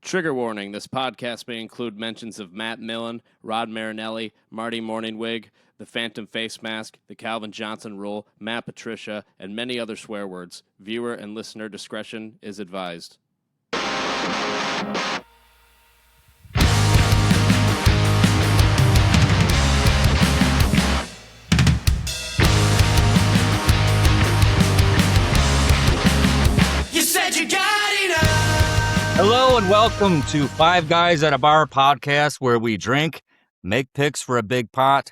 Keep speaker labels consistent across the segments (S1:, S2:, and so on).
S1: Trigger warning, this podcast may include mentions of Matt Millen, Rod Marinelli, Marty Morningwig, the Phantom Face Mask, the Calvin Johnson Rule, Matt Patricia, and many other swear words. Viewer and listener discretion is advised.
S2: Hello and welcome to Five Guys at a Bar podcast, where we drink, make picks for a big pot,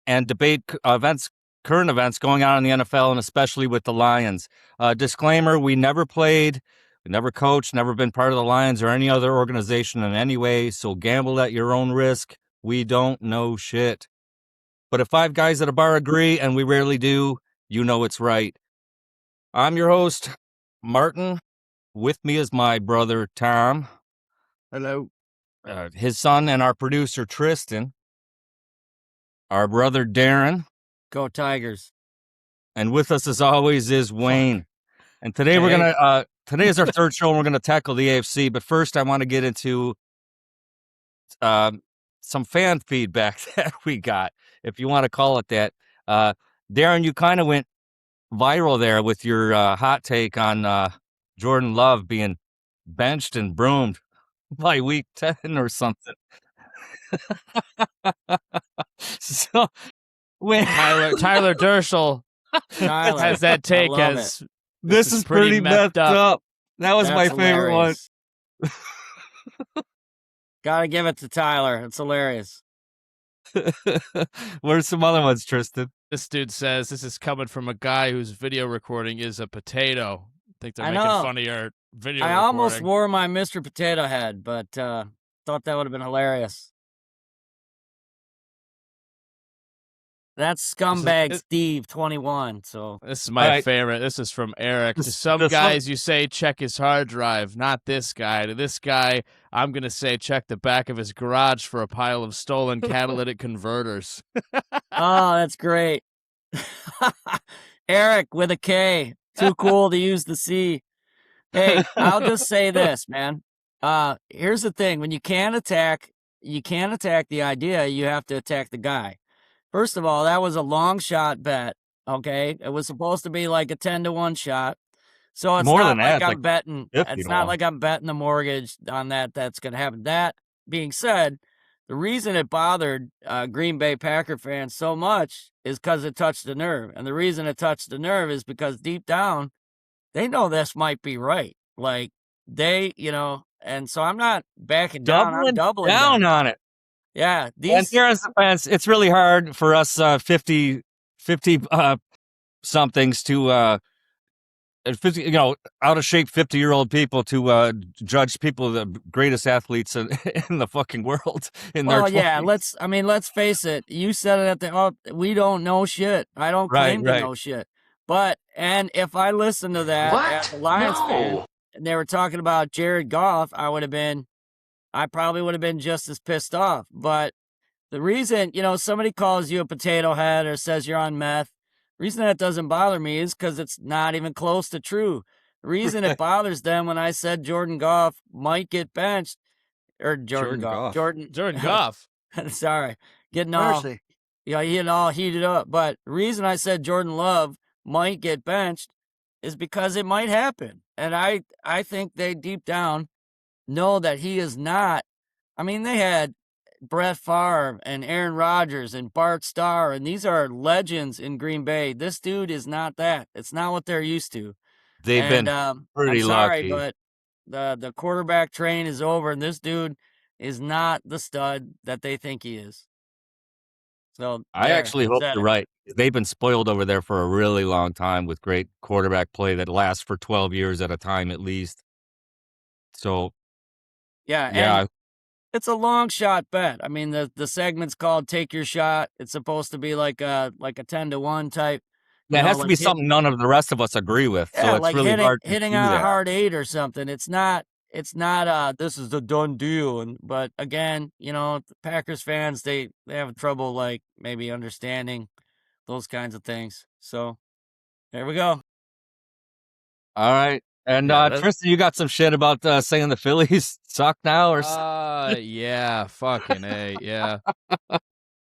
S2: and debate current events going on in the NFL, and especially with the Lions. Disclaimer, we never played, we never coached, never been part of the Lions or any other organization in any way, so gamble at your own risk. We don't know shit. But if Five Guys at a Bar agree, and we rarely do, you know it's right. I'm your host, Martin. With me is my brother, Tom.
S3: Hello.
S2: His son and our producer, Tristan. Our brother, Darren.
S3: Go Tigers.
S2: And with us, as always, is Wayne. And today today is our third show, and we're going to tackle the AFC. But first, I want to get into some fan feedback that we got, if you want to call it that. Darren, you kind of went viral there with your hot take on Jordan Love being benched and broomed by week 10 or something. So when
S1: Tyler Dershel has that take as
S2: this is pretty messed up. That was my favorite one.
S3: Gotta give it to Tyler. It's hilarious.
S2: Where's some other ones, Tristan?
S1: This dude says this is coming from a guy whose video recording is a potato. I think they're making fun of your video recording.
S3: Almost wore my Mr. Potato Head, but thought that would have been hilarious. That's Scumbag Steve 21. So
S1: this is my favorite. This is from Eric. To some guys, you say check his hard drive. Not this guy. To this guy, I'm gonna say check the back of his garage for a pile of stolen catalytic converters.
S3: Oh, that's great. Eric with a K. Too cool to use the C. Hey, I'll just say this, man. Here's the thing: when you can't attack the idea. You have to attack the guy. First of all, that was a long shot bet. Okay, it was supposed to be like a 10-1 shot. So it's
S2: more
S3: not
S2: than
S3: like
S2: that,
S3: I'm betting. It's not like I'm betting the mortgage on that. That's going to happen. That being said, the reason it bothered Green Bay Packer fans so much is because it touched the nerve. And the reason it touched the nerve is because deep down, they know this might be right. Like, and so I'm not backing down. I'm doubling
S2: down on it.
S3: Yeah.
S2: And here's the fans. It's really hard for us 50 somethings to, out of shape 50-year-old people to judge people, the greatest athletes in the fucking world in their 20s.
S3: Yeah, let's face it. You said it at we don't know shit. I don't claim to know shit. But, and if I listened to that as a Lions fan, and they were talking about Jared Goff, I probably would have been just as pissed off. But the reason, somebody calls you a potato head or says you're on meth, the reason that doesn't bother me is because it's not even close to true. The reason it bothers them when I said Jordan Goff might get benched, or Jordan Goff. Sorry, getting all heated up. But the reason I said Jordan Love might get benched is because it might happen. And I think they deep down know that he is not. I mean, they had Brett Favre and Aaron Rodgers and Bart Starr, and these are legends in Green Bay. This dude is not that. It's not what they're used to.
S2: They've been pretty lucky.
S3: But the quarterback train is over, and this dude is not the stud that they think he is. So
S2: I actually hope you're right. They've been spoiled over there for a really long time with great quarterback play that lasts for 12 years at a time at least. So
S3: yeah. It's a long shot bet. I mean, the segment's called "Take Your Shot." It's supposed to be like a 10-1 type.
S2: Yeah, it has to be something none of the rest of us agree with.
S3: Yeah,
S2: so it's
S3: like
S2: really hard to
S3: hitting
S2: do
S3: on
S2: that.
S3: a hard 8 or something. It's not. This is the done deal. But again, the Packers fans they have trouble like maybe understanding those kinds of things. So there we go.
S2: All right. And Tristan, you got some shit about saying the Phillies suck now, or
S1: yeah, fucking A, yeah.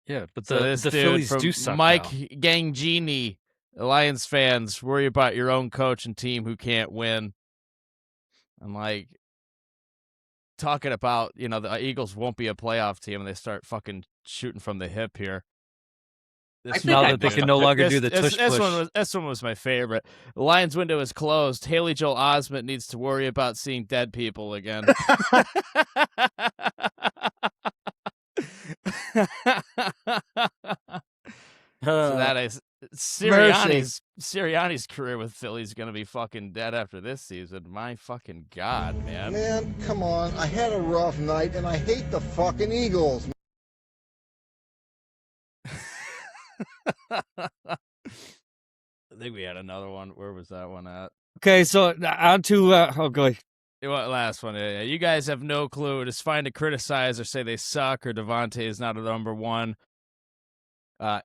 S4: Yeah, but
S1: So
S4: the Phillies do suck
S1: Mike
S4: now.
S1: Gangini, Lions fans, worry about your own coach and team who can't win. I'm like, talking about, the Eagles won't be a playoff team and they start fucking shooting from the hip here.
S4: Now that they can no longer do the tush push.
S1: This one was my favorite. The Lions window is closed. Haley Joel Osment needs to worry about seeing dead people again. So that is Sirianni's career with Philly is going to be fucking dead after this season. My fucking God, man.
S5: Man, come on. I had a rough night, and I hate the fucking Eagles.
S1: I think we had another one. Where was that one at?
S2: Okay, so on to go.
S1: Last one. Yeah. You guys have no clue. It is fine to criticize or say they suck or Devontae is not a number one.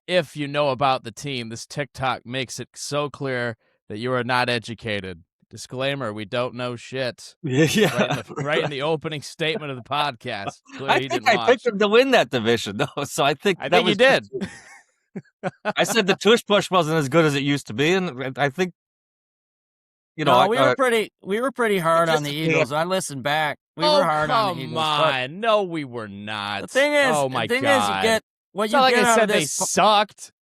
S1: If you know about the team, this TikTok makes it so clear that you are not educated. Disclaimer, we don't know shit.
S2: Yeah.
S1: Right in the opening statement of the podcast.
S2: I think I picked them to win that division, though. So I think
S1: you did.
S2: I said the tush push wasn't as good as it used to be, and I think
S3: we were pretty hard on the Eagles. I listened back. We were hard on the Eagles.
S1: Come on. No, we were not.
S3: The thing is,
S1: oh my God.
S3: You get what
S1: it's
S3: you
S1: not
S3: get
S1: like I
S3: out
S1: said
S3: of this.
S1: They sucked.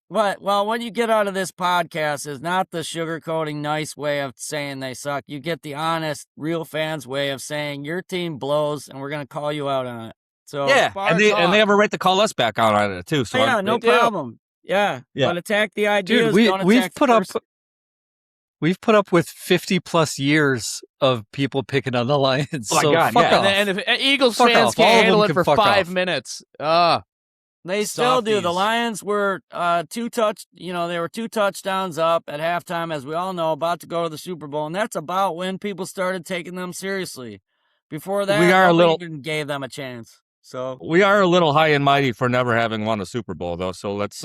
S3: Well, what you get out of this podcast is not the sugarcoating nice way of saying they suck. You get the honest, real fans way of saying your team blows, and we're going to call you out on it. So
S2: yeah, and they have a right to call us back out on it too. So
S3: yeah, no problem. Yeah, but attack the ideas.
S4: Dude, we've put up with 50+ years of people picking on the Lions.
S2: Oh my God,
S4: fuck off.
S1: And if Eagles fans can't handle it for 5 minutes,
S3: they still do. The Lions were 2 they were 2 touchdowns up at halftime, as we all know, about to go to the Super Bowl, and that's about when people started taking them seriously. Before that, nobody even gave them a chance. So
S2: we are a little high and mighty for never having won a Super Bowl, though. So let's.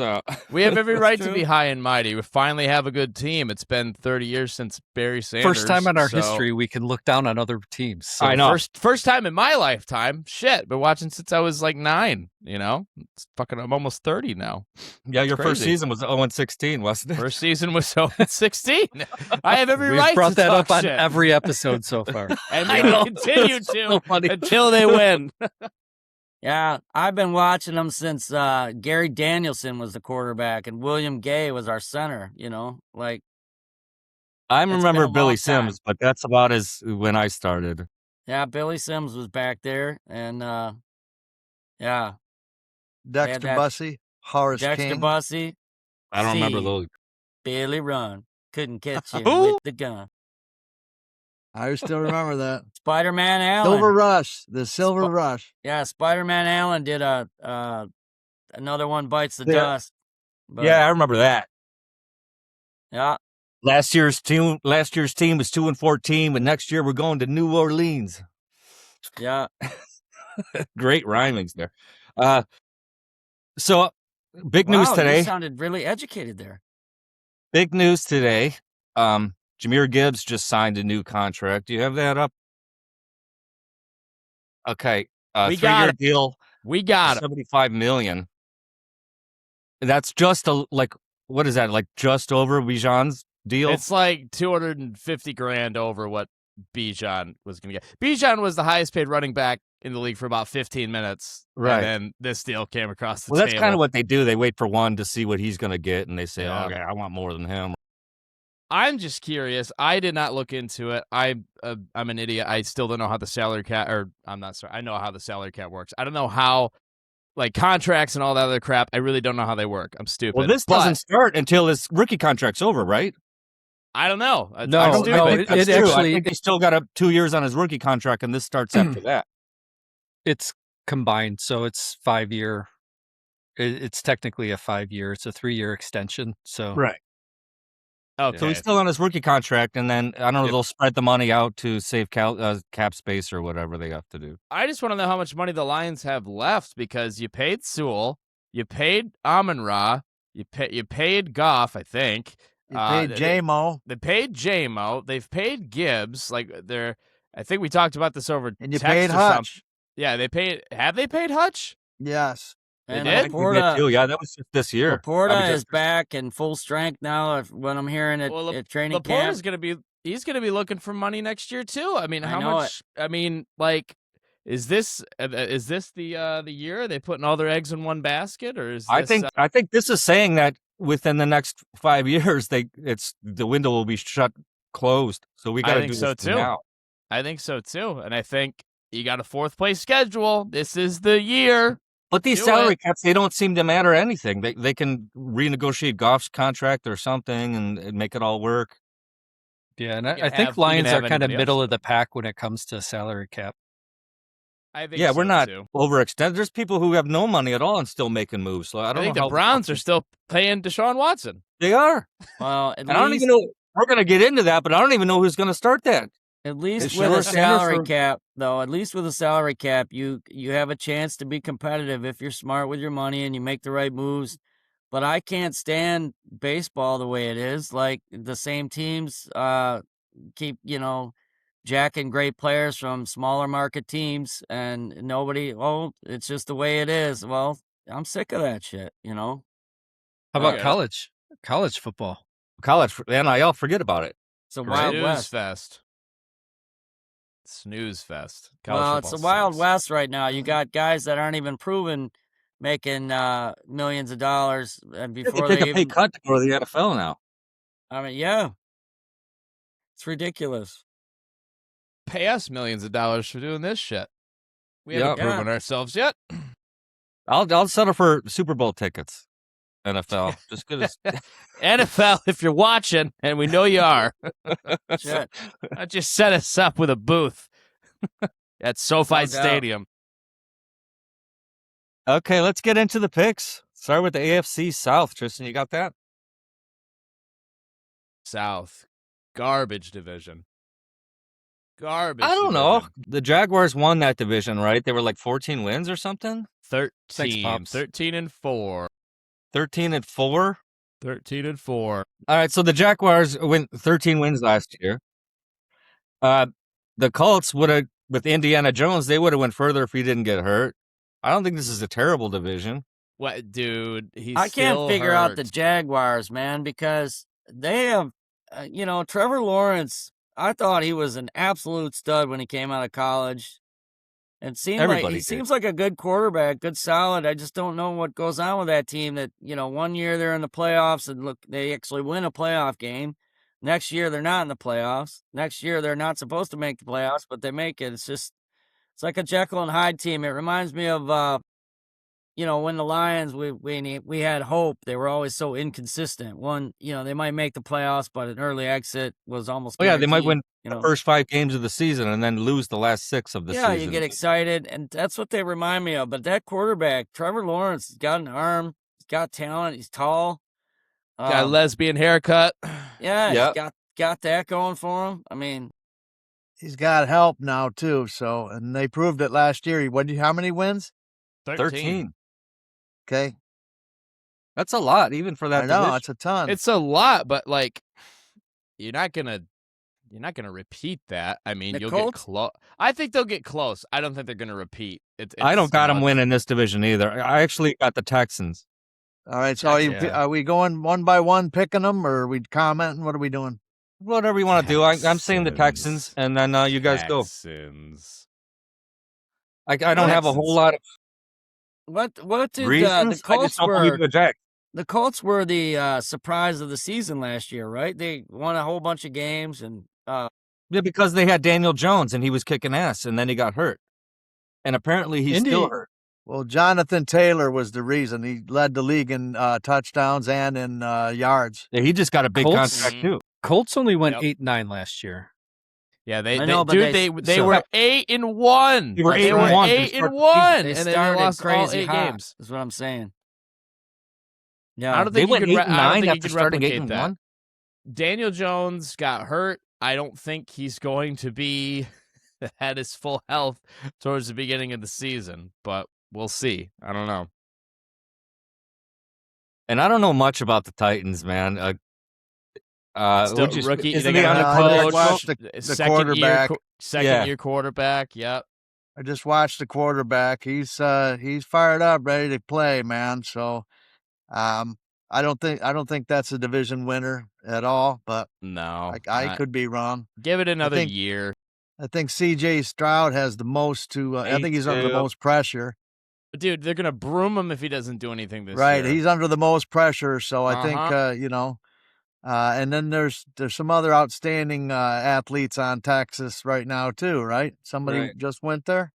S1: We have every right to be high and mighty. We finally have a good team. It's been 30 years since Barry Sanders.
S4: First time in our history we can look down on other teams. So.
S2: I know.
S1: First time in my lifetime. Shit, been watching since I was like 9. It's fucking. I'm almost 30 now.
S2: Yeah, your first season was 0-16, wasn't it?
S1: First season was 0-16. I have every
S4: We've
S1: right.
S4: Brought
S1: to
S4: that
S1: talk
S4: up
S1: shit.
S4: on every episode so far,
S1: and we will continue to until they win.
S3: Yeah, I've been watching them since Gary Danielson was the quarterback and William Gay was our center,
S2: I remember Billy Sims, but that's about as when I started.
S3: Yeah, Billy Sims was back there, and yeah.
S5: Dexter Bussey, Horace King.
S3: Dexter Bussey.
S2: I don't remember those.
S3: Billy Run. Couldn't catch him with the gun.
S5: I still remember that.
S3: Spider-Man Allen.
S5: Silver Rush. The Silver Rush.
S3: Yeah, Spider-Man Allen did another one bites the dust.
S2: But, yeah, I remember that.
S3: Yeah.
S2: Last year's team was 2-14, but next year we're going to New Orleans.
S3: Yeah.
S2: Great rhymings there. So big news today.
S3: You sounded really educated there.
S2: Big news today. Jahmyr Gibbs just signed a new contract. Do you have that up? Okay.
S1: We got it.
S2: Deal.
S1: We got it.
S2: $75 million. That's just what is that? Like just over Bijan's deal?
S1: It's like $250,000 over what Bijan was going to get. Bijan was the highest paid running back in the league for about 15 minutes.
S2: Right.
S1: And then this deal came across the
S2: table. Well, that's kind of what they do. They wait for one to see what he's going to get, and they say, okay, I want more than him.
S1: I'm just curious. I did not look into it. I'm an idiot. I still don't know how the salary cap, I know how the salary cap works. I don't know how, contracts and all that other crap. I really don't know how they work. I'm stupid.
S2: Well, this doesn't start until his rookie contract's over, right?
S1: I don't know.
S4: No,
S2: it actually. I think he's still got 2 years on his rookie contract, and this starts after that.
S4: It's combined, so it's 5-year. It's technically a 5-year. It's a 3-year extension. So
S2: right.
S1: Okay.
S2: So he's still on his rookie contract, and then, I don't know, they'll spread the money out to save cap space or whatever they have to do.
S1: I just want to know how much money the Lions have left, because you paid Sewell, you paid Amon-Ra, you paid Goff, I think.
S6: You paid J-Mo.
S1: They paid J-Mo. They've paid Gibbs. I think we talked about this over
S6: And you
S1: text
S6: paid
S1: or
S6: Hutch.
S1: something. Yeah, have they paid Hutch?
S6: Yes.
S1: They
S3: And
S1: did?
S3: Laporta,
S2: Yeah, that was just this year.
S3: Laporta is back in full strength now. When I'm hearing it at training camp,
S1: Laporta's he's gonna be looking for money next year too. I mean, how much? I mean, is this the year? Are they putting all their eggs in one basket, or is
S2: I
S1: this,
S2: think this is saying that within the next 5 years, the window will be closed. So we got to do this now.
S1: I think so too, and I think you got a 4th place schedule. This is the year.
S2: But these salary caps, they don't seem to matter anything. They can renegotiate Goff's contract or something and make it all work.
S4: Yeah, and I think Lions are kind of middle of the pack when it comes to salary cap.
S1: I think
S2: we're not
S1: too.
S2: overextended. There's people who have no money at all and still making moves. So I think
S1: the Browns are still paying Deshaun Watson.
S2: They are.
S3: Well,
S2: I don't even know. We're going to get into that, but I don't even know who's going to start that.
S3: At least with a salary cap, though, at least with a salary cap, you have a chance to be competitive if you're smart with your money and you make the right moves. But I can't stand baseball the way it is. Like, the same teams keep, jacking great players from smaller market teams, and it's just the way it is. Well, I'm sick of that shit,
S4: How about college football?
S2: College, NIL, forget about it.
S3: It's a Wild West.
S1: Snooze fest.
S3: Well, it's the Wild West right now. You got guys that aren't even proven making millions of dollars, and before
S2: they take a pay cut to go to the NFL now.
S3: I mean, yeah, it's ridiculous.
S1: Pay us millions of dollars for doing this shit. We haven't proven ourselves yet.
S2: I'll settle for Super Bowl tickets. NFL, just good as
S1: NFL. If you're watching, and we know you are, just set us up with a booth at SoFi Stadium.
S2: Okay, let's get into the picks. Start with the AFC South. Tristan, you got that?
S1: South, garbage division.
S2: I don't know. The Jaguars won that division, right? They were like 14 wins or something.
S1: 13 and 4.
S2: 13 and 4.
S1: 13 and 4.
S2: All right, so the Jaguars went 13 wins last year. The Colts would have, with Indiana Jones, they would have went further if he didn't get hurt. I don't think this is a terrible division.
S1: What, dude?
S3: I can't figure out the Jaguars, man, because they have, Trevor Lawrence. I thought he was an absolute stud when he came out of college. It seems like a good quarterback, good solid. I just don't know what goes on with that team. That 1 year they're in the playoffs and look, they actually win a playoff game. Next year they're not in the playoffs. Next year they're not supposed to make the playoffs, but they make it. It's like a Jekyll and Hyde team. It reminds me of when the Lions we had hope. They were always so inconsistent. They might make the playoffs, but an early exit was almost guaranteed.
S2: They might win the first 5 games of the season and then lose the last 6 of the season.
S3: Yeah, you get excited, and that's what they remind me of. But that quarterback, Trevor Lawrence, has got an arm. He's got talent. He's tall.
S1: Got a lesbian haircut.
S3: Yeah, he's got that going for him. I mean,
S6: he's got help now too. So, and they proved it last year. How many wins?
S2: 13.
S6: Okay,
S2: that's a lot, even for that.
S6: I know
S2: division.
S6: it's a ton.
S1: It's a lot, but you're not gonna repeat that. I mean, you'll get close. I think they'll get close. I don't think they're gonna repeat.
S2: I don't got them winning this division either. I actually got the Texans.
S6: All right, so are we going one by one picking them, or are we commenting? What are we doing?
S2: Whatever you want to do. I'm saying the Texans, and then you guys go. I don't have a whole lot of.
S3: What did
S2: reasons?
S3: The Colts were?
S2: The
S3: Colts were the surprise of the season last year, right? They won a whole bunch of games, and
S2: because they had Daniel Jones and he was kicking ass, and then he got hurt, and apparently he's still hurt.
S6: Well, Jonathan Taylor was the reason. He led the league in touchdowns and in yards.
S2: Yeah, he just got a big contract too.
S4: Colts only went 8-9 last year.
S1: Yeah, they were 8-1.
S2: They were 8-1.
S1: They
S3: started
S1: and they lost
S3: crazy
S1: all 8 games.
S3: That's what I'm saying. Yeah,
S1: I don't
S2: they
S1: think
S2: went 8-9
S1: after starting
S2: 8-1.
S1: Daniel Jones got hurt. I don't think he's going to be at his full health towards the beginning of the season, but we'll see. I don't know.
S2: And I don't know much about the Titans, man.
S1: Still rookie.
S2: Isn't
S1: They
S2: he on the
S1: got
S6: I
S1: coach,
S6: just watched the quarterback.
S1: Second year quarterback. Yep.
S6: I just watched the quarterback. He's fired up, ready to play, man. So, I don't think that's a division winner at all. But
S1: no,
S6: I could be wrong.
S1: Give it another year.
S6: I think C.J. Stroud has the most to. I think he's under the most pressure.
S1: Dude, they're gonna broom him if he doesn't do anything this year.
S6: Right, he's under the most pressure. So I think and then there's some other outstanding athletes on Texas right now too. Right, somebody just went there.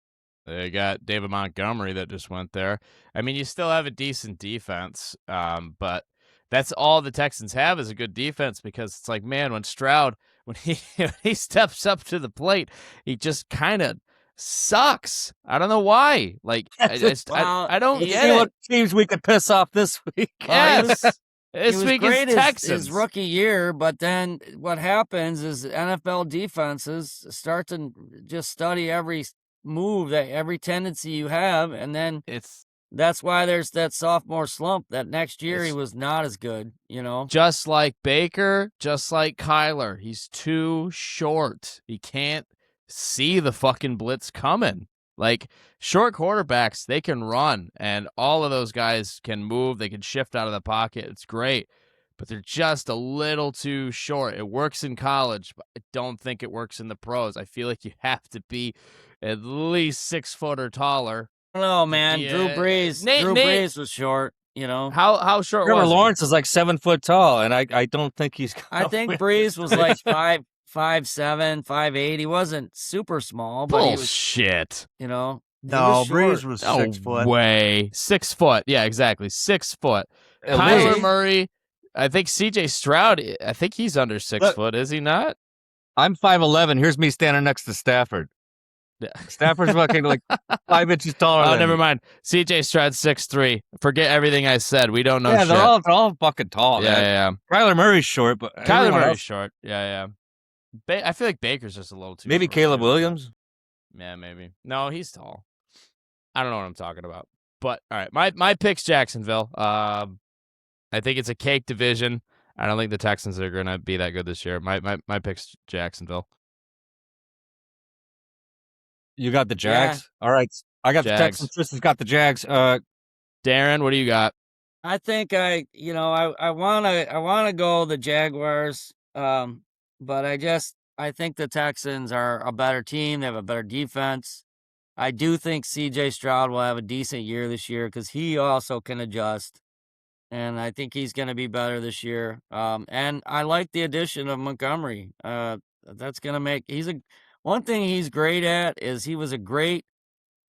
S1: They got David Montgomery that just went there. I mean, you still have a decent defense, but that's all the Texans have is a good defense because it's like, man, when Stroud, when he steps up to the plate, he just kind of sucks. I don't know why. Like, I don't get it.
S2: What teams we could piss off this week?
S1: Yes.
S3: He was great his rookie year, but then what happens is NFL defenses start to just study every move, that every tendency you have, and then that's why there's that sophomore slump. That next year he was not as good,
S1: Just like Baker, just like Kyler, he's too short. He can't see the fucking blitz coming. Like, short quarterbacks, they can run, and all of those guys can move. They can shift out of the pocket. It's great, but they're just a little too short. It works in college, but I don't think it works in the pros. I feel like you have to be at least 6 foot or taller.
S3: I don't know, man. Drew Brees was short,
S1: How short
S2: Trevor
S1: was
S2: Lawrence is like 7 foot tall, and I don't think he's.
S3: I think Brees was like 5'7", 5'8". He wasn't super small, but
S1: bullshit.
S6: No, Brees was 6 foot.
S1: Way 6 foot. Yeah, exactly, 6 foot. Kyler Murray. I think C.J. Stroud. I think he's under 6 foot. Is he not?
S2: I'm 5'11". Here's me standing next to Stafford.
S1: Yeah.
S2: Stafford's fucking like 5 inches taller.
S1: Oh,
S2: than
S1: never
S2: me.
S1: mind. C.J. Stroud's 6'3". Forget everything I said. We don't know.
S2: Yeah,
S1: shit.
S2: they're all fucking tall.
S1: Yeah.
S2: Kyler Murray's short, but
S1: Kyler Murray's short. Yeah. I feel like Baker's just a little too.
S2: Maybe
S1: short.
S2: Caleb Williams.
S1: Yeah, maybe. No, he's tall. I don't know what I'm talking about. But all right, my pick's Jacksonville. I think it's a cake division. I don't think the Texans are going to be that good this year. My pick's Jacksonville.
S2: You got the Jags? Yeah. All right. I got
S1: Jags.
S2: The Texans. Tristan's got the Jags.
S1: Darren, what do you got?
S3: I think I want to go the Jaguars, but I think the Texans are a better team. They have a better defense. I do think C.J. Stroud will have a decent year this year because he also can adjust, and I think he's going to be better this year. And I like the addition of Montgomery. That's going to make one thing he's great at is he was a great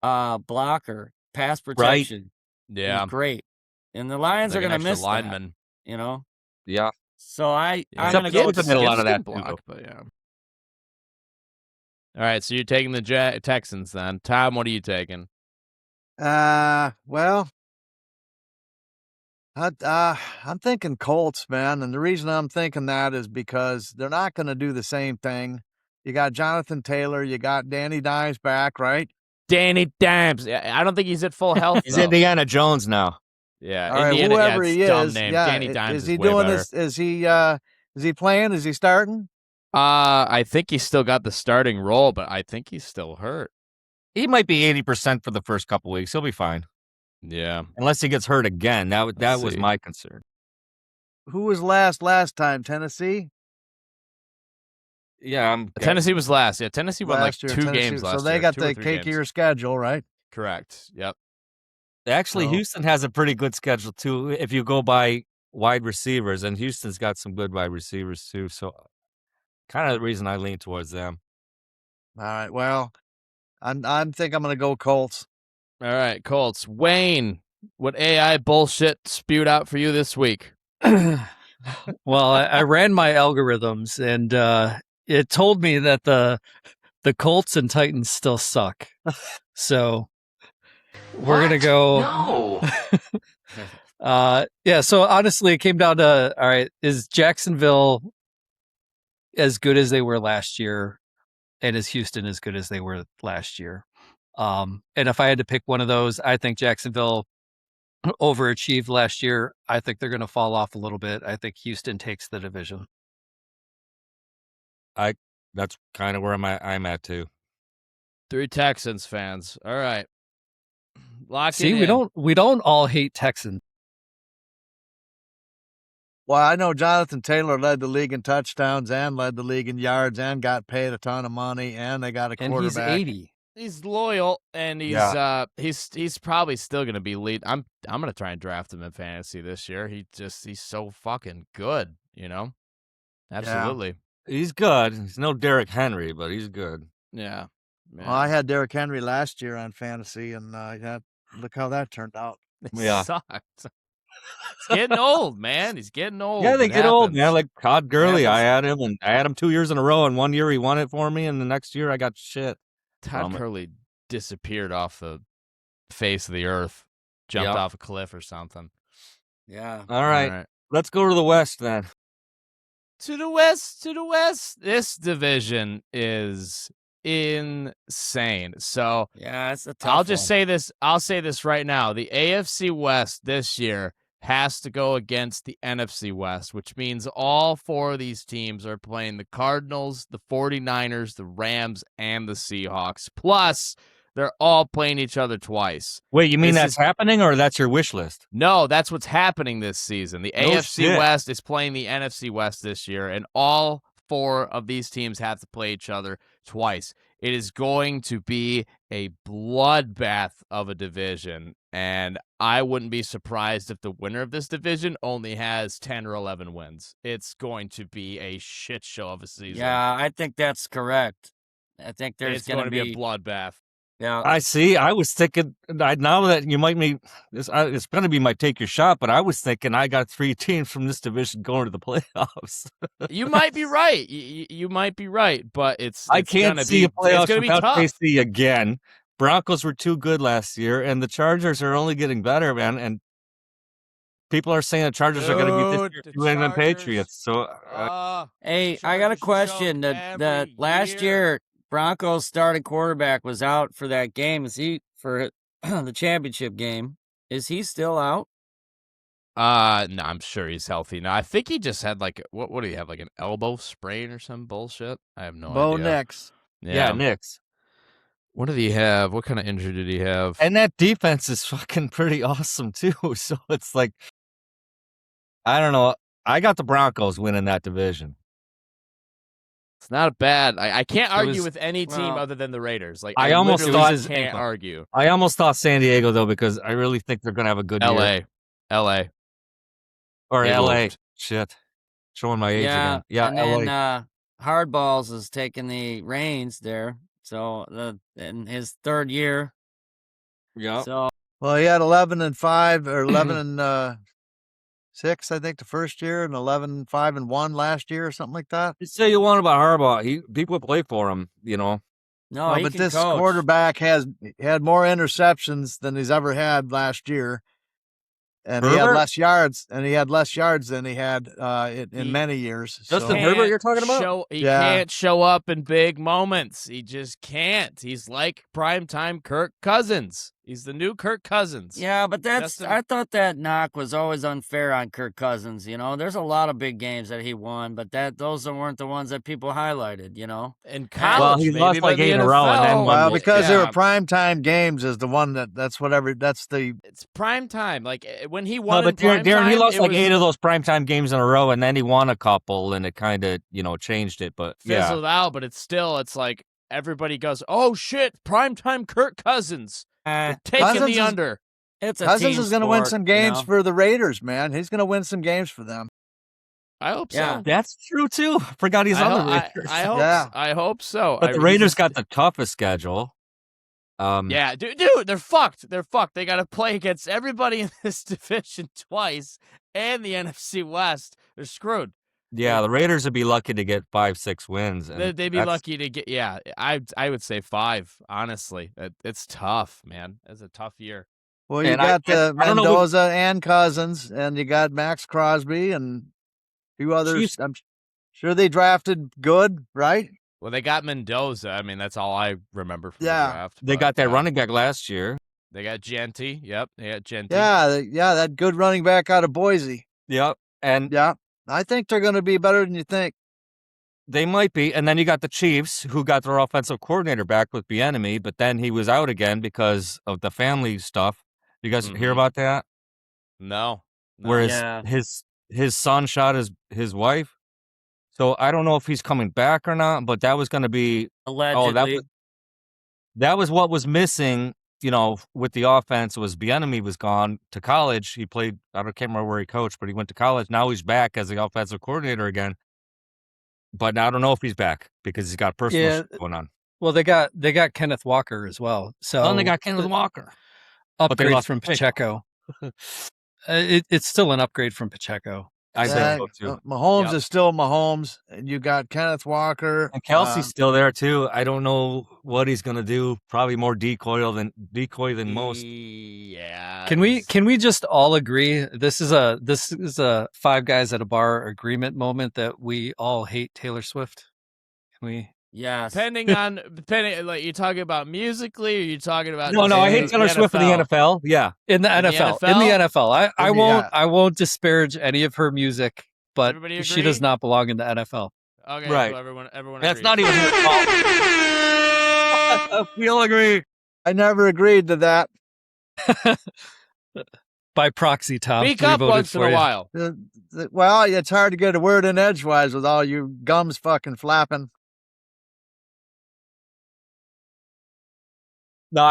S3: blocker, pass protection.
S2: Right.
S1: Yeah,
S3: he's great. And the Lions are going to miss lineman.
S2: Yeah.
S3: So I'm
S2: going to go with the middle out of that
S1: block, but yeah. All right, so you're taking the Texans then. Tom, what are you taking?
S6: Well, I'm thinking Colts, man, and the reason I'm thinking that is because they're not going to do the same thing. You got Jonathan Taylor, you got Danny Dimes back, right?
S1: Danny Dimes. I don't think he's at full health.
S2: He's Indiana Jones now.
S1: Yeah,
S6: all right, whoever he is.
S1: Name.
S6: Yeah,
S1: Danny Dimes
S6: is he doing this? Is he playing? Is he starting?
S1: I think he's still got the starting role, but I think he's still hurt.
S2: He might be 80% for the first couple weeks. He'll be fine.
S1: Yeah,
S2: unless he gets hurt again. That was my concern.
S6: Who was last time? Tennessee.
S2: Yeah,
S1: Tennessee was last. Yeah, Tennessee won like 2 games last year.
S6: So they got the cakier schedule, right?
S1: Correct. Yep.
S2: Actually, Houston has a pretty good schedule too. If you go by wide receivers, and Houston's got some good wide receivers too. So, kind of the reason I lean towards them.
S6: All right. Well, I think I'm going to go Colts.
S1: All right, Colts. Wayne, what AI bullshit spewed out for you this week?
S4: Well, I ran my algorithms, and it told me that the Colts and Titans still suck. So we're going to go. No. Yeah. So honestly, it came down to, all right, is Jacksonville as good as they were last year? And is Houston as good as they were last year? And if I had to pick one of those, I think Jacksonville overachieved last year. I think they're going to fall off a little bit. I think Houston takes the division.
S2: That's kind of where I'm at too.
S1: 3 Texans fans. All right. Lock
S4: See,
S1: it in.
S4: we don't all hate Texans.
S6: Well, I know Jonathan Taylor led the league in touchdowns and led the league in yards and got paid a ton of money, and they got a quarterback.
S4: And he's 80.
S1: He's loyal, and he's probably still going to be lead. I'm going to try and draft him in fantasy this year. He's so fucking good, you know? Absolutely.
S2: Yeah. He's good. He's no Derrick Henry, but he's good.
S1: Yeah.
S6: Well, I had Derrick Henry last year on fantasy, and look how that turned out.
S1: It sucked. He's getting old, man. He's getting old.
S2: Yeah, they get old, man. Like Todd Gurley, I had him 2 years in a row, and 1 year he won it for me, and the next year I got shit.
S1: Todd Gurley disappeared off the face of the earth, jumped off a cliff or something.
S3: Yeah.
S2: All right. Let's go to the West then.
S1: To the West. This division is insane. So
S3: yeah, it's a tough
S1: I'll just say this. I'll say this right now. The AFC West this year has to go against the NFC West, which means all 4 of these teams are playing the Cardinals, the 49ers, the Rams, and the Seahawks. Plus, they're all playing each other twice.
S2: Wait, you mean that's happening, or that's your wish list?
S1: No, that's what's happening this season. The AFC West is playing the NFC West this year, and all 4 of these teams have to play each other twice. It is going to be a bloodbath of a division, and I wouldn't be surprised if the winner of this division only has 10 or 11 wins. It's going to be a shit show of a season.
S3: Yeah, I think that's correct. I think there's
S1: going to be a bloodbath.
S3: Yeah,
S2: I see. I was thinking now that you might be, it's going to be my take your shot, but I was thinking I got 3 teams from this division going to the playoffs.
S1: You might be right. You might be right, but
S2: I can't see a playoffs without
S1: tough.
S2: KC again. Broncos were too good last year, and the Chargers are only getting better, man. And people are saying the Chargers are going to beat the New England Patriots. So,
S3: hey, I got a question. The last year Broncos starting quarterback was out for that game. Is he for the championship game? Is he still out?
S1: No, I'm sure he's healthy now. I think he just had what do you have, like an elbow sprain or some bullshit? I have no idea.
S6: Bo Nix.
S2: Yeah, Nix.
S1: What did he have? What kind of injury did he have?
S2: And that defense is fucking pretty awesome too. So it's like, I don't know. I got the Broncos winning that division.
S1: It's not bad. I can't argue with any team other than the Raiders. Like I
S2: almost
S1: can't argue.
S2: I almost thought San Diego though, because I really think they're going to have a good year.
S1: LA.
S2: Or LA. Shit. Showing my age again. Yeah,
S3: and
S2: LA.
S3: then Hardballs is taking the reins there. So in his 3rd year.
S2: Yeah.
S3: So
S6: well, he had 11-5 or 11-6, I think, the first year, and 11-5-1 last year, or something like that.
S2: You say you want about Harbaugh. People play for him, you know.
S3: No,
S6: but this quarterback had more interceptions than he's ever had last year. And
S2: Herbert?
S6: he had less yards, than he had in many years.
S2: Justin Herbert, you're talking about?
S1: He can't show up in big moments. He just can't. He's like primetime Kirk Cousins. He's the new Kirk Cousins.
S3: Yeah, but I thought that knock was always unfair on Kirk Cousins. You know, there's a lot of big games that he won, but those weren't the ones that people highlighted. You know,
S1: in college,
S2: he lost like 8 in a row, and then
S6: well, because they were primetime games, is the one that's
S1: it's primetime. Like when he won.
S2: No, but Darren, he lost like 8 of those primetime games in a row, and then he won a couple, and it kind of changed it. But
S1: fizzled out. But it's like everybody goes, "Oh shit, primetime Kirk Cousins." Taking the under.
S6: Cousins is going to win some games for the Raiders, man. He's going to win some games for them.
S1: I hope so.
S2: That's true too. I forgot he's on the Raiders.
S1: I hope so.
S2: But the Raiders got the toughest schedule.
S1: Yeah, dude, they're fucked. They're fucked. They got to play against everybody in this division twice, and the NFC West. They're screwed.
S2: Yeah, the Raiders would be lucky to get 5-6 wins.
S1: They'd be lucky to get. Yeah, I would say 5. Honestly, it's tough, man. It's a tough year.
S6: Well, you got Mendoza and Cousins, and you got Max Crosby and a few others. I'm sure they drafted good, right?
S1: Well, they got Mendoza. I mean, that's all I remember from the draft.
S2: They got that running back last year.
S1: They got Genty. Yep, they got Genty.
S6: Yeah, that good running back out of Boise.
S2: Yep, and
S6: I think they're going to be better than you think.
S2: They might be. And then you got the Chiefs, who got their offensive coordinator back with Bieniemy, but then he was out again because of the family stuff. You guys hear about that?
S1: No.
S2: Where his son shot his wife. So I don't know if he's coming back or not, but that was going to be
S3: allegedly.
S2: That was what was missing, with the offense. Was Bieniemy was gone to college. He played, can't remember where he coached, but he went to college. Now he's back as the offensive coordinator again. But I don't know if he's back because he's got personal shit going on.
S4: Well, they got Kenneth Walker as well. So
S2: they got Kenneth Walker.
S4: Upgrade from Pacheco. It's still an upgrade from Pacheco.
S6: I think Mahomes is still Mahomes, and you got Kenneth Walker,
S2: and Kelsey's still there too. I don't know what he's gonna do. Probably more decoy than most.
S1: Yeah.
S4: Can we just all agree this is a Five Guys at a Bar agreement moment that we all hate Taylor Swift? Can we?
S3: Yes.
S1: Depending, like, you're talking about musically, or you're talking about?
S2: No, I hate Taylor Swift in the NFL. Yeah,
S4: in the NFL. I won't disparage any of her music, but she does not belong in the NFL.
S1: Okay,
S2: right.
S1: So everyone.
S2: That's
S1: agrees.
S2: not even her fault. We all agree.
S6: I never agreed to that.
S4: By proxy, Tom.
S1: Speak up once in a while.
S6: Well, it's hard to get a word in edgewise with all you gums fucking flapping.
S2: No,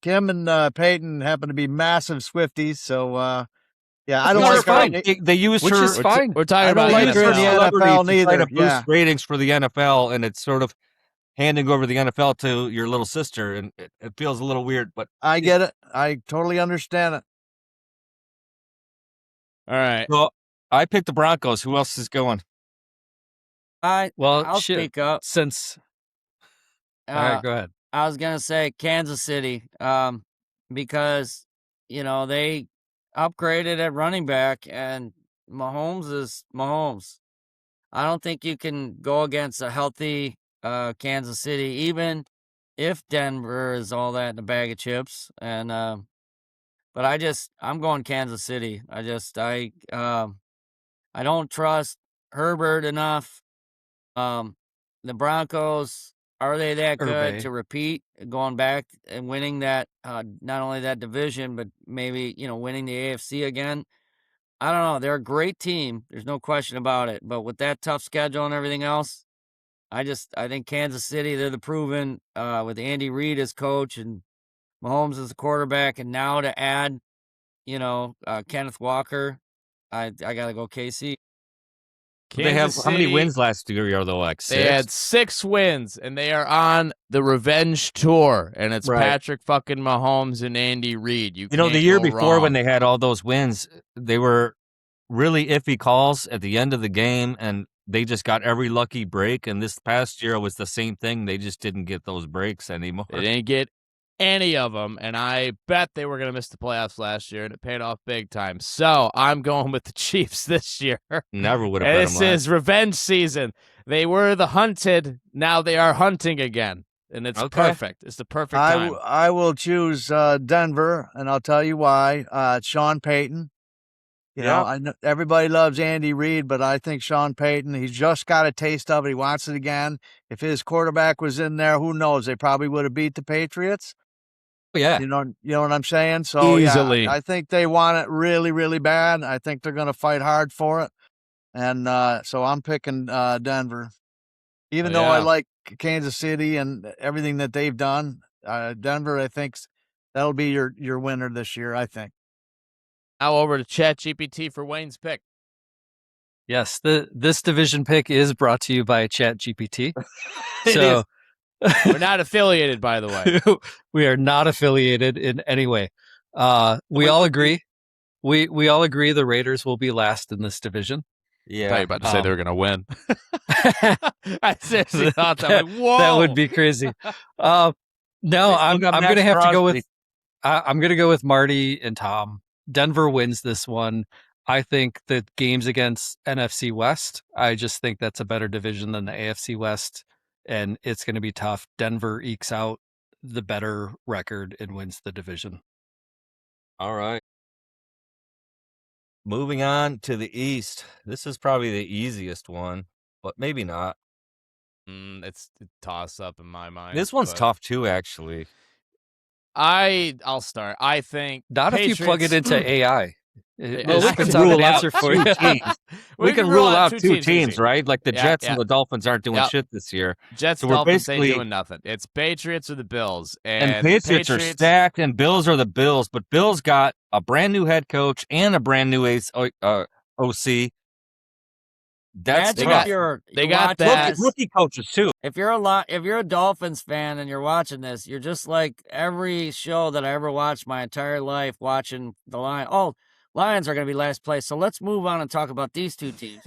S6: Kim and Peyton happen to be massive Swifties, so I don't
S2: like
S6: fine.
S2: They use
S4: which
S2: her.
S4: is fine.
S1: We're talking
S6: about
S1: the
S6: NFL neither.
S2: To boost ratings for the NFL, and it's sort of handing over the NFL to your little sister, and it feels a little weird. But
S6: I get it. I totally understand it.
S1: All right.
S2: Well, I picked the Broncos. Who else is going?
S3: I'll speak up
S4: since. All right, go ahead.
S3: I was gonna say Kansas City, because they upgraded at running back, and Mahomes is Mahomes. I don't think you can go against a healthy Kansas City, even if Denver is all that in a bag of chips. And but I'm going Kansas City. I don't trust Herbert enough. The Broncos. Are they that good to repeat, going back and winning that, not only that division, but maybe, winning the AFC again? I don't know. They're a great team. There's no question about it. But with that tough schedule and everything else, I think Kansas City, they're the proven, with Andy Reid as coach and Mahomes as the quarterback. And now to add, Kenneth Walker, I got to go KC.
S2: They have how many wins last year, though? Like 6?
S1: They had 6 wins, and they are on the revenge tour, and it's Patrick fucking Mahomes and Andy Reid.
S2: The year before when they had all those wins, they were really iffy calls at the end of the game, and they just got every lucky break. And this past year was the same thing. They just didn't get those breaks anymore.
S1: They didn't get any of them, and I bet they were going to miss the playoffs last year, and it paid off big time. So I'm going with the Chiefs this year.
S2: Never would have bet them.
S1: This is revenge season. They were the hunted. Now they are hunting again, and it's perfect. It's the perfect time.
S6: I will choose Denver, and I'll tell you why. It's Sean Payton. I know everybody loves Andy Reid, but I think Sean Payton, he's just got a taste of it. He wants it again. If his quarterback was in there, who knows? They probably would have beat the Patriots.
S2: Yeah.
S6: You know what I'm saying? So
S1: easily.
S6: Yeah, I think they want it really, really bad. I think they're going to fight hard for it. And so I'm picking Denver. Even though I like Kansas City and everything that they've done, Denver, I think that'll be your winner this year, I think.
S1: Now over to ChatGPT for Wayne's pick.
S4: Yes, this division pick is brought to you by ChatGPT. So
S1: we're not affiliated, by the way.
S4: We are not affiliated in any way. We all agree. We all agree the Raiders will be last in this division.
S1: Yeah, I thought you were about to say they were going to win. I seriously thought that. Like, whoa,
S4: that would be crazy. No, I'm going to have to go with. I'm going to go with Marty and Tom. Denver wins this one. I think the games against NFC West, I just think that's a better division than the AFC West, and it's going to be tough. Denver ekes out the better record and wins the division.
S2: All right. Moving on to the East. This is probably the easiest one, but maybe not.
S7: It's a toss-up in my mind.
S2: This one's tough, too, actually.
S7: I'll start. I think
S4: not
S7: Patriots,
S4: if you plug it into AI.
S2: Well, we can rule out an for you. We can rule out two teams, right? Like the Jets and the Dolphins aren't doing shit this year.
S7: Jets, so Dolphins ain't doing nothing. It's Patriots or the Bills. And
S2: Patriots are stacked, and Bills are the Bills. But Bills got a brand new head coach and a brand new OC. That's
S3: they
S7: got that.
S2: Rookie coaches too.
S3: If you're a Dolphins fan and you're watching this, you're just like every show that I ever watched my entire life watching the Lions. Oh, Lions are going to be last place, so let's move on and talk about these two teams.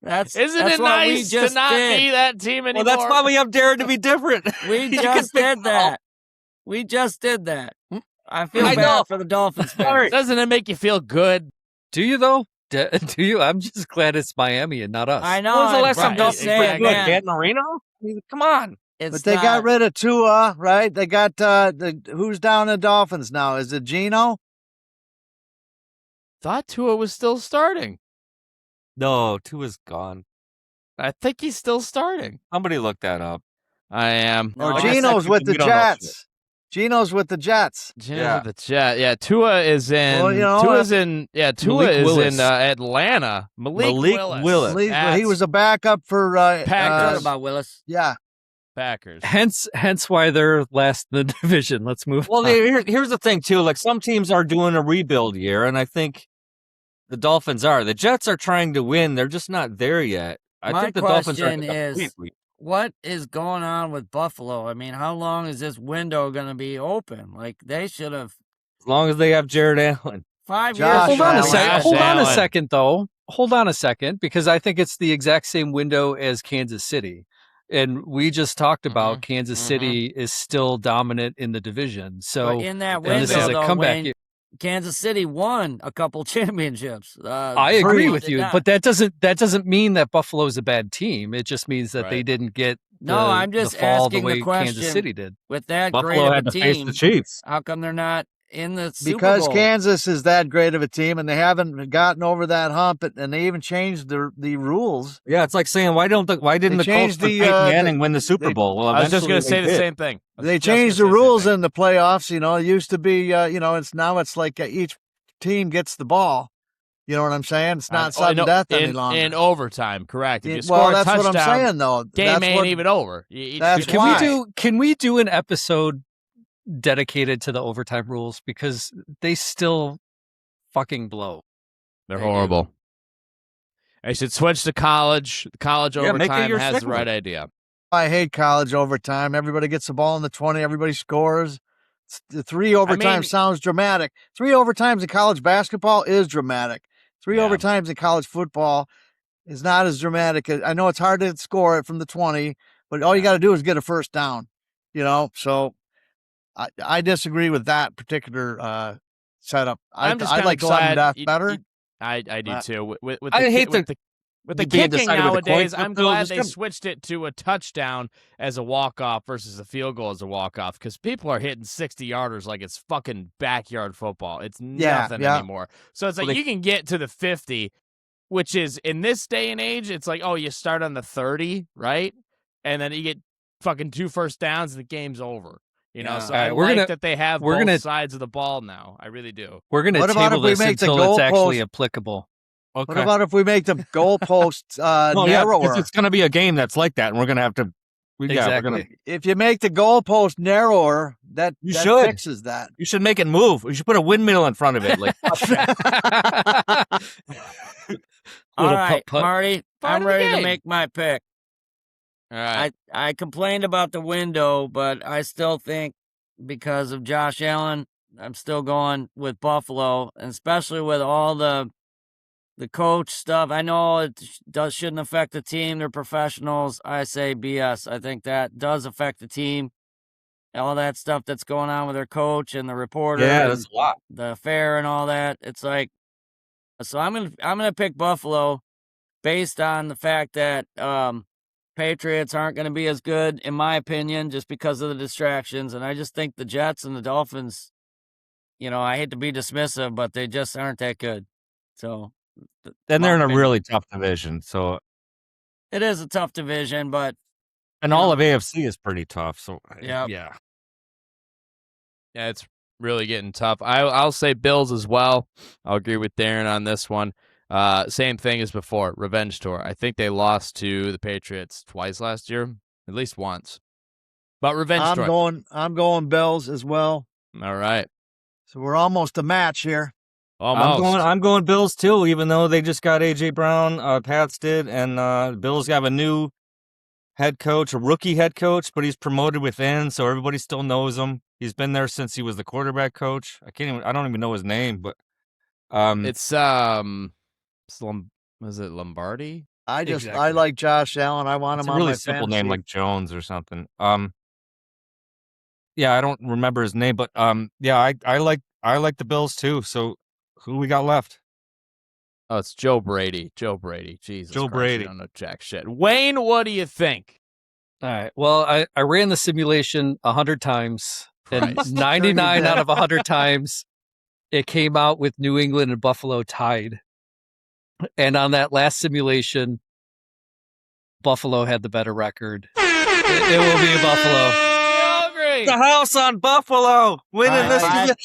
S3: Isn't
S7: it nice to not be that team anymore?
S2: Well, that's why we have Darren to be different.
S3: We just did that. We just did that. I feel bad for the Dolphins fans.
S7: Doesn't it make you feel good?
S4: Do you though? Do you? I'm just glad it's Miami and not us.
S3: I know.
S2: When was the last time Dolphins played good? Dan Marino? I mean, come on.
S6: But they got rid of Tua, right? They got who's down in Dolphins now? Is it Geno?
S7: Thought Tua was still starting.
S2: No, Tua's gone.
S7: I think he's still starting.
S2: Somebody look that up.
S7: I am.
S6: Or Geno's with the Jets. Geno's with the Jets.
S7: With the Jets. Yeah, Tua is in. Well, Tua's in. Yeah, Tua is in Atlanta. Malik Willis.
S6: He was a backup for
S3: Packers. About Willis.
S6: Yeah.
S7: Packers.
S4: Hence why they're last in the division. Let's move on.
S2: Here's the thing too. Like some teams are doing a rebuild year, and I think the Dolphins are. The Jets are trying to win. They're just not there yet. I think the Dolphins are.
S3: What is going on with Buffalo? I mean, how long is this window going to be open? Like, they should have.
S2: As long as they have Jared Allen.
S3: 5 years.
S4: Hold on a second. Hold on a second, though. Hold on a second, because I think it's the exact same window as Kansas City. And we just talked about Kansas City is still dominant in the division. So
S3: but in that window,
S4: this is a comeback.
S3: Kansas City won a couple championships.
S4: I agree with you, but that doesn't mean that Buffalo is a bad team. It just means that they didn't get
S3: I'm just
S4: the fall
S3: asking
S4: the way
S3: the question.
S4: Kansas City did.
S3: With that
S2: Buffalo
S3: great of
S2: had
S3: a
S2: to
S3: team,
S2: face the Chiefs.
S3: How come they're not in the Super
S6: Because
S3: Bowl?
S6: Kansas is that great of a team, and they haven't gotten over that hump, and they even changed the rules.
S2: Yeah, it's like saying why didn't the Colts Peyton Manning win the Super Bowl? Well,
S7: I was just going to say the same thing.
S6: They changed the rules in the playoffs. It used to be it's like each team gets the ball. You know what I'm saying? It's not sudden death any longer.
S7: In overtime, correct. If you score a
S6: that's
S7: touchdown,
S6: what I'm saying, though.
S7: Game ain't even over.
S4: Can we do an episode dedicated to the overtime rules, because they still fucking blow.
S7: They're horrible. I should switch to college. College overtime has the right idea.
S6: I hate college overtime. Everybody gets the ball in the 20. Everybody scores. The 3 overtime sounds dramatic. 3 overtimes in college basketball is dramatic. 3 overtimes in college football is not as dramatic. I know it's hard to score it from the 20, but all you got to do is get a first down. So I disagree with that particular setup. I like sudden death better.
S7: I do too. With the
S2: being
S7: kicking
S2: decided with the
S7: nowadays,
S2: coin
S7: I'm
S2: flip,
S7: glad they switched it to a touchdown as a walk-off versus a field goal as a walk-off, because people are hitting 60-yarders like it's fucking backyard football. It's nothing anymore. So it's like you can get to the 50, which is, in this day and age, it's like, you start on the 30, right? And then you get fucking 2 first downs and the game's over. So I like that they have both sides of the ball now. I really do.
S4: We're going to table this until it's actually applicable.
S6: Okay. What about if we make the goalposts narrower?
S2: It's going to be a game that's like that, and we're going to have to.
S6: If you make the goalpost narrower, that fixes that.
S2: You should make it move. You should put a windmill in front of it. Like,
S3: all right, Marty, I'm ready to make my pick. All right. I complained about the window, but I still think because of Josh Allen, I'm still going with Buffalo, and especially with all the coach stuff. I know it shouldn't affect the team. They're professionals. I say BS. I think that does affect the team. All that stuff that's going on with their coach and the reporter.
S2: Yeah, that's a lot.
S3: The affair and all that. It's like, so I'm gonna pick Buffalo based on the fact that Patriots aren't going to be as good, in my opinion, just because of the distractions. And I just think the Jets and the Dolphins, I hate to be dismissive, but they just aren't that good. So,
S2: then they're in a really tough division. So
S3: it is a tough division, but
S2: all of AFC is pretty tough. So
S7: yeah, it's really getting tough. I'll say Bills as well. I'll agree with Darren on this one. Same thing as before, revenge tour. I think they lost to the Patriots twice last year, at least once. But revenge tour.
S6: I'm going Bills as well.
S7: All right.
S6: So we're almost a match here.
S7: Almost.
S2: I'm going Bills too, even though they just got AJ Brown, Pats did, and Bills have a new head coach, a rookie head coach, but he's promoted within, so everybody still knows him. He's been there since he was the quarterback coach. I don't even know his name, but
S7: is it Lombardi?
S6: I like Josh Allen. I want him on my fantasy.
S2: It's a really simple name like Jones or something. Yeah, I don't remember his name, but yeah, I like the Bills too. So who we got left?
S7: Oh, it's Joe Brady. Jesus
S2: Joe
S7: Christ,
S2: Brady.
S7: I don't know jack shit. Wayne, what do you think?
S4: All right. Well, I ran the simulation 100 times, and 99 out of 100 times, it came out with New England and Buffalo tied. And on that last simulation, Buffalo had the better record. It will be a Buffalo.
S2: The house on Buffalo winning this division.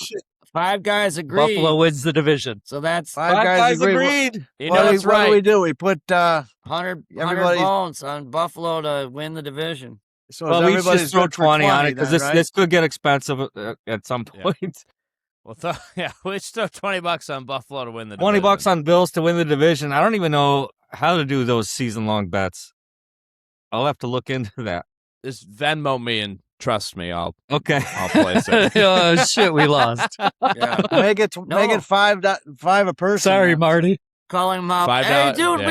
S3: Five guys agreed.
S4: Buffalo wins the division.
S3: So that's
S6: five guys agreed.
S7: That's right.
S6: What do we do? We put
S3: 100 bones on Buffalo to win the division.
S6: So
S2: we just throw 20 on it because this could get expensive at some point.
S7: Yeah. Well, we just throw $20 on Buffalo to win the
S2: division.
S7: $20
S2: on Bills to win the division. I don't even know how to do those season-long bets. I'll have to look into that.
S7: Just Venmo me and trust me, I'll place it.
S4: Oh shit, we lost.
S6: Yeah. Make it five a person.
S4: Sorry, Marty.
S3: Calling him up. Hey, dude,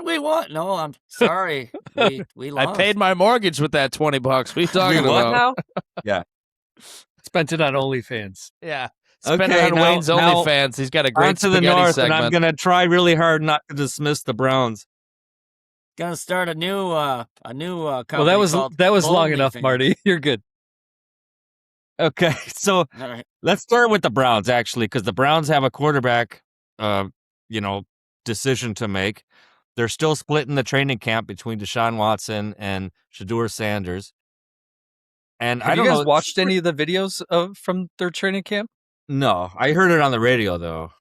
S3: we won. No, I'm sorry. We lost.
S7: I paid my mortgage with that $20. What are you talking about?
S2: Now? Yeah.
S4: Spent it on OnlyFans.
S7: Yeah. Spent it on Wayne's OnlyFans. He's got a great
S2: to the North,
S7: segment.
S2: and I'm going to try really hard not to dismiss the Browns.
S3: Gonna start a new company.
S4: Well, that was long enough, Marty. You're good.
S2: Okay, so let's start with the Browns actually, because the Browns have a quarterback, decision to make. They're still splitting the training camp between Deshaun Watson and Shedeur Sanders. And
S4: have you guys watched any of the videos from their training camp?
S2: No, I heard it on the radio though.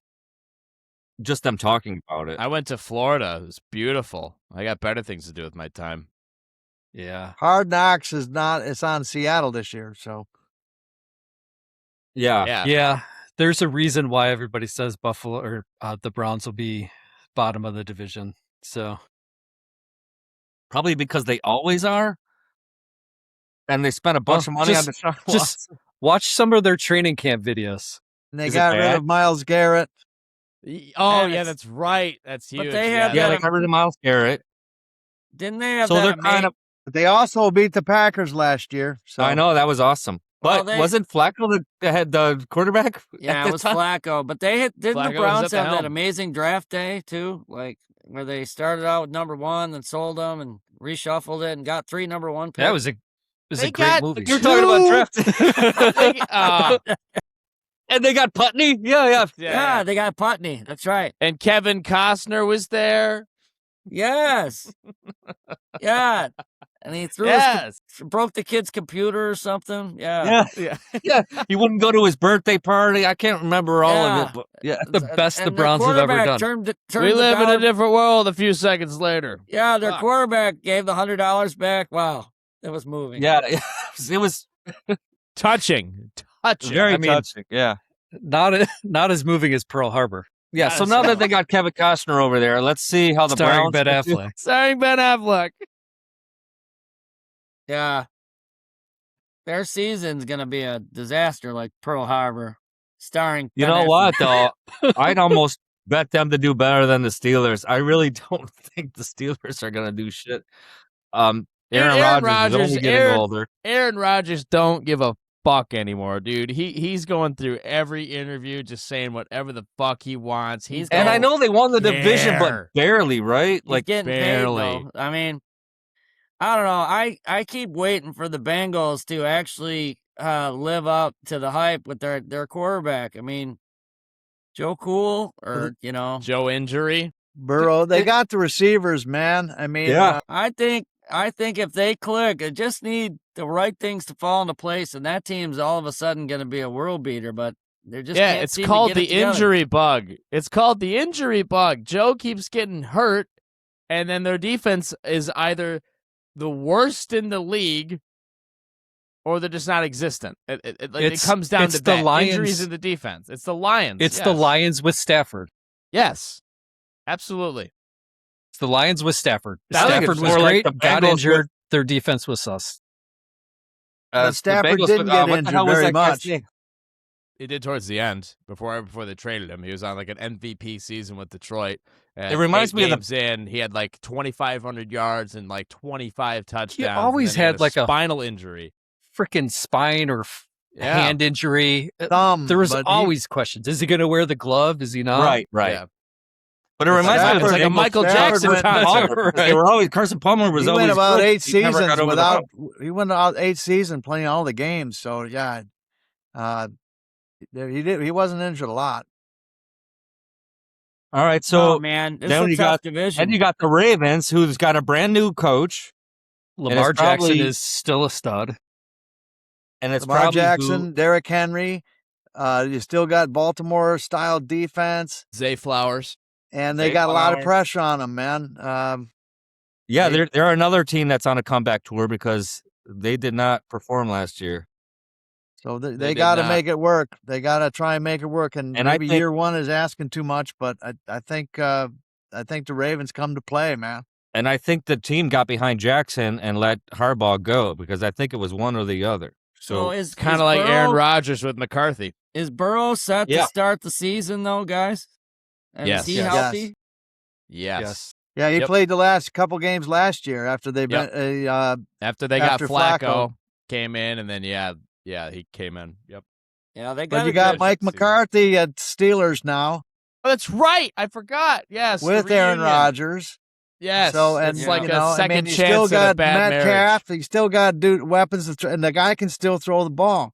S2: Just them talking about it.
S7: I went to Florida. It was beautiful. I got better things to do with my time.
S4: Yeah.
S6: Hard Knocks it's on Seattle this year, so.
S4: Yeah. There's a reason why everybody says Buffalo or the Browns will be bottom of the division. So
S2: probably because they always are. And they spent a bunch of money on the
S4: just watch some of their training camp videos.
S6: And they got rid of Myles Garrett.
S7: Oh, yeah, that's right. That's huge.
S3: But they
S2: they got rid of Myles Garrett.
S3: Didn't they have
S2: so they're kind of.
S6: But they also beat the Packers last year. So
S2: I know that was awesome. But wasn't Flacco the quarterback?
S3: Yeah, it was Flacco. But didn't the Browns have that amazing draft day too? Like where they started out with number 1, then sold them and reshuffled it and got 3 number 1 picks.
S4: That was a great movie.
S2: You're talking about draft. And they got Putney?
S3: Yeah, they got Putney. That's right.
S7: And Kevin Costner was there?
S3: Yes. Yeah. And he broke the kid's computer or something. Yeah.
S2: He wouldn't go to his birthday party. I can't remember all of it. But
S4: the best the Browns have ever done.
S7: We live in a different world a few seconds later.
S3: Yeah, their quarterback gave the $100 back. Wow. It was moving.
S2: Yeah, it was
S7: touching.
S2: Very touching. Yeah.
S4: Not as moving as Pearl Harbor.
S2: Yeah, so now that they got Kevin Costner over there, let's see how the
S4: Starring
S2: Browns...
S7: Starring Ben Affleck.
S3: Yeah. Their season's going to be a disaster like Pearl Harbor. Starring
S2: You
S3: Ben
S2: know
S3: Affleck.
S2: what, though? I'd almost bet them to do better than the Steelers. I really don't think the Steelers are going to do shit. Aaron Rodgers is only getting older.
S7: Aaron Rodgers don't give a fuck anymore, dude. He's going through every interview just saying whatever the fuck he wants.
S2: And I know they won the division, but barely, right?
S3: Like barely. Paid, I mean, I don't know. I keep waiting for the Bengals to actually live up to the hype with their quarterback. I mean, Joe Cool or
S7: Joe injury.
S6: Burrow. They got the receivers, man. I mean,
S3: I think if they click, it just need the right things to fall into place, and that team's all of a sudden going to be a world beater. But they're just
S7: it's called the injury bug. It's called the injury bug. Joe keeps getting hurt, and then their defense is either the worst in the league, or they're just not existent. It comes down to the injuries in the defense. It's the Lions.
S4: It's the Lions with Stafford.
S7: Yes, absolutely.
S4: It's the Lions with Stafford.
S2: Stafford
S4: was great, got injured. Their defense was sus.
S6: Stafford didn't get injured very much.
S7: He did towards the end before they traded him. He was on like an MVP season with Detroit.
S2: It reminds me of
S7: games in. He had like 2,500 yards and like 25 touchdowns.
S4: He always had like
S7: a spinal injury,
S4: freaking spine or hand injury. There was always questions. Is he going to wear the glove? Is he not?
S2: Right.
S7: Yeah.
S2: But it reminds me of
S7: like a Michael Jackson concert.
S2: They were always Carson Palmer was always
S6: went about
S2: good.
S6: 8 seasons without. He went out 8 seasons playing all the games. So yeah, he wasn't injured a lot.
S2: All right, so
S3: man,
S2: then you got division. And you got the Ravens, who's got a brand new coach.
S4: Lamar Jackson is still a stud,
S2: and it's
S6: Lamar Jackson, Derrick Henry. You still got Baltimore style defense.
S7: Zay Flowers.
S6: And they got a lot of pressure on them, man.
S2: They're another team that's on a comeback tour because they did not perform last year.
S6: So they got to make it work. They got to try and make it work. And maybe year one is asking too much, but I think the Ravens come to play, man.
S2: And I think the team got behind Jackson and let Harbaugh go because I think it was one or the other. So
S7: it's kind of like Aaron Rodgers with McCarthy.
S3: Is Burrow set to start the season, though, guys? And
S7: yes.
S3: Is he healthy?
S7: Yes.
S6: Yeah, he played the last couple games last year after they
S7: after Flacco came in, and then he came in. Yep.
S3: Yeah, they got.
S6: But you got Mike McCarthy at Steelers now.
S7: Oh, that's right. I forgot. Yes,
S6: with Aaron Rodgers.
S7: Yes.
S6: So and
S7: it's like a second chance. You still
S6: got
S7: Metcalf.
S6: You still got weapons, and the guy can still throw the ball.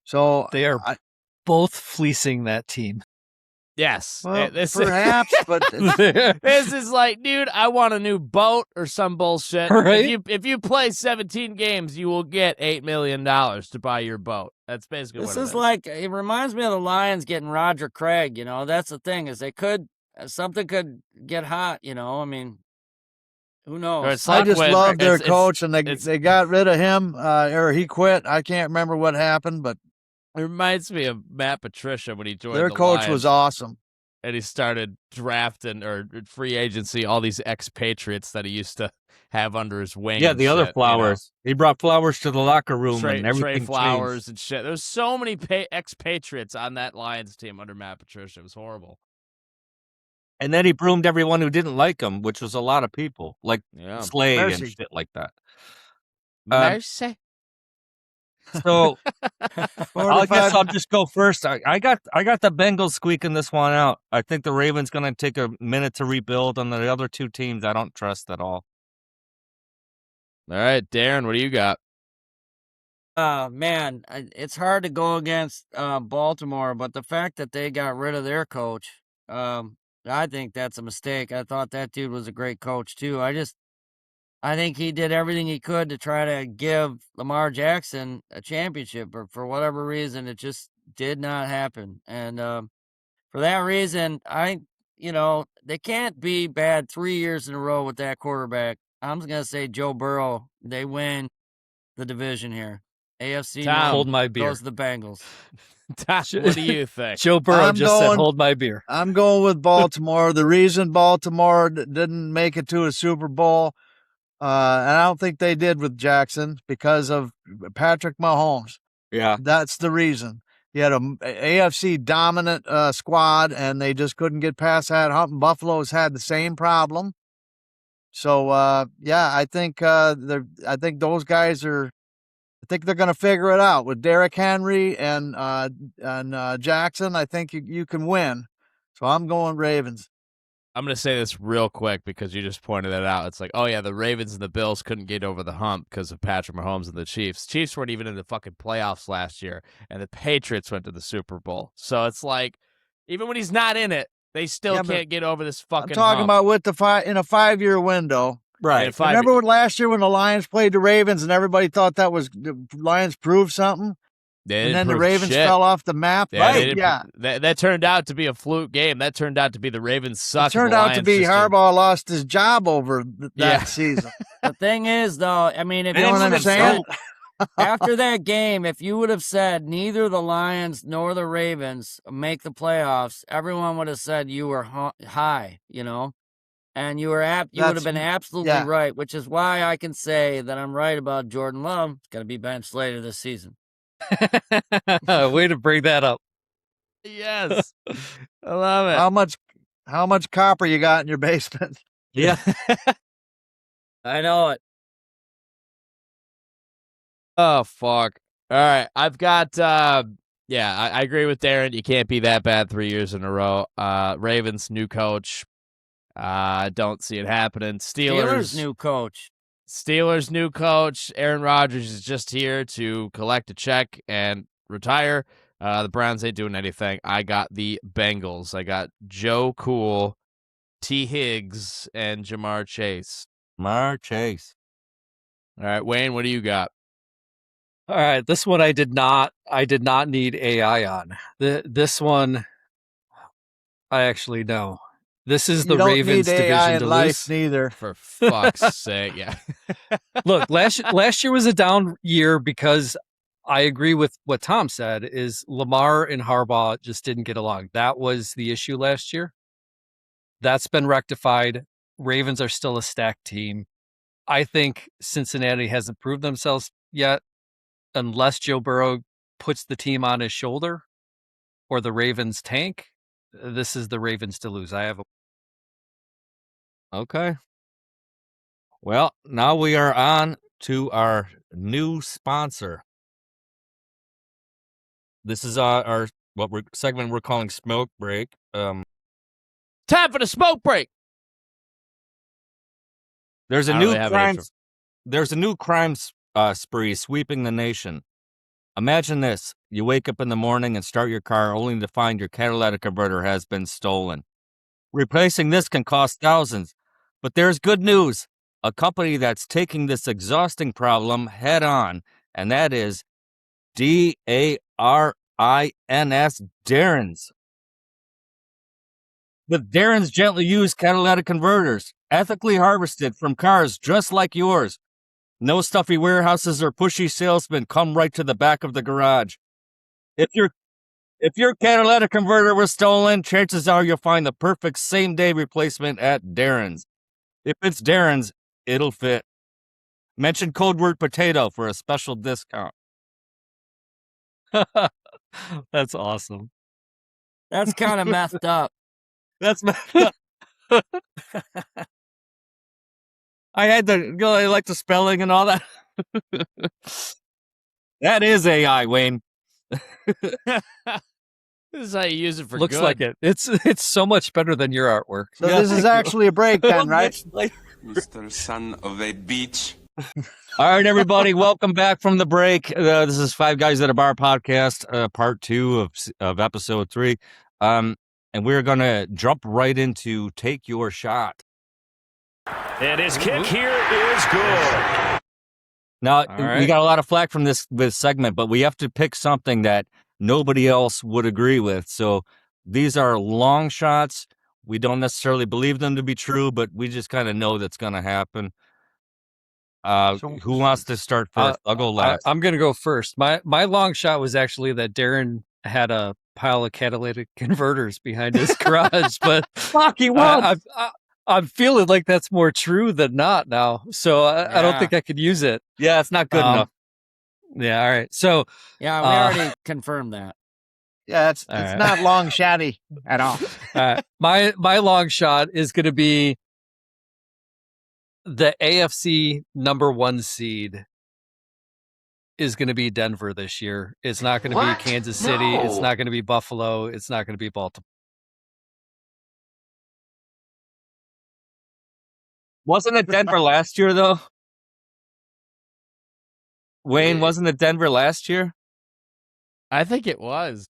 S6: So
S4: they are both fleecing that team.
S7: Yes,
S6: well, perhaps, but
S7: this is like, dude, I want a new boat or some bullshit.
S4: Right?
S7: If you play 17 games, you will get $8 million to buy your boat. That's basically
S3: this
S7: what
S3: is like. It reminds me of the Lions getting Roger Craig. That's the thing is something could get hot. I mean, who knows?
S6: I just love their coach, and they got rid of him or he quit. I can't remember what happened, but.
S7: It reminds me of Matt Patricia when he joined
S6: their coach
S7: Lions,
S6: was awesome.
S7: And he started drafting or free agency all these expatriates that he used to have under his wing.
S2: Yeah, the other Flowers. He brought Flowers to the locker room
S7: and
S2: everything.
S7: Trey Flowers
S2: changed.
S7: and shit. There's so many expatriates on that Lions team under Matt Patricia. It was horrible.
S2: And then he broomed everyone who didn't like him, which was a lot of people, like Slade and shit like that.
S7: Mercy.
S2: So I guess I'll just go first. I got the Bengals squeaking this one out. I think the Ravens going to take a minute to rebuild. On the other two teams, I don't trust at all.
S7: All right, Darren, what do you got?
S3: Man, it's hard to go against Baltimore, but the fact that they got rid of their coach, I think that's a mistake. I thought that dude was a great coach too. I think he did everything he could to try to give Lamar Jackson a championship, but for whatever reason, it just did not happen. And for that reason, they can't be bad 3 years in a row with that quarterback. I'm going to say Joe Burrow, they win the division here. AFC North
S4: hold my beer.
S3: Goes the Bengals.
S7: What do you think?
S4: Joe Burrow said, hold my beer.
S6: I'm going with Baltimore. The reason Baltimore didn't make it to a Super Bowl, and I don't think they did with Jackson, because of Patrick Mahomes.
S2: Yeah.
S6: That's the reason. He had an AFC dominant squad, and they just couldn't get past that hump. Buffalo's had the same problem. So, I think those guys are. I think they're going to figure it out with Derrick Henry and Jackson. I think you can win. So I'm going Ravens.
S7: I'm going to say this real quick because you just pointed that out. It's like, oh, yeah, the Ravens and the Bills couldn't get over the hump because of Patrick Mahomes and the Chiefs. Chiefs weren't even in the fucking playoffs last year, and the Patriots went to the Super Bowl. So it's like, Even when he's not in it, they still can't get over this fucking
S6: I'm talking
S7: hump.
S6: about with in a 5-year window.
S2: Right.
S6: Remember last year when the Lions played the Ravens and everybody thought the Lions proved something? And then the Ravens fell off the map?
S7: Yeah,
S6: right, yeah.
S7: That turned out to be a fluke game. That turned out to be the Ravens suck.
S6: It turned out to be Harbaugh lost his job over that season.
S3: The thing is, though, I mean, if
S6: you know what I'm saying?
S3: After that game, if you would have said neither the Lions nor the Ravens make the playoffs, everyone would have said you were high, you know? And you would have been absolutely right, which is why I can say that I'm right about Jordan Love. It's going to be benched later this season.
S4: Way to bring that up.
S7: Yes. I love it.
S6: How much copper you got in your basement?
S2: Yeah.
S3: I know it.
S7: Oh, fuck. All right. I've got, I agree with Darren. You can't be that bad 3 years in a row. Ravens, new coach. Don't see it happening. Steelers,
S3: new coach.
S7: Steelers, new coach. Aaron Rodgers is just here to collect a check and retire. The Browns ain't doing anything. I got the Bengals. I got Joe Cool, T. Higgs, and Jahmyr Chase.
S2: Jahmyr Chase.
S7: All right, Wayne, what do you got?
S4: All right, this one I did not need AI on. This one, I actually know. This is the Ravens division to lose.
S6: Neither.
S7: For fuck's sake, yeah.
S4: Look, last year was a down year because I agree with what Tom said. Is Lamar and Harbaugh just didn't get along. That was the issue last year. That's been rectified. Ravens are still a stacked team. I think Cincinnati hasn't proved themselves yet, unless Joe Burrow puts the team on his shoulder or the Ravens tank. This is the Ravens to lose.
S2: Okay. Well, now we are on to our new sponsor. This is our segment we're calling Smoke Break.
S7: Time for the smoke break.
S2: There's a new crime spree sweeping the nation. Imagine this. You wake up in the morning and start your car only to find your catalytic converter has been stolen. Replacing this can cost thousands. But there's good news. A company that's taking this exhausting problem head on, and that is DARINS, Darren's. With Darren's gently used catalytic converters, ethically harvested from cars just like yours. No stuffy warehouses or pushy salesmen, come right to the back of the garage. If your catalytic converter was stolen, chances are you'll find the perfect same-day replacement at Darren's. If it's Darren's, it'll fit. Mention code word potato for a special discount.
S4: That's awesome.
S3: That's kind of messed up.
S2: That's messed up. I had I like the spelling and all that. That is AI, Wayne.
S7: This is how you use it for
S4: Looks
S7: good.
S4: like it. It's so much better than your artwork.
S6: So this is actually a break then, right?
S8: Mr. Son of a Beach.
S2: All right, everybody, welcome back from the break. This is Five Guys at a Bar podcast, part 2 of episode 3. And we're going to jump right into Take Your Shot.
S9: And his kick here is good.
S2: Now, we got a lot of flack from this segment, but we have to pick something that nobody else would agree with. So these are long shots. We don't necessarily believe them to be true, but we just kind of know that's going to happen. Who wants to start first? I'll go last.
S4: I'm going to go first. My long shot was actually that Darren had a pile of catalytic converters behind his garage, but
S2: fuck, he won.
S4: I'm feeling like that's more true than not now. So I don't think I could use it.
S2: Yeah, it's not good enough.
S4: Yeah, all right. So
S3: yeah, we already confirmed that.
S6: Yeah, it's not long shotty at all.
S4: My long shot is going to be the AFC number 1 seed is going to be Denver this year. It's not going to be Kansas City. No. It's not going to be Buffalo. It's not going to be Baltimore.
S2: Wasn't it Denver last year, though? Wayne, wasn't it Denver last year?
S7: I think it was.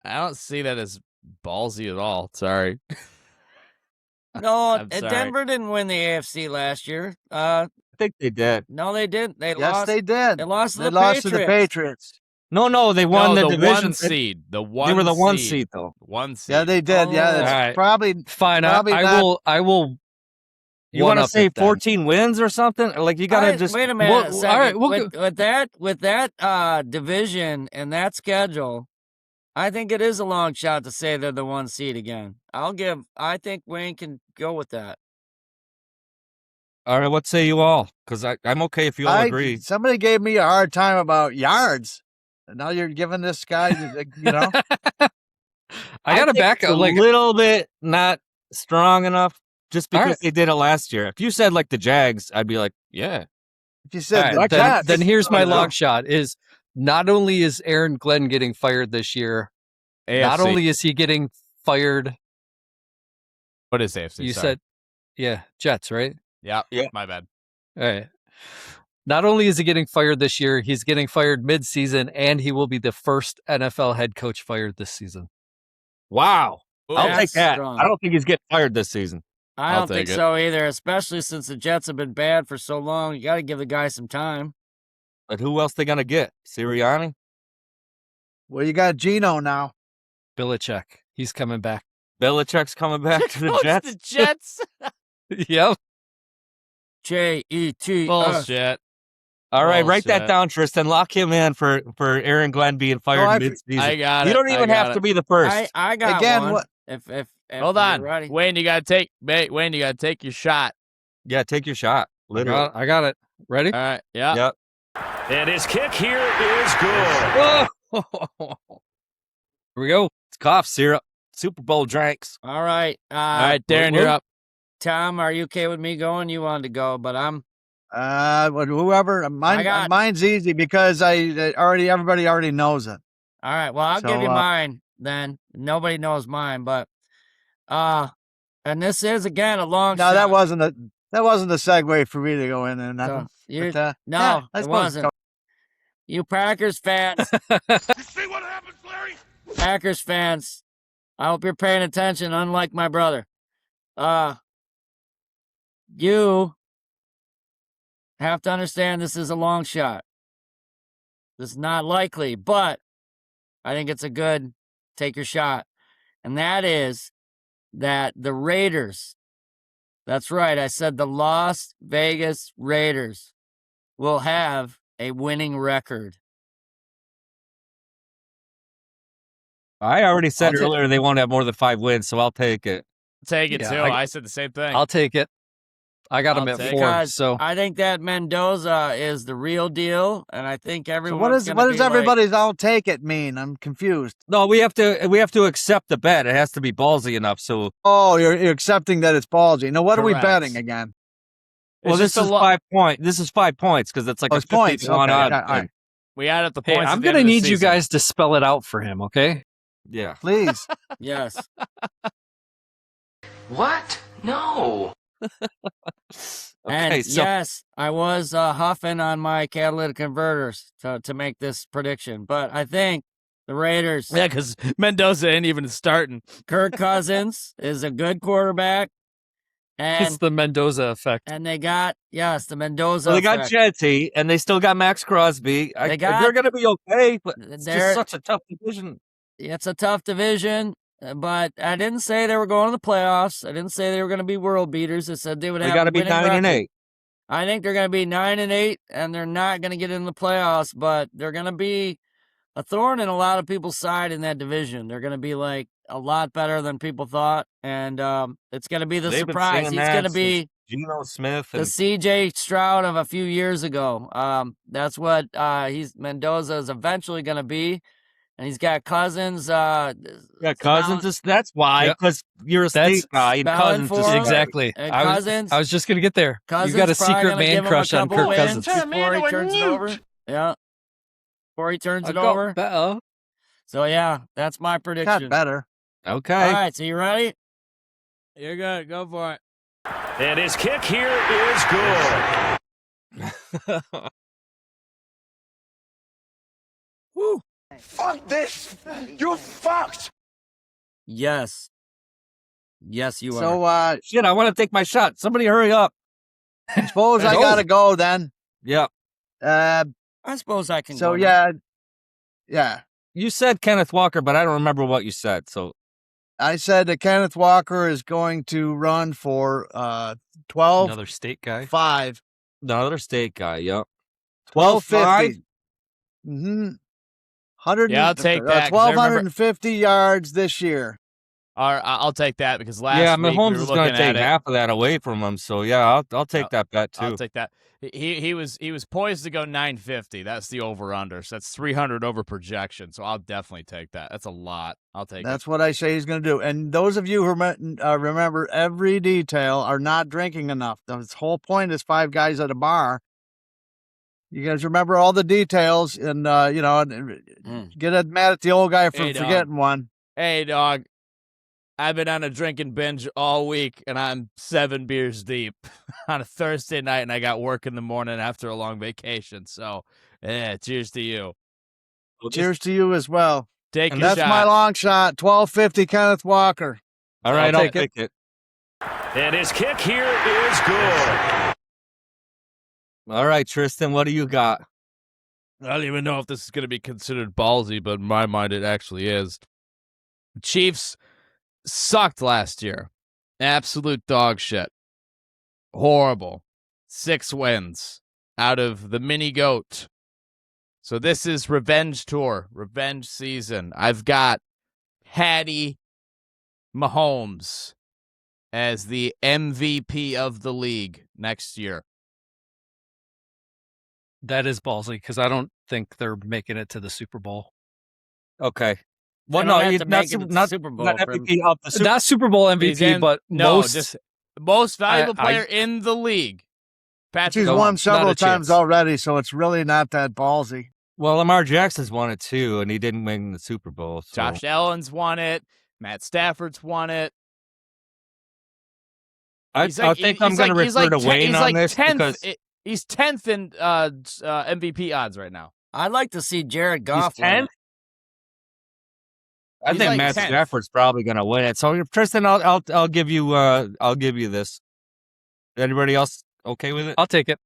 S7: I don't see that as ballsy at all. Sorry.
S3: No, Denver didn't win the AFC last year.
S2: I think they did.
S3: No, they didn't.
S6: Yes, they did.
S3: They lost to
S6: They
S3: the
S6: lost
S3: Patriots.
S6: to the Patriots.
S2: No, they won the division.
S7: One seed. The one.
S2: They were the one seed, though.
S7: One seed.
S6: Yeah, they did. Yeah, that's
S4: right.
S6: probably
S4: Fine.
S6: Probably
S4: I will.
S2: You want to say 14 wins or something? Like you gotta just
S3: wait a minute.
S2: Well,
S3: all right,
S2: we'll
S3: with that division and that schedule, I think it is a long shot to say they're the one seed again. I think Wayne can go with that.
S2: All right, what say you all? Because I'm okay if you all agree.
S6: Somebody gave me a hard time about yards. And now you're giving this guy, you know.
S4: I got to back up
S2: a little bit not strong enough just because they did it last year. If you said like the Jags, I'd be like, yeah.
S6: If you said
S4: then here's my long shot is not only is Aaron Glenn getting fired this year,
S7: AFC.
S4: not only is he getting fired.
S7: What is AFC?
S4: You
S7: Sorry.
S4: said, Jets, right?
S7: Yeah, my bad.
S4: All right. Not only is he getting fired this year, he's getting fired mid-season, and he will be the first NFL head coach fired this season.
S2: Wow. I'll take that.
S3: Strong.
S2: I don't think he's getting fired this season.
S3: I don't think so either, especially since the Jets have been bad for so long. You got to give the guy some time.
S2: But who else they going to get? Sirianni?
S6: Well, you got Geno now.
S4: Belichick. He's coming back.
S2: Belichick's coming back to the Jets?
S7: The Jets?
S4: Yep.
S3: J-E-T.
S7: Bullshit.
S2: All right, write that down, Tristan. Lock him in for Aaron Glenn being fired mid-season.
S7: I got it.
S2: You don't even have to be the first.
S3: I got
S6: Again,
S3: one.
S6: what?
S3: If
S7: Hold on, Wayne. You got to take your shot.
S2: Yeah, take your shot. Literally.
S4: I got it. Ready?
S7: All right. Yeah.
S2: Yep.
S9: And his kick here is good.
S2: Here we go. It's cough syrup. Super Bowl drinks.
S3: All right.
S7: All right, Darren, you're up.
S3: Tom, are you okay with me going? You wanted to go, but I'm.
S6: Whoever. Mine's easy because everybody already knows it.
S3: All right. Well, I'll give you mine then. Nobody knows mine, but and this is again a long.
S6: No,
S3: shot.
S6: that wasn't a segue for me to go in and nothing.
S3: No, it wasn't. You Packers fans.
S9: You see what happens, Larry?
S3: Packers fans, I hope you're paying attention, unlike my brother. You have to understand this is a long shot. This is not likely, but I think it's a good take your shot. And that is that the Raiders, that's right, I said the Las Vegas Raiders will have a winning record.
S2: I already said earlier they won't have more than 5 wins, so I'll take it.
S7: Take it too. I said the same thing.
S4: I'll take it. I got him at 4. So
S3: I think that Mendoza is the real deal, and I think everyone.
S6: So what does everybody's "I'll take it" mean? I'm confused.
S2: No, we have to accept the bet. It has to be ballsy enough. So
S6: you're accepting that it's ballsy. Now what are we betting again?
S2: Well, this is 5 points. This is 5 points because it's like a
S6: points.
S2: Okay,
S6: all right.
S7: We add up the points.
S4: Hey, I'm gonna need you guys to spell it out for him, okay?
S2: Yeah,
S6: please.
S3: Yes.
S10: What? No.
S3: And yes, I was huffing on my catalytic converters to make this prediction, but I think the Raiders.
S7: Yeah, because Mendoza ain't even starting.
S3: Kirk Cousins is a good quarterback. And
S4: it's the Mendoza effect.
S3: And they got, the Mendoza
S2: they
S3: effect.
S2: got Jetty, and they still got Max Crosby. They're going to be okay, but it's just such a tough division.
S3: It's a tough division, but I didn't say they were going to the playoffs. I didn't say they were going to be world beaters. I said they would have
S2: got to be 9-8.
S3: I think they're going to be 9-8, and they're not going to get in the playoffs, but they're going to be a thorn in a lot of people's side in that division. They're going to be like a lot better than people thought, and it's going to be the surprise. He's going to be
S2: Geno Smith,
S3: the C.J. Stroud of a few years ago. That's what Mendoza is eventually going to be, and he's got Cousins.
S2: Cousins. That's why, because you're a state guy. And Cousins
S4: exactly.
S3: Cousins.
S4: I was just going to get there.
S3: Cousins
S4: you got a secret man crush on Kirk Cousins
S3: before he turns it over. Yeah. Before he turns it over.
S4: Better.
S3: So, yeah, that's my prediction.
S6: Got better.
S2: Okay.
S3: All right, so you ready?
S7: You're good. Go for it.
S9: And his kick here is good.
S3: Woo.
S5: Fuck this! You fucked!
S3: Yes. Yes, you are.
S6: So,
S2: shit, I want to take my shot. Somebody hurry up.
S6: suppose I gotta go then.
S2: Yep.
S3: I suppose I can
S6: So,
S3: go now.
S6: yeah.
S2: You said Kenneth Walker, but I don't remember what you said. So
S6: I said that Kenneth Walker is going to run for 12.
S4: Another state guy.
S6: 5.
S2: another state guy. Yep.
S6: 1250. Mm-hmm. 100.
S7: Yeah, I'll take that, 'cause I remember-
S6: 1,250 yards this year.
S7: I'll take that because last
S2: Yeah,
S7: week
S2: Mahomes
S7: we were
S2: is going
S7: looking
S2: to take
S7: at it.
S2: half of that away from him. So yeah, I'll take that bet too.
S7: I'll take that. He was poised to go 950. That's the over under. So that's 300 over projection. So I'll definitely take that. That's a lot. I'll take
S6: That's
S7: it.
S6: what I say he's going to do. And those of you who remember every detail are not drinking enough. The whole point is 5 guys at a bar. You guys remember all the details and, get mad at the old guy for forgetting one.
S7: Hey, dog. I've been on a drinking binge all week, and I'm 7 beers deep on a Thursday night, and I got work in the morning after a long vacation. So, cheers to you.
S6: Cheers to you as well.
S7: Take
S6: and
S7: your
S6: that's
S7: shot.
S6: my long shot. 1250 Kenneth Walker.
S2: All right, I'll take it.
S9: And his kick here is good.
S2: All right, Tristan, what do you got?
S7: I don't even know if this is going to be considered ballsy, but in my mind, it actually is. The Chiefs sucked last year. Absolute dog shit. Horrible. 6 wins out of the mini goat. So this is revenge tour, revenge season. I've got Patty Mahomes as the MVP of the league next year.
S4: That is ballsy because I don't think they're making it to the Super Bowl.
S2: Okay.
S3: Well,
S2: no,
S3: not Super Bowl.
S2: not MVP of the Super
S4: Not Super Bowl MVP, but
S7: just most valuable player in the league. Patrick
S6: He's
S7: Mahomes.
S6: won several
S4: Not a
S6: times
S4: chance.
S6: already, so it's really not that ballsy.
S2: Well, Lamar Jackson's won it too, and he didn't win the Super Bowl. So.
S7: Josh Allen's won it. Matt Stafford's won it.
S2: I think I'm going to refer to Wayne on this because
S7: he's 10th in MVP odds right now.
S3: I'd like to see Jared Goff.
S2: He's 10th? I
S7: He's
S2: think
S7: like
S2: Matt
S7: 10th.
S2: Stafford's probably going to win it. So Tristan, I'll give you this. Anybody else okay with it?
S4: I'll take it.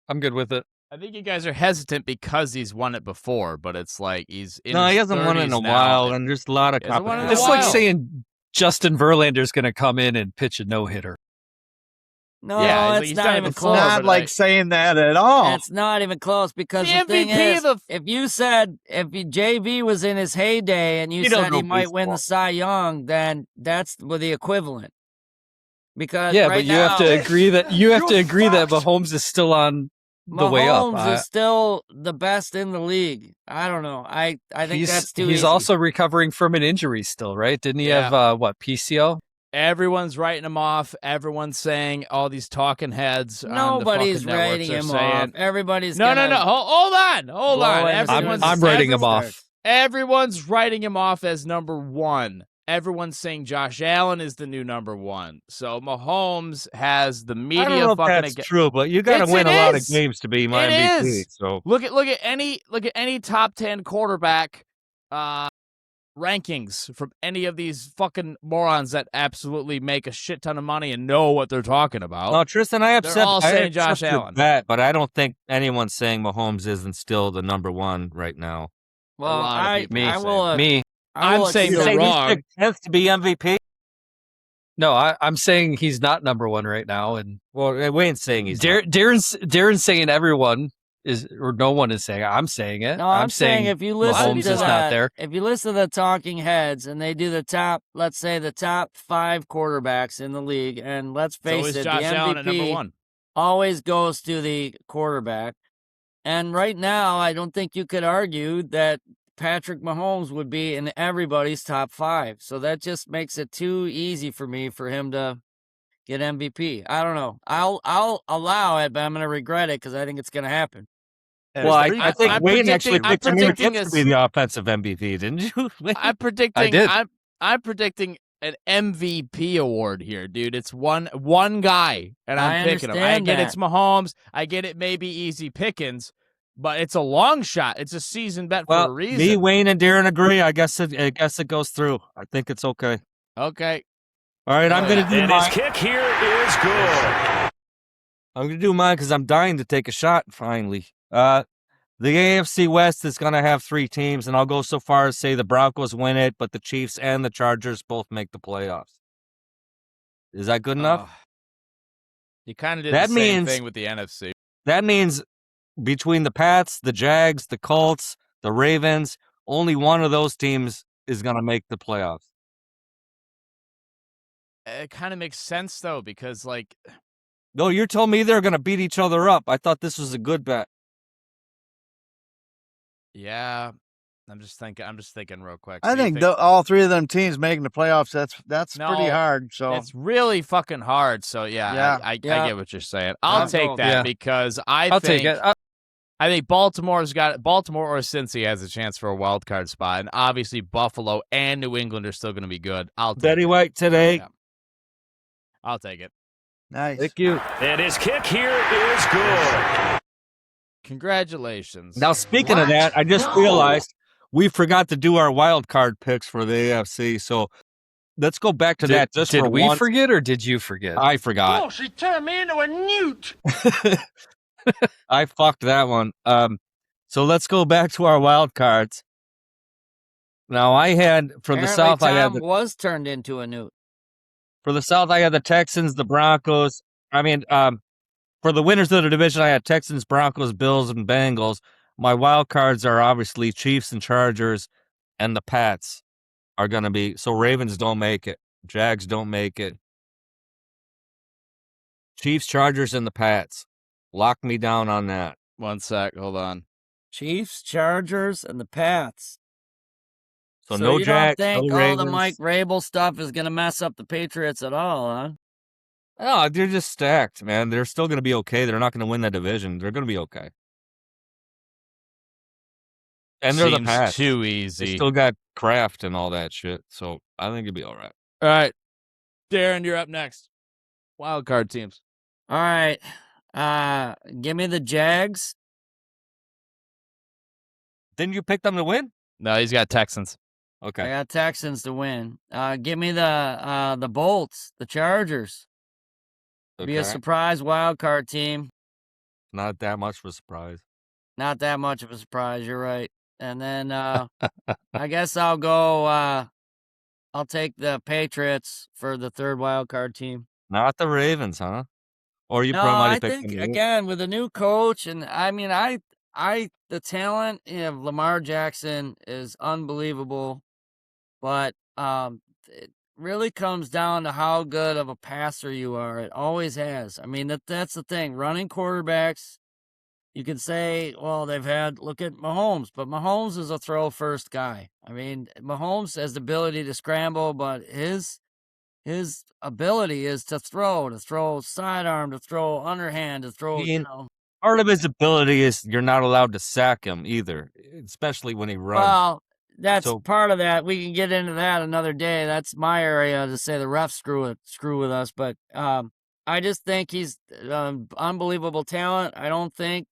S4: I'm good with it.
S7: I think you guys are hesitant because he's won it before, but it's like he's in
S2: No,
S7: his
S2: he hasn't won it in
S7: 30s
S2: a
S7: now.
S2: while, and there's a lot of
S7: He hasn't won it in a
S2: competition.
S4: It's like
S7: while.
S4: saying Justin Verlander's going to come in and pitch a no-hitter.
S3: No,
S7: Yeah,
S3: it's
S7: he's
S3: not
S7: done it
S3: even
S7: before,
S3: close.
S6: Not
S7: but
S6: like saying that at all.
S3: It's not even close because
S7: The
S3: the thing
S7: MVP
S3: is,
S7: of
S3: if you said JV was in his heyday and you
S2: You don't
S3: said he
S2: know
S3: might win the
S2: baseball.
S3: Cy Young, then that's the equivalent. Because
S4: Yeah,
S3: right
S4: but you
S3: now,
S4: have to agree that Mahomes is still on the way up.
S3: Mahomes is still the best in the league. I don't know. I think that's too
S4: He's
S3: easy.
S4: also recovering from an injury still, right? Didn't he have PCL?
S7: Everyone's writing him off. Everyone's saying all these talking heads.
S3: Nobody's
S7: on the fucking
S3: writing
S7: networks
S3: him
S7: are saying,
S3: off. Everybody's
S7: No.
S3: gonna
S7: Hold on. Everyone's
S4: I'm writing him off.
S7: Everyone's writing him off as number 1. Everyone's saying Josh Allen is the new number 1. So Mahomes has the media
S2: I don't know if
S7: fucking
S2: that's true, but you got to win a lot of games to be my MVP.
S7: Is.
S2: So
S7: Look at any top 10 quarterback rankings from any of these fucking morons that absolutely make a shit ton of money and know what they're talking about.
S2: no, Tristan, I
S7: They're
S2: accept.
S7: all
S2: I
S7: saying
S2: accept
S7: Josh
S2: your
S7: Allen.
S2: bet, but I don't think anyone's saying Mahomes isn't still the number 1 right now.
S3: Well,
S7: A lot of
S3: I
S7: people are
S3: will.
S4: Me.
S3: I will
S7: I'm saying
S3: accept-
S7: you're wrong.
S2: He's picked 10th to be MVP.
S4: No, I'm saying he's not number 1 right now. And
S2: Well, Wayne's saying he's not.
S4: Darren's saying everyone is, or no one is saying. I'm saying it.
S3: No, I'm saying if you listen
S4: Mahomes
S3: to
S4: is
S3: that,
S4: not there.
S3: if you listen to the talking heads and they do the top, let's say the top 5 quarterbacks in the league, and let's
S7: So
S3: face
S7: is
S3: it,
S7: Josh
S3: the
S7: Allen at number
S3: MVP
S7: 1.
S3: always goes to the quarterback. And right now, I don't think you could argue that Patrick Mahomes would be in everybody's top 5. So that just makes it too easy for me for him to get MVP. I don't know. I'll allow it, but I'm going to regret it because I think it's going to happen.
S2: Well, I think
S7: I'm
S2: Wayne actually
S7: predicting-
S2: picked
S7: I'm
S2: Jahmyr
S7: predicting
S2: Gibbs to be the offensive MVP, didn't you?
S7: I'm predicting.
S4: I did.
S7: I'm predicting an MVP award here, dude. It's one guy, and I'm
S3: I
S7: picking him. I
S3: understand
S7: get
S3: that.
S7: it's Mahomes. I get it. Maybe easy pickings, but it's a long shot. It's a season bet for a reason.
S2: Me, Wayne, and Darren agree. I guess it goes through. I think it's okay.
S7: Okay.
S2: All right, I'm going to do
S9: and
S2: mine.
S9: his kick here is good.
S2: I'm going to do mine because I'm dying to take a shot, finally. The AFC West is going to have 3 teams, and I'll go so far as say the Broncos win it, but the Chiefs and the Chargers both make the playoffs. Is that good enough?
S7: You kind of did the same thing with the NFC.
S2: That means between the Pats, the Jags, the Colts, the Ravens, only one of those teams is going to make the playoffs.
S7: It kind of makes sense, though, because, like...
S2: No, you're telling me they're going to beat each other up. I thought this was a good bet.
S7: Yeah, I'm just thinking real quick.
S6: I think all 3 of them teams making the playoffs, that's pretty hard. So
S7: it's really fucking hard. So, I get what you're saying. I'll take that because I'll take it. I think Baltimore or Cincy has a chance for a wild card spot, and obviously Buffalo and New England are still going to be good. I'll take
S2: Betty
S7: it.
S2: White today.
S7: Yeah. I'll take it.
S6: Nice.
S2: Thank you.
S9: And his kick here is good.
S7: Congratulations.
S2: Now, speaking of that, I just realized we forgot to do our wild card picks for the AFC. So let's go back to that. Just
S4: did we forget or did you forget?
S2: I forgot.
S10: Oh, she turned me into a newt.
S2: I fucked that one. So let's go back to our wild cards. Now I had for the South.
S3: Tom was turned into a newt.
S2: For the South, I had the Texans, the Broncos. For the winners of the division, I had Texans, Broncos, Bills, and Bengals. My wild cards are obviously Chiefs and Chargers, and the Pats are going to be. So Ravens don't make it. Jags don't make it. Chiefs, Chargers, and the Pats. Lock me down on that.
S7: 1 sec. Hold on.
S3: Chiefs, Chargers, and the Pats.
S2: So no Jags,
S3: don't think
S2: no Ravens.
S3: all the Mike Vrabel stuff is going to mess up the Patriots at all, huh?
S2: No, they're just stacked, man. They're still going to be okay. They're not going to win that division. They're going to be okay. And they're the Pats.
S7: Too easy.
S2: They still got Kraft and all that shit, so I think it'll be all right.
S7: All right. Darren, you're up next. Wild card teams.
S3: All right. Give me the Jags.
S2: Didn't you pick them to win?
S7: No, he's got Texans.
S2: Okay.
S3: I got Texans to win. Give me the Bolts, the Chargers.
S2: Okay.
S3: Be a surprise wild card team.
S2: Not that much of a surprise.
S3: Not that much of a surprise. You're right. And then I guess I'll go. I'll take the Patriots for the 3rd wild card team.
S2: Not the Ravens, huh? Or you
S3: No,
S2: probably might
S3: I
S2: have picked
S3: think
S2: them.
S3: again with a new coach, and the talent of Lamar Jackson is unbelievable, but it really comes down to how good of a passer you are. It always has. I mean, that's the thing. Running quarterbacks, you can say, well, look at Mahomes, but Mahomes is a throw-first guy. I mean, Mahomes has the ability to scramble, but his ability is to throw sidearm, to throw underhand, to throw,
S2: Part of his ability is you're not allowed to sack him either, especially when he runs.
S3: Well, that's part of that. We can get into that another day. That's my area to say the refs screw with us. But I just think he's unbelievable talent. I don't think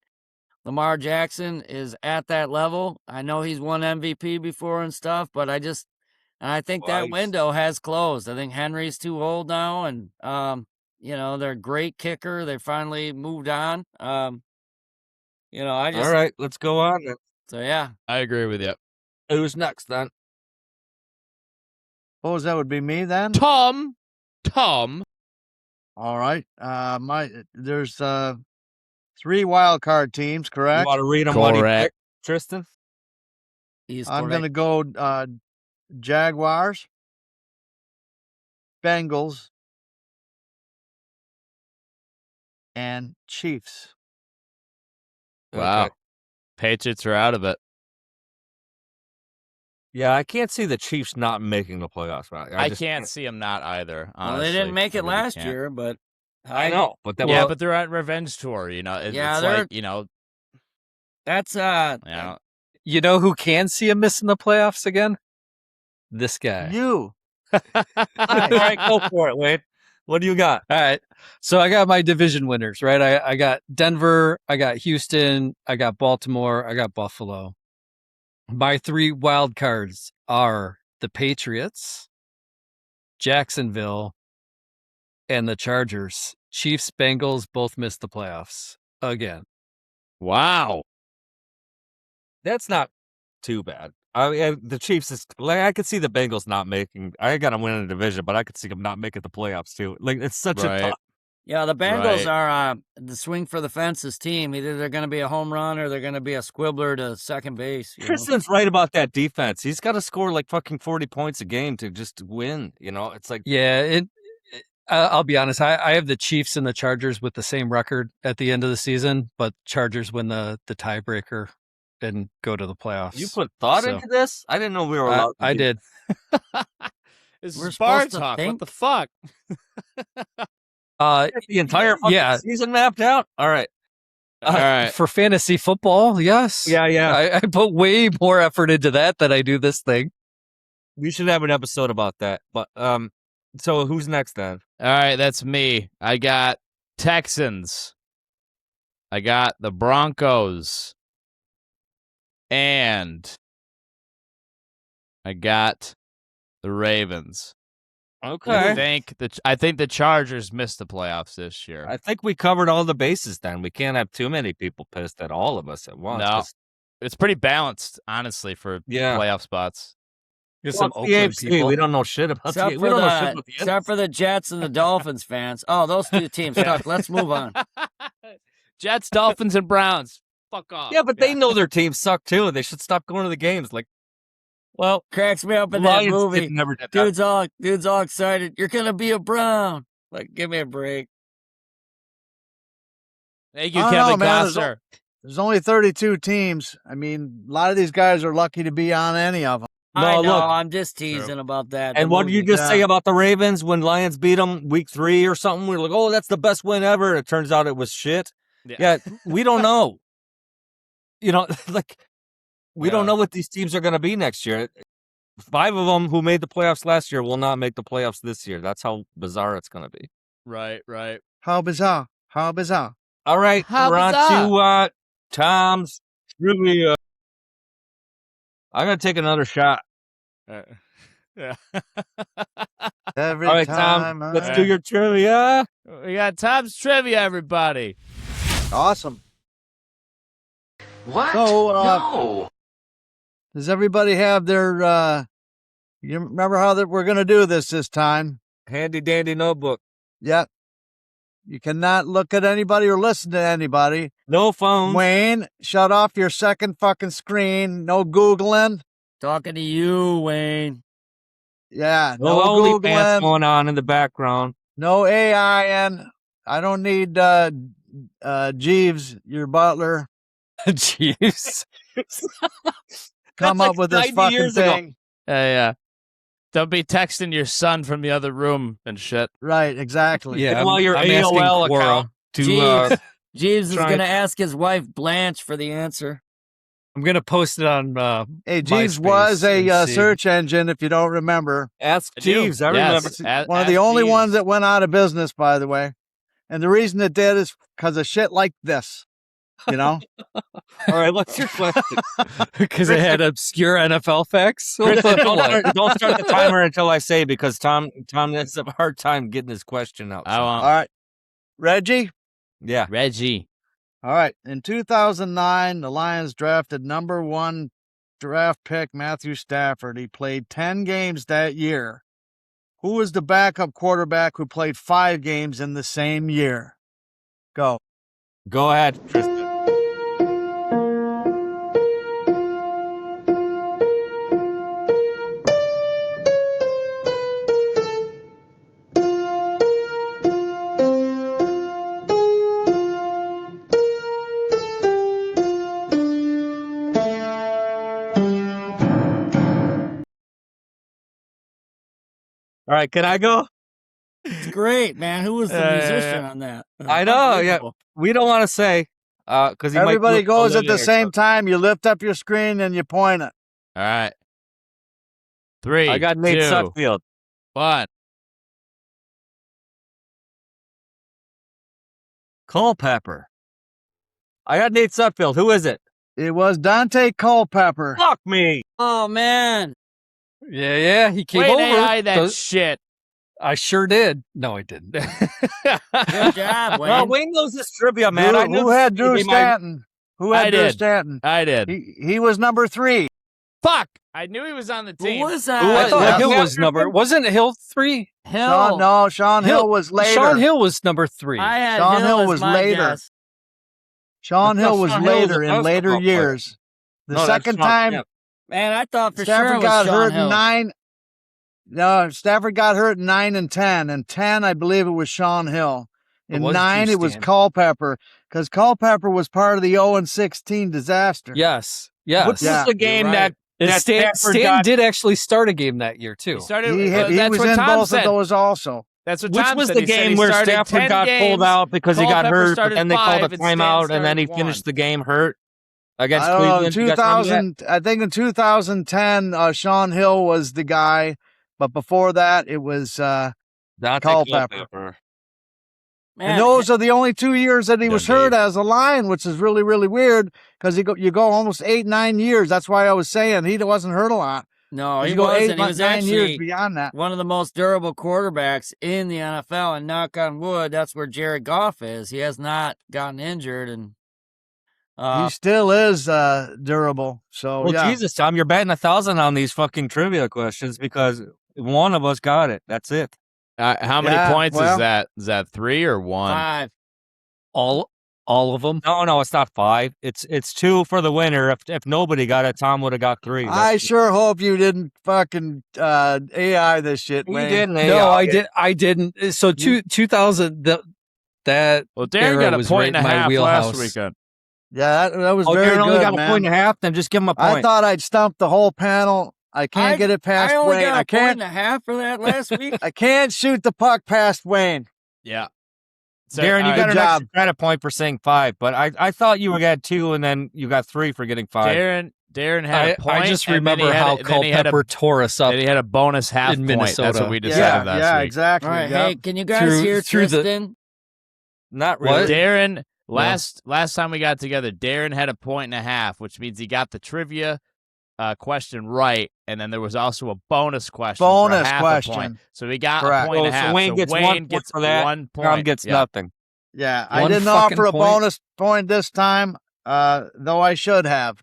S3: Lamar Jackson is at that level. I know he's won MVP before and stuff, but I think that window has closed. I think Henry's too old now, and they're a great kicker. They finally moved on. All
S2: right, let's go on then.
S3: So yeah,
S7: I agree with you.
S2: Who's next then?
S6: Suppose that would be me then.
S7: Tom.
S6: All right. There's 3 wild card teams, correct?
S2: You want to read them? What he picked, Tristan?
S6: I'm going to go Jaguars, Bengals, and Chiefs.
S7: Wow.
S2: Okay.
S7: Patriots are out of it.
S2: Yeah, I can't see the Chiefs not making the playoffs.
S7: I can't see them not either. Honestly.
S3: Well, they didn't make it last year, but
S2: I know. But
S7: but they're at revenge tour.
S3: That's
S4: You know who can see him missing the playoffs again? This guy.
S6: You.
S2: All right, go for it, Wade. What do you got?
S4: All right. So I got my division winners, right? I got Denver, I got Houston, I got Baltimore, I got Buffalo. My 3 wild cards are the Patriots, Jacksonville, and the Chargers. Chiefs, Bengals both missed the playoffs again.
S7: Wow.
S2: That's not too bad. I mean, the Chiefs is like, I could see the Bengals not making. I got them winning the division, but I could see them not making the playoffs too. Like it's such a tough.
S3: Yeah, the Bengals are the swing for the fences team. Either they're going to be a home run or they're going to be a squibbler to second base.
S2: Tristan's right about that defense. He's got to score like fucking 40 points a game to just win. You know, it's like
S4: I'll be honest. I have the Chiefs and the Chargers with the same record at the end of the season, but Chargers win the tiebreaker and go to the playoffs.
S2: You put thought into this? I didn't know we were allowed.
S4: I did.
S7: We're bar talk. What the fuck?
S2: The entire fucking season mapped out. All right.
S7: All right.
S4: For fantasy football, yes.
S2: Yeah.
S4: I put way more effort into that than I do this thing.
S2: We should have an episode about that. But so who's next then?
S7: All right, that's me. I got Texans. I got the Broncos. And I got the Ravens.
S2: Okay.
S7: I think the Chargers missed the playoffs this year.
S2: I think we covered all the bases then. We can't have too many people pissed at all of us at once.
S7: No. It's pretty balanced, honestly, for playoff spots.
S4: Some Oakland people.
S2: We don't know shit about the we don't know shit about the
S3: except for the Jets and the Dolphins fans. Oh, those 2 teams suck. Let's move on.
S7: Jets, Dolphins, and Browns. Fuck off.
S2: Yeah, but they know their teams suck too. They should stop going to the games. Like, well,
S3: cracks me up in that movie. Dude's all excited. You're gonna be a Brown. Like, give me a break.
S7: Thank you, Kevin Costner.
S6: There's only 32 teams. I mean, a lot of these guys are lucky to be on any of them.
S3: I know. I'm just teasing about that.
S2: And what did you just say about the Ravens when Lions beat them week 3 or something? We were like, oh, that's the best win ever. It turns out it was shit. Yeah, we don't know. You know, like, we don't know what these teams are going to be next year. 5 of them who made the playoffs last year will not make the playoffs this year. That's how bizarre it's going to be.
S7: Right.
S6: How bizarre.
S2: All right, we're on to Tom's trivia. I'm going to take another shot.
S7: Yeah.
S6: All right,
S2: Tom, let's do your trivia.
S7: We got Tom's trivia, everybody.
S6: Awesome.
S10: What?
S6: So,
S10: no.
S6: Does everybody have their, you remember how that we're going to do this time?
S2: Handy dandy notebook.
S6: Yep. You cannot look at anybody or listen to anybody.
S2: No phones.
S6: Wayne, shut off your second fucking screen. No Googling.
S3: Talking to you, Wayne.
S6: Yeah.
S2: No OnlyFans going on in the background.
S6: No AI-ing. I don't need Jeeves, your butler.
S4: Jeeves.
S6: Come up with this fucking thing.
S7: Yeah. Don't be texting your son from the other room and shit.
S6: Right, exactly.
S2: Yeah, while your AOL account
S3: to Jeeves is going to ask his wife Blanche for the answer.
S4: I'm going to post it on
S6: Hey, Jeeves was a search engine, if you don't remember.
S2: Ask Jeeves. I remember.
S6: One of the only ones that went out of business, by the way. And the reason it did is because of shit like this. You know?
S2: All right, what's your question?
S4: Because it had obscure NFL facts?
S2: Don't start the timer until I say, because Tom has a hard time getting his question out.
S6: All right. Reggie?
S2: Yeah.
S7: Reggie.
S6: All right. In 2009, the Lions drafted number 1 draft pick Matthew Stafford. He played 10 games that year. Who was the backup quarterback who played 5 games in the same year? Go.
S2: Go ahead, Tristan. All right, can I go?
S3: It's great, man. Who was the musician on that?
S2: I know, yeah. We don't want to say, because
S6: everybody goes at the same time. You lift up your screen and you point it.
S7: All right. 3.
S2: I got Nate
S7: 2,
S2: Sutfield.
S7: 1.
S2: Culpepper. I got Nate Sutfield. Who is it?
S6: It was Dante Culpepper.
S2: Fuck me.
S3: Oh, man.
S4: Yeah, he came
S7: Wait,
S4: over.
S7: AI that shit.
S4: I sure did. No, I didn't.
S3: Good job, Wayne.
S2: Well, Wayne knows this trivia, man.
S6: Who had Drew Stanton? Who had Drew Stanton?
S7: I did.
S6: He was number 3.
S7: Fuck! I knew he was on the team.
S3: Who was that?
S4: I thought Hill was number. Wasn't Hill 3?
S3: Hill.
S6: Sean Hill was later.
S4: Sean Hill was number 3.
S3: I had
S6: Sean Hill was
S3: as my
S6: later.
S3: guess.
S6: Sean Hill was
S2: Sean Hill was
S6: later
S2: a
S6: in later
S2: basketball
S6: years.
S2: player.
S6: The
S2: No,
S6: second
S2: that's Sean-
S6: time
S3: Man, I thought for
S6: Stafford
S3: sure it was
S6: got
S3: Sean
S6: hurt
S3: Hill.
S6: in 9. No, Stafford got hurt in 9 and 10. And 10, I believe it was Sean Hill. In
S4: was
S6: 9, it was
S4: Tristan.
S6: Culpepper, because Culpepper was part of the 0-16 disaster.
S4: Yes.
S2: Which was the game that
S4: Stan did actually start a game that year, too.
S7: He started.
S6: He
S7: that's
S6: was
S7: what
S6: in
S7: Tom
S6: both
S7: said.
S6: of those also.
S7: That's what
S2: Which
S7: Tom
S2: was
S7: said.
S2: the
S7: He said
S2: game
S7: he
S2: where
S7: started
S2: Stafford
S7: 10
S2: got
S7: games,
S2: pulled out because he got
S7: Culpepper
S2: hurt, but
S7: started
S2: then they called a
S7: 5, and Stan
S2: timeout, and then he
S7: started
S2: finished
S7: 1.
S2: the game hurt against
S6: I don't know, in
S2: Cleveland. You guys remember that?
S6: 2000, I think in 2010, Sean Hill was the guy, but before that, it was
S2: Dante
S6: Culpepper.
S3: Man,
S6: And those are the only 2 years that he was hurt as a Lion, which is really, really weird because you go almost 8-9 years. That's why I was saying he wasn't hurt a lot.
S3: No, he
S6: You go
S3: wasn't.
S6: 8,
S3: He was
S6: 9 years
S3: actually
S6: beyond that.
S3: one of the most durable quarterbacks in the NFL. And knock on wood, that's where Jared Goff is. He has not gotten injured, and
S6: He still is durable. So
S2: Well,
S6: yeah.
S2: Jesus, Tom, you're batting 1,000 on these fucking trivia questions because one of us got it. That's it.
S7: How many
S6: Yeah,
S7: points
S6: well-
S7: is that? Is that 3 or 1?
S3: 5.
S4: All of them?
S2: No, it's not 5. It's 2 for the winner. If nobody got it, Tom would have got 3.
S6: I sure hope you didn't fucking AI this shit,
S2: You
S6: Wayne.
S2: didn't.
S4: No, I didn't. So 2000, that
S7: Well, Darren
S4: era
S7: got a
S4: was
S7: point
S4: right
S7: and
S4: in
S7: a
S4: my
S7: half
S4: wheelhouse.
S7: last weekend.
S6: Yeah, that was
S2: Oh,
S6: very
S2: Darren
S6: good,
S2: only got
S6: man.
S2: a point and a half. Then just give him a point.
S6: I thought I'd stump the whole panel. I can't get it past
S3: I only
S6: Wayne.
S3: got
S6: I
S3: a point
S6: can't.
S3: and a half for that last week.
S6: I can't shoot the puck past Wayne.
S7: Yeah. So,
S2: Darren, you got an
S6: job.
S2: extra credit point for saying 5, but I thought you got 2, and then you got 3 for getting 5.
S7: Darren had a point.
S4: I just
S7: and then he
S4: remember
S7: had
S4: how
S7: a- then he had a-
S4: Culpepper tore us up
S7: Then he had a bonus half
S4: in
S7: point. That's
S4: Minnesota.
S7: what we decided last
S6: Yeah,
S7: week.
S6: exactly.
S3: All right,
S6: yeah.
S3: hey, can you guys hear
S4: through the-
S3: Tristan?
S2: Not really.
S4: What?
S7: Darren, last time we got together, Darren had a point and a half, which means he got the trivia question right, and then there was also a bonus question. for
S6: Bonus
S7: half
S6: question.
S7: A point. So we got
S6: Correct.
S7: a point and a
S2: So
S7: half.
S2: Wayne gets 1 point
S7: gets
S2: for that.
S7: 1 point.
S2: Tom gets
S7: Yeah.
S2: nothing.
S6: Yeah, I
S4: One
S6: didn't
S4: fucking
S6: offer a
S4: point.
S6: bonus point this time, though I should have.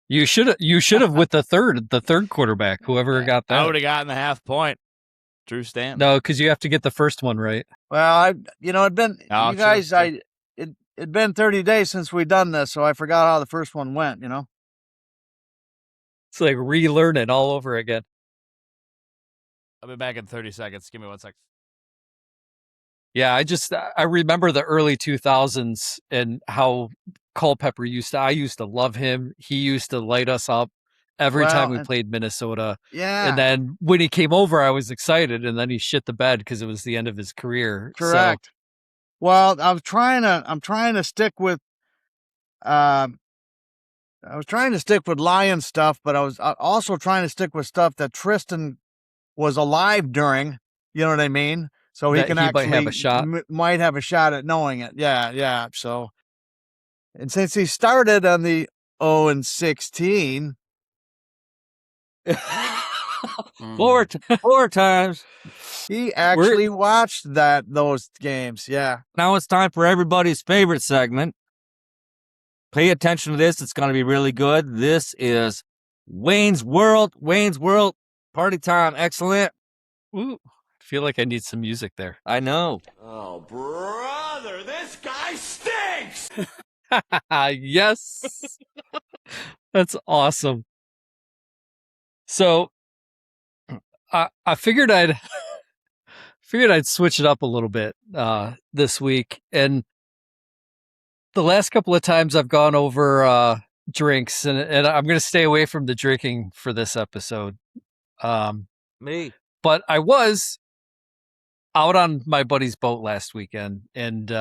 S4: You should have with the third quarterback, whoever got
S7: I
S4: that.
S7: would have gotten the half point. Drew Stanton.
S4: No, because you have to get the first one right.
S6: Well, it'd been
S7: Oh,
S6: you
S7: true,
S6: guys.
S7: true.
S6: It'd been 30 days since we done this, so I forgot how the first one went.
S4: It's like relearn it all over again.
S7: I'll be back in 30 seconds. Give me 1 second.
S4: Yeah, I remember the early 2000s and how Culpepper I used to love him. He used to light us up every time we played Minnesota.
S6: Yeah,
S4: And then when he came over, I was excited, and then he shit the bed because it was the end of his career.
S6: correct. Well, I'm trying to stick with. I was trying to stick with Lion stuff, but I was also trying to stick with stuff that Tristan was alive during. You know what I mean? So he
S4: That
S6: can
S4: he
S6: actually
S4: might have a shot.
S6: might have a shot at knowing it. Yeah. So, and since he started on the 0-16,
S2: Four times.
S6: he actually watched those games. Yeah.
S2: Now it's time for everybody's favorite segment. Pay attention to this. It's going to be really good. This is Wayne's World. Wayne's World. Party time. Excellent.
S4: Ooh, I feel like I need some music there.
S2: I know.
S10: Oh, brother, this guy stinks!
S4: Yes. That's awesome. So I figured I'd switch it up a little bit this week. And the last couple of times I've gone over drinks, and I'm going to stay away from the drinking for this episode.
S2: Me.
S4: But I was out on my buddy's boat last weekend, and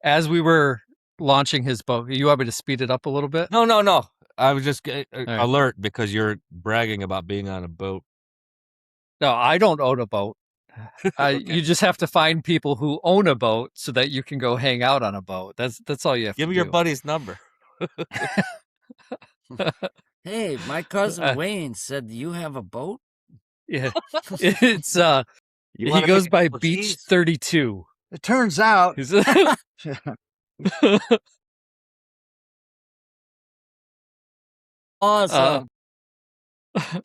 S4: as we were launching his boat, you want me to speed it up a little bit?
S2: No. I was just
S4: right.
S2: alert because you're bragging about being on a boat.
S4: No, I don't own a boat. You just have to find people who own a boat so that you can go hang out on a boat. That's all you have to do.
S2: Give me your buddy's number.
S3: Hey, my cousin Wayne said you have a boat?
S4: Yeah. It's he goes by Beach 32.
S6: It turns out
S3: awesome.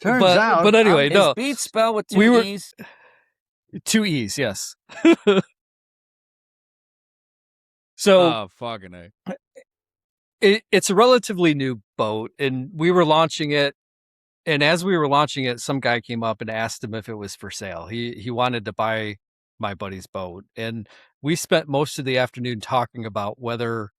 S4: But anyway, no.
S3: Is Beach spelled with two E's?
S4: 2 E's, yes. So
S7: fucking A.
S4: It's a relatively new boat, and we were launching it. And as we were launching it, some guy came up and asked him if it was for sale. He wanted to buy my buddy's boat, and we spent most of the afternoon talking about whether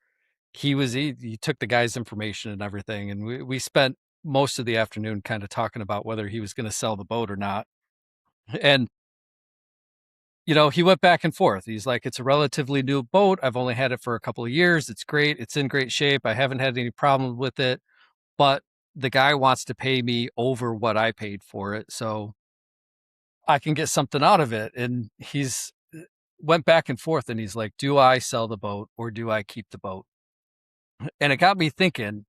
S4: he took the guy's information and everything, and we spent most of the afternoon kind of talking about whether he was going to sell the boat or not. And he went back and forth. He's like, it's a relatively new boat. I've only had it for a couple of years. It's great. It's in great shape. I haven't had any problem with it, but the guy wants to pay me over what I paid for it, so I can get something out of it. And he's went back and forth, and he's like, do I sell the boat or do I keep the boat? And it got me thinking,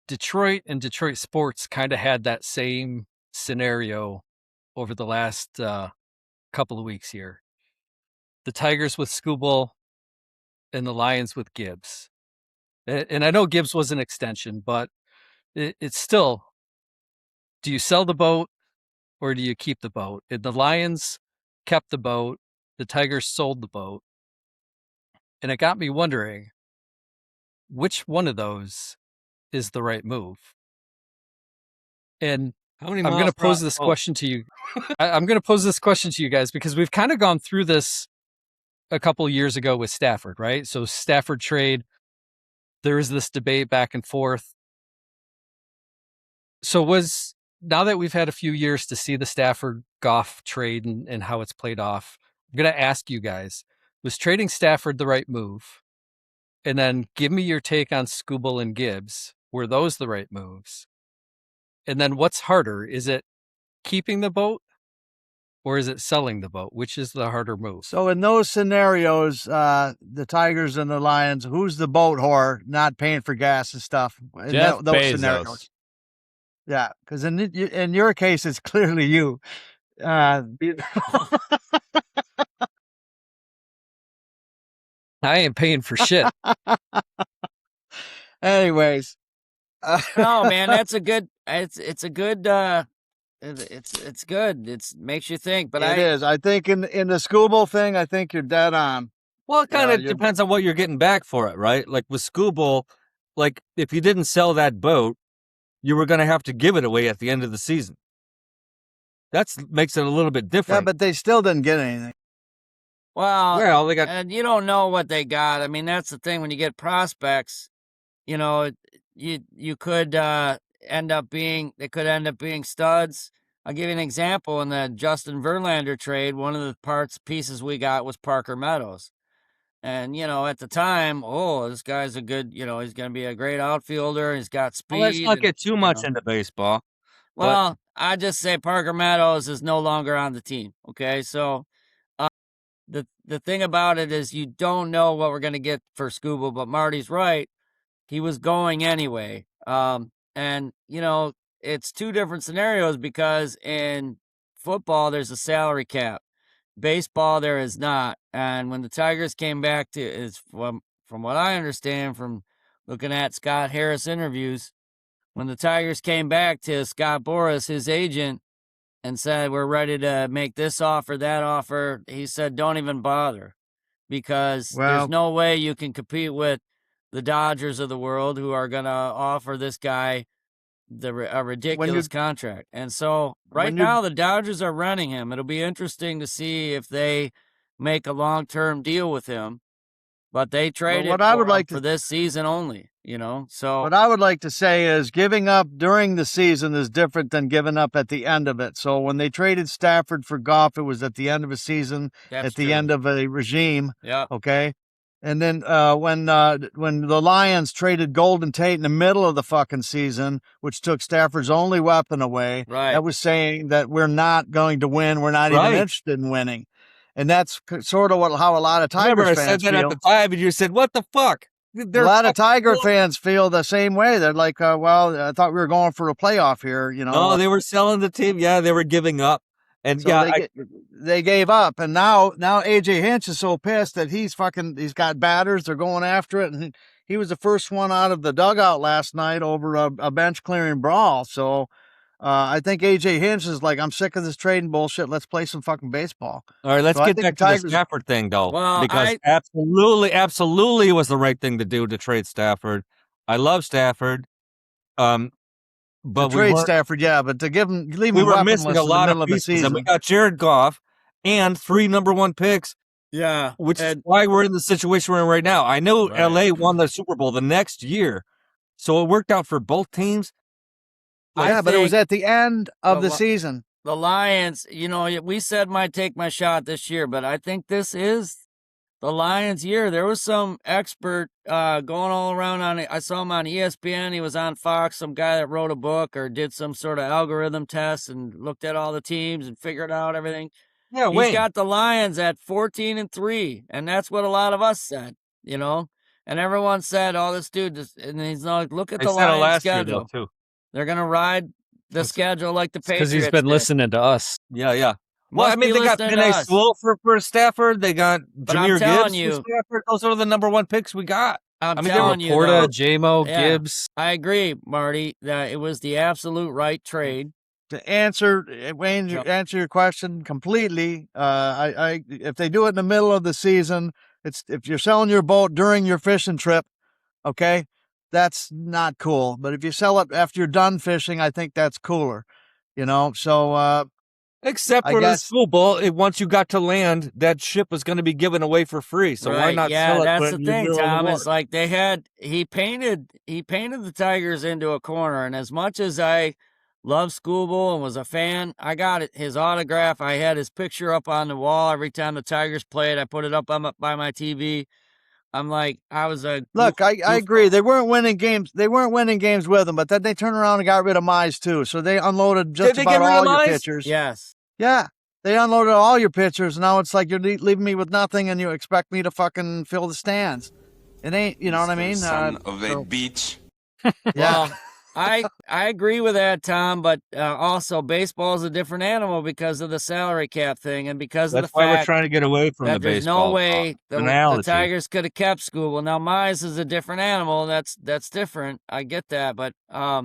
S4: Detroit and Detroit sports kind of had that same scenario over the last couple of weeks here. The Tigers with Skubal and the Lions with Gibbs. And I know Gibbs was an extension, but it's still, do you sell the boat or do you keep the boat? And the Lions kept the boat. The Tigers sold the boat. And it got me wondering, which one of those is the right move? And I'm going to pose this question to you. I'm going to pose this question to you guys because we've kind of gone through this a couple of years ago with Stafford, right? So Stafford trade, there was this debate back and forth. So now that we've had a few years to see the Stafford Goff trade and how it's played off, I'm going to ask you guys, was trading Stafford the right move? And then give me your take on Skubal and Gibbs. Were those the right moves? And then what's harder? Is it keeping the boat or is it selling the boat? Which is the harder move?
S6: So in those scenarios, the Tigers and the Lions, who's the boat whore not paying for gas and stuff? In
S7: Jeff
S6: those
S7: Bezos.
S6: scenarios. Yeah, because in your case, it's clearly you.
S4: I ain't paying for shit.
S6: Anyways.
S3: No, man, that's a good, it's a good, it's good. It makes you think, but
S6: it is. I think in the Skubal thing, I think you're dead on.
S2: Well, it kind of depends on what you're getting back for it, right? Like with Skubal, like if you didn't sell that boat, you were going to have to give it away at the end of the season. That makes it a little bit different.
S6: Yeah, but they still didn't get anything.
S3: Well,
S2: they got,
S3: and you don't know what they got. I mean, that's the thing. When you get prospects, you could end up being studs. I'll give you an example. In the Justin Verlander trade, one of the pieces we got was Parker Meadows. And, at the time, this guy's a good, he's going to be a great outfielder. He's got speed.
S2: Well, let's not get too much into baseball.
S3: Well, I just say Parker Meadows is no longer on the team. Okay. So the thing about it is you don't know what we're going to get for Skubal, but Marty's right. He was going anyway. And, it's two different scenarios because in football, there's a salary cap. Baseball, there is not. And when the Tigers came back from what I understand from looking at Scott Harris interviews, when the Tigers came back to Scott Boras, his agent, and said, we're ready to make this offer, that offer, he said, don't even bother because there's no way you can compete with the Dodgers of the world who are going to offer this guy a ridiculous contract. And so now the Dodgers are renting him. It'll be interesting to see if they make a long-term deal with him, but they traded for this season only, so
S6: what I would like to say is giving up during the season is different than giving up at the end of it. So when they traded Stafford for Goff, it was at the end of a season,
S3: That's
S6: at the
S3: true.
S6: end of a regime.
S3: Yeah.
S6: Okay. And then when the Lions traded Golden Tate in the middle of the fucking season, which took Stafford's only weapon away, that was saying that we're not going to win. We're not even interested in winning. And that's sort of how a lot of Tigers fans
S2: said that
S6: feel.
S2: at the time, and you said, "What the fuck?"
S6: A lot of Tiger fans feel the same way. They're like, well, I thought we were going for a playoff here, you know.
S2: Oh, they were selling the team. Yeah, they were giving up. And
S6: so they gave up. And now AJ Hinch is so pissed that he's got batters. They're going after it. And he was the first one out of the dugout last night over a bench clearing brawl. So I think AJ Hinch is like, I'm sick of this trading bullshit. Let's play some fucking baseball.
S2: All right, let's get back to the Stafford thing, though, because absolutely it was the right thing to do to trade Stafford. I love Stafford. But
S6: to trade Stafford, but to leave him
S2: we were missing a lot of pieces, and we got Jared Goff and 3 number 1 picks.
S3: Yeah,
S2: which is why we're in the situation we're in right now. I know LA won the Super Bowl the next year, so it worked out for both teams.
S6: But it was at the end of the season.
S3: The Lions, we said might take my shot this year, but I think this is the Lions' year. There was some expert going all around on it. I saw him on ESPN. He was on Fox, some guy that wrote a book or did some sort of algorithm test and looked at all the teams and figured out everything.
S2: Yeah,
S3: he's got the Lions at 14-3, and that's what a lot of us said, And everyone said, "Oh, this dude," and he's like, "Look at the Lions schedule.
S2: Too.
S3: They're gonna ride the schedule like the Patriots."
S4: Because he's been listening to us.
S2: Yeah. Well, I mean, they got Penei Sewell for Stafford. They got Jahmyr Gibbs for Stafford. Those are the number 1 picks we got.
S3: I mean, telling you,
S4: Porta, Jamo, Gibbs.
S3: I agree, Marty, that it was the absolute right trade.
S6: To answer Wayne, answer your question completely. If they do it in the middle of the season, if you're selling your boat during your fishing trip, okay, that's not cool. But if you sell it after you're done fishing, I think that's cooler. So.
S2: Except for the Super Bowl, once you got to land, that ship was going to be given away for free. So why not sell it?
S3: Yeah, that's the thing, Tom. It's like he painted the Tigers into a corner. And as much as I love Schoolbowl and was a fan, I got his autograph. I had his picture up on the wall every time the Tigers played. I put it up by my TV. I'm like, I was a
S6: look. I agree. They weren't winning games. They weren't winning games with him. But then they turned around and got rid of Mize too. So they unloaded just about all your pitchers.
S3: Yes.
S6: Yeah. They unloaded all your pitchers. Now it's like you're leaving me with nothing, and you expect me to fucking fill the stands. It ain't. You know what I mean?
S8: Son of a bitch.
S6: Yeah.
S3: Well, I agree with that, Tom, but also baseball is a different animal because of the salary cap thing and because of the fact
S2: that's why we're trying to get away from the baseball.
S3: There's no way the Tigers could have kept Schoolbowl. Now, Mize is a different animal. That's different. I get that, but I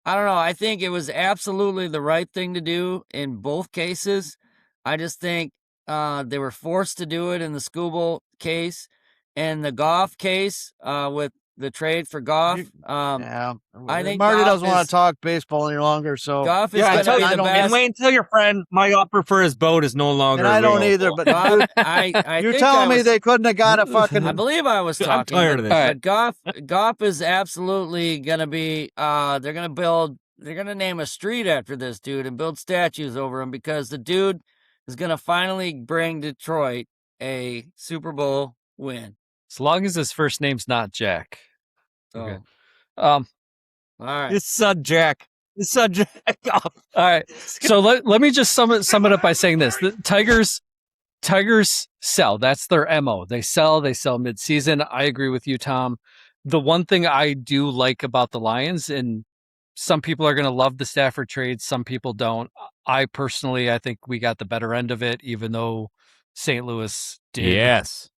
S3: don't know. I think it was absolutely the right thing to do in both cases. I just think they were forced to do it in the Schoolbowl case and the Goff case with the trade for Goff. I think
S6: Marty doesn't want to talk baseball any longer. So
S3: Goff is going to be the best.
S2: And Wayne, tell your friend my offer for his boat is no longer.
S6: And I don't either. But you're telling me they couldn't have got a fucking.
S3: I believe I was talking.
S2: I'm tired of this.
S3: But Goff is absolutely going to be. They're going to name a street after this dude and build statues over him because the dude is going to finally bring Detroit a Super Bowl win.
S4: As long as his first name's not Jack.
S3: Okay.
S4: All
S3: right.
S2: His son Jack. All
S4: right. So let me just sum it up by saying this: the Tigers sell. That's their MO. They sell mid-season. I agree with you, Tom. The one thing I do like about the Lions, and some people are going to love the Stafford trade, some people don't. I think we got the better end of it, even though St. Louis did.
S7: Yes.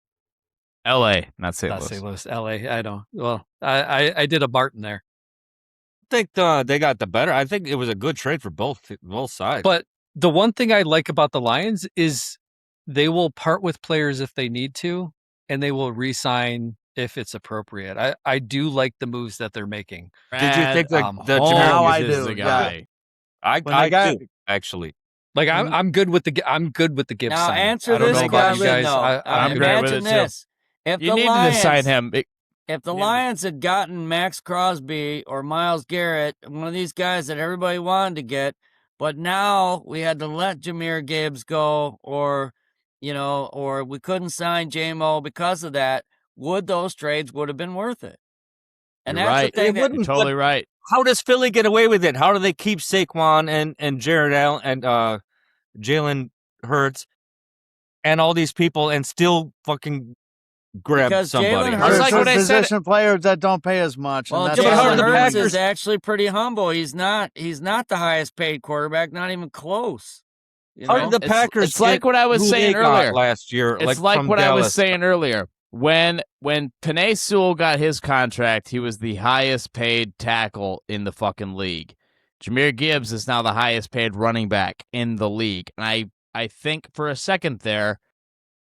S7: L.A., not St.
S4: Louis. L.A., I don't. Well, I did a Barton there.
S2: I think they got the better. I think it was a good trade for both sides.
S4: But the one thing I like about the Lions is they will part with players if they need to, and they will re-sign if it's appropriate. I do like the moves that they're making.
S2: Did you think the
S6: Jahmyr
S7: is the guy?
S2: I do, actually.
S4: Like I'm good with the Gibbs.
S3: Now
S4: sign.
S3: answer this question though. Imagine this: if
S7: you
S3: the
S7: need
S3: Lions
S7: to sign him,
S3: if the Lions had gotten Max Crosby or Myles Garrett, one of these guys that everybody wanted to get, but now we had to let Jahmyr Gibbs go, or or we couldn't sign J-Mo because of that, would those trades would have been worth it? And
S7: You're
S3: that's
S7: right.
S3: the thing.
S7: You're totally right.
S2: How does Philly get away with it? How do they keep Saquon and Jared Allen and Jalen Hurts and all these people and still fucking grab
S3: because
S2: somebody?
S7: It's like what I said.
S6: Position players that don't pay as much.
S3: Well,
S6: and that's
S3: Jalen
S2: the
S3: Hurts
S2: Packers-
S3: is actually pretty humble. He's not the highest paid quarterback, not even close.
S2: How did the Packers?
S7: It's like what I was
S2: who
S7: saying
S2: they got
S7: earlier
S2: last year.
S7: It's like
S2: from
S7: what I was
S2: Dallas.
S7: saying earlier. When Penei Sewell got his contract, he was the highest paid tackle in the fucking league. Jahmyr Gibbs is now the highest paid running back in the league. And I think for a second there,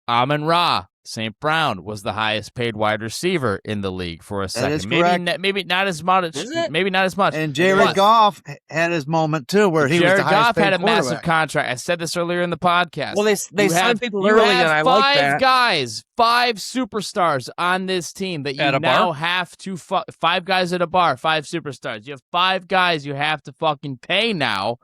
S7: Amon-Ra St. Brown was the highest paid wide receiver in the league for a second.
S6: is correct.
S7: Maybe not as much. Maybe not as much.
S6: And Jared Goff had his moment too, where he was
S7: Jared
S6: the highest
S7: Goff
S6: paid
S7: had a massive
S6: quarterback.
S7: contract. I said this earlier in the podcast.
S2: Well, they signed people
S7: you
S2: early,
S7: have
S2: and I like that.
S7: 5 guys, 5 superstars on this team that you
S4: At a
S7: now
S4: bar?
S7: have to 5 guys at a bar, 5 superstars. You have 5 guys you have to fucking pay now.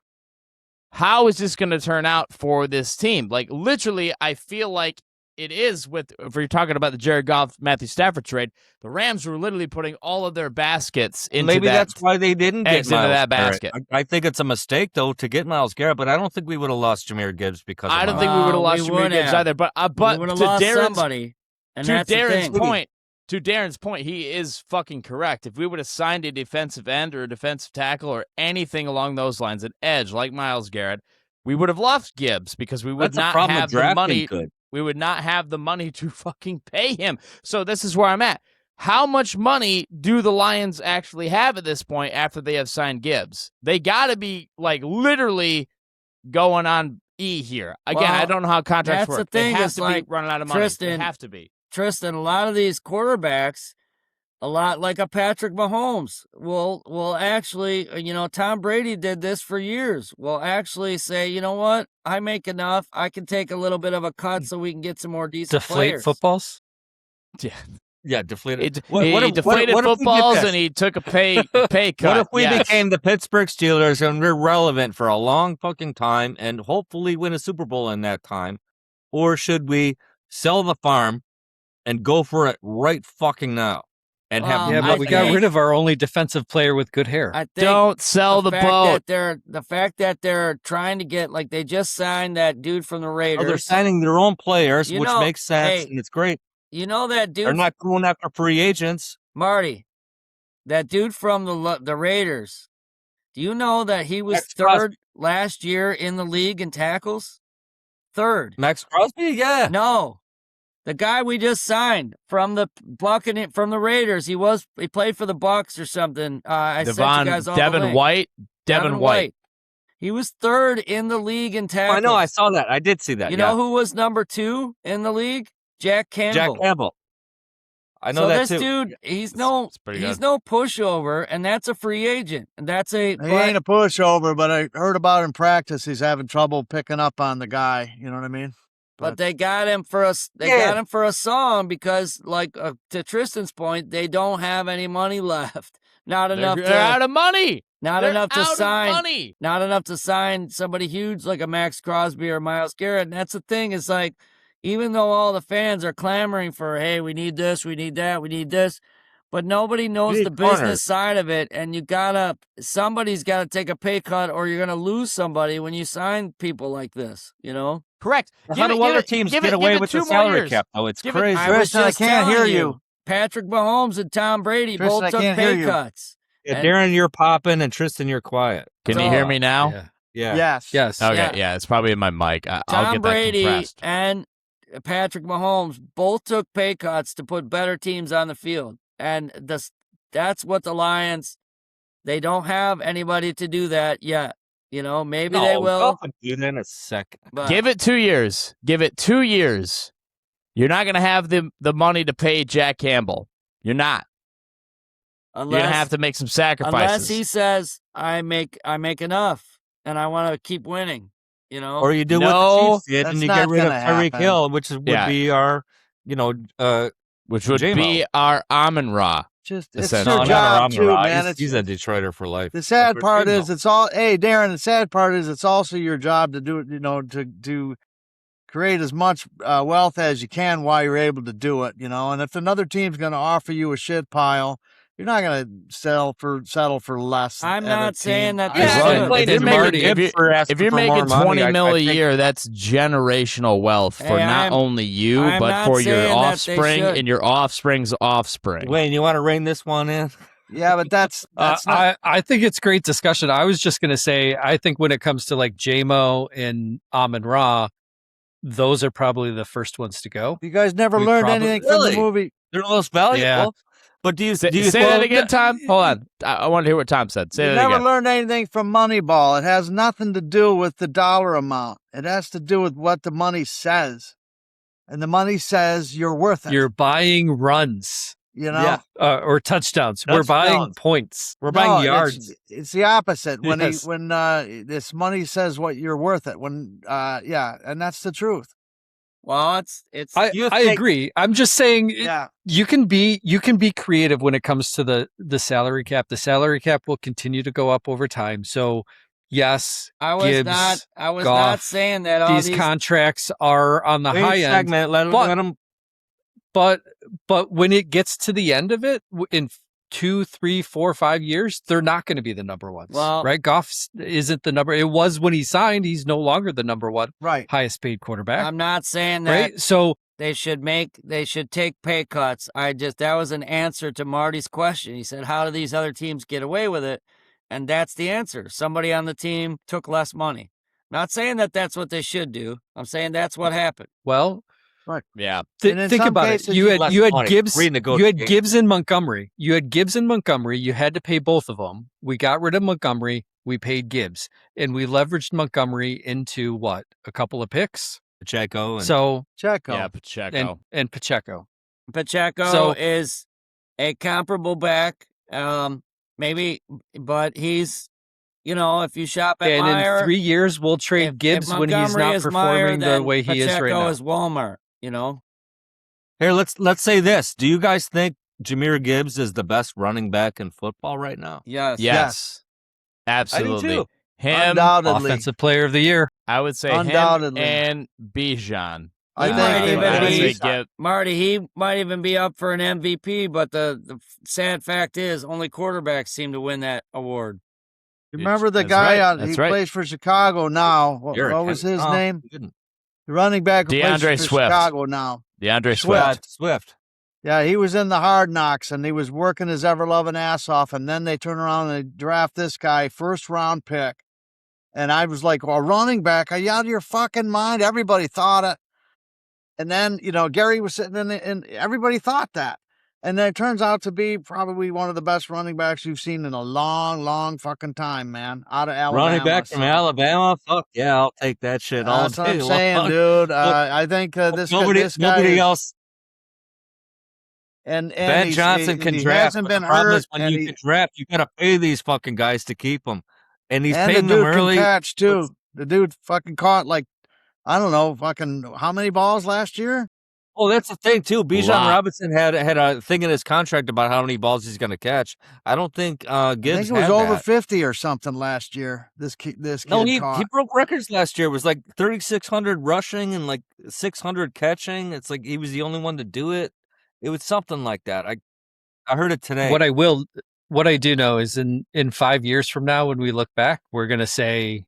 S7: How is this going to turn out for this team? Like, literally, I feel like it is if you're talking about the Jared Goff, Matthew Stafford trade, the Rams were literally putting all of their baskets into
S2: Maybe
S7: that.
S2: that's why they didn't get
S7: eggs into
S2: Myles
S7: that
S2: Garrett.
S7: basket.
S2: I think it's a mistake though to get Myles Garrett, but I don't think we would have lost Jahmyr Gibbs because.
S7: I
S2: of
S7: don't
S2: Myles.
S7: think we would have lost
S3: we
S7: Jahmyr
S3: would
S7: Gibbs
S3: have.
S7: either. But
S3: We would have
S7: to
S3: lost
S7: Darren's
S3: somebody. And
S7: to
S3: that's the
S7: Darren's
S3: thing.
S7: point, he is fucking correct. If we would have signed a defensive end or a defensive tackle or anything along those lines, an edge like Myles Garrett, we would have lost Gibbs because we would
S2: That's a
S7: not
S2: problem
S7: have
S2: with
S7: the
S2: drafting
S7: money.
S2: good.
S7: We would not have the money to fucking pay him. So this is where I'm at. How much money do the Lions actually have at this point after they have signed Gibbs? They got to be like literally going on E here. Again,
S3: Well,
S7: I don't know how contracts
S3: that's
S7: work.
S3: the thing,
S7: They have
S3: it's
S7: to
S3: like,
S7: be running out of money.
S3: Tristan-
S7: They have to be.
S3: Tristan, a lot of these quarterbacks, a lot like a Patrick Mahomes, will actually, Tom Brady did this for years. Will actually say, you know what, I make enough. I can take a little bit of a cut so we can get some more decent
S4: Deflate
S3: players.
S4: footballs?
S2: Yeah, deflated.
S7: He
S2: if-
S7: deflated
S2: what if we did
S7: footballs
S2: this?
S7: and he took a pay cut.
S2: What if we
S7: Yes.
S2: became the Pittsburgh Steelers and we're relevant for a long fucking time and hopefully win a Super Bowl in that time? Or should we sell the farm and go for it right fucking now? And have
S4: Yeah,
S3: I
S4: but we got
S3: think-
S4: rid of our only defensive player with good hair.
S3: I think
S7: Don't sell the
S3: fact
S7: boat.
S3: that the fact that they're trying to get, like, they just signed that dude from the Raiders.
S2: they're signing their own players,
S3: You
S2: which
S3: know,
S2: makes sense,
S3: hey,
S2: and it's great.
S3: You know that dude,
S2: They're not going after free agents.
S3: Marty, that dude from the Raiders. Do you know that he was
S2: Max
S3: third
S2: Crosby.
S3: last year in the league in tackles? Third.
S2: Max Crosby, yeah.
S3: No. The guy we just signed from the Raiders, he played for the Bucks or something. I sent you guys all the
S7: Devin
S3: link.
S7: White. Devin White.
S3: He was third in the league in tackles.
S2: I know, I saw that. I did see that.
S3: You
S2: yeah.
S3: know who was number 2 in the league? Jack Campbell.
S2: Jack Campbell. I know
S3: so
S2: that
S3: this
S2: too.
S3: dude, he's no
S7: pretty good.
S3: pushover, and that's a free agent. And that's
S6: He ain't a pushover, but I heard about in practice he's having trouble picking up on the guy. You know what I mean?
S3: But they got him for a song because, like, to Tristan's point, they don't have any money left. Not enough.
S7: They're out of money.
S3: Not
S7: They're
S3: enough to
S7: out of
S3: sign.
S7: money.
S3: Not enough to sign somebody huge like a Max Crosby or Myles Garrett. And that's the thing. It's like, even though all the fans are clamoring for, hey, we need this, we need that, we need this, but nobody knows
S2: need
S3: the business
S2: corners.
S3: side of it. And somebody's got to take a pay cut, or you're going to lose somebody when you sign people like this,
S7: Correct.
S2: How do other teams get away with the salary cap, though? It's crazy.
S3: I was
S6: Tristan, I
S3: just
S6: can't hear
S3: telling
S6: you.
S3: Patrick Mahomes and Tom Brady
S6: Tristan, I
S3: both took
S6: can't hear
S3: pay
S6: you.
S3: cuts.
S2: Yeah,
S3: And-
S2: Darren, you're popping, and Tristan, you're quiet.
S7: Can you hear me now?
S4: Yeah.
S2: Yeah.
S6: Yes.
S4: Yes.
S7: Okay, yeah, it's probably in my mic. I'll
S3: Tom
S7: get
S3: Brady
S7: that compressed.
S3: and Patrick Mahomes both took pay cuts to put better teams on the field. And that's what the Lions, they don't have anybody to do that yet. Maybe they will.
S2: I'll do that in a second.
S3: But
S7: Give it 2 years. Give it 2 years. You're not going to have the money to pay Jack Campbell. You're not. You're going to have to make some sacrifices.
S3: Unless he says, I make enough and I want to keep winning,
S2: Or you do
S7: No,
S2: what the Chiefs did,
S6: that's
S2: and you
S6: not
S2: get rid of
S6: gonna
S2: Tyreek
S6: happen.
S2: Hill, which would
S7: Yeah.
S2: be our,
S7: which would
S2: J-Mo.
S7: be our Amon-Ra.
S6: Just it's
S7: Essentially.
S6: your
S2: no, not
S6: job
S2: Amon
S6: too,
S2: Ra.
S6: man.
S2: He's a Detroiter for life.
S6: The sad
S2: That's
S6: part
S2: what
S6: is
S2: J-Mo.
S6: it's all. Hey, Darren. The sad part is it's also your job to do it. To create as much wealth as you can while you're able to do it, And if another team's going to offer you a shit pile, you're not going to settle for less.
S3: I'm not saying that.
S7: If you're making $20 million a year, that's generational wealth for not only you, but for your offspring and your offspring's offspring.
S2: Wayne, you want to rein this one in?
S6: Yeah, but that's not.
S4: I think it's great discussion. I was just going to say, I think when it comes to like J-Mo and Amon-Ra, those are probably the first ones to go.
S6: You guys never learned anything from the movie.
S2: They're the most valuable.
S4: Yeah.
S2: But do you
S7: say that again, Tom? Hold on. I want to hear what Tom said. Say that again.
S6: You never learned anything from Moneyball. It has nothing to do with the dollar amount. It has to do with what the money says. And the money says you're worth it.
S4: You're buying runs. Or touchdowns. We're buying points.
S2: We're buying yards.
S6: It's the opposite. When this money says what you're worth it. And that's the truth.
S3: Well, it's.
S4: I agree. I'm just saying, you can be creative when it comes to the salary cap. The salary cap will continue to go up over time. So, yes,
S3: I was
S4: Gibbs,
S3: Goff,
S4: not
S3: saying that
S4: these contracts are on the high end.
S2: Let them.
S4: But when it gets to the end of it, in 2, 3, 4, 5 years, they're not going to be the number ones.
S3: Well,
S4: right? Goff isn't the number. It was when he signed. He's no longer the number one highest paid quarterback.
S3: I'm not saying that.
S4: Right? So
S3: they should take pay cuts. That was an answer to Marty's question. He said, how do these other teams get away with it? And that's the answer. Somebody on the team took less money. Not saying that that's what they should do. I'm saying that's what happened.
S4: Well,
S6: right.
S7: Yeah.
S4: Think about it. You had Gibbs. You had Gibbs and Montgomery. You had to pay both of them. We got rid of Montgomery. We paid Gibbs, and we leveraged Montgomery into what? A couple of picks.
S2: Pacheco.
S6: Pacheco.
S7: Yeah, Pacheco.
S4: And Pacheco.
S3: Pacheco is a comparable back, maybe, but he's. If you shop at Meyer,
S4: in 3 years we'll trade Gibbs when he's not performing the way he is right now.
S3: Pacheco is Walmart.
S2: Here, let's say this. Do you guys think Jahmyr Gibbs is the best running back in football right now?
S3: Yes.
S7: Absolutely.
S2: I do too.
S7: Him,
S6: undoubtedly.
S4: Offensive player of the year.
S7: I would say
S6: undoubtedly.
S7: Him and Bijan.
S3: Marty, he might even be up for an MVP, but the sad fact is only quarterbacks seem to win that award.
S6: Remember the guy plays for Chicago now. What was his name? The running back who plays for Chicago now.
S7: DeAndre
S2: Swift.
S6: Yeah, he was in the Hard Knocks, and he was working his ever-loving ass off, and then they turn around and they draft this guy, first-round pick. And I was like, well, running back, are you out of your fucking mind? Everybody thought it. And then, Gary was sitting in and everybody thought that. And then it turns out to be probably one of the best running backs you've seen in a long, long fucking time, man. Out of Alabama.
S2: Running back from Alabama? Fuck yeah, I'll take that shit all day.
S6: That's what I'm saying, dude. I think this guy...
S2: Nobody else...
S6: And
S2: Ben Johnson can draft.
S6: Hasn't been
S2: the problem
S6: hurt,
S2: is when you can draft, you got to pay these fucking guys to keep them. And he's
S6: and
S2: paying
S6: the dude
S2: them early.
S6: Can catch, too. The dude fucking caught, I don't know, fucking how many balls last year?
S2: Oh, that's the thing too. Bijan Robinson had a thing in his contract about how many balls he's going to catch. I don't think Gibbs. I think
S6: it was over 50 or something last year. This kid
S2: he broke records last year. It was 3,600 rushing and 600 catching. It's like he was the only one to do it. It was something like that. I heard it today.
S4: What I do know is in 5 years from now, when we look back, we're going to say,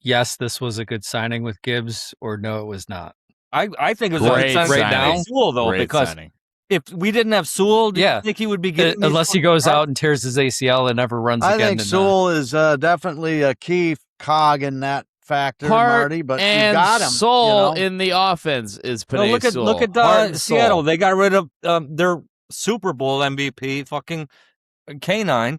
S4: yes, this was a good signing with Gibbs, or no, it was not.
S2: I think it was a good signing right now. Sewell, though, because if we didn't have Sewell, do you think he would be getting
S4: unless he goes out and tears his ACL and never runs again?
S6: I think Sewell is definitely a key cog in that factor, Marty. But you got him.
S7: Soul in the offense is Penei Sewell.
S2: Look at Seattle. They got rid of their Super Bowl MVP, fucking K9.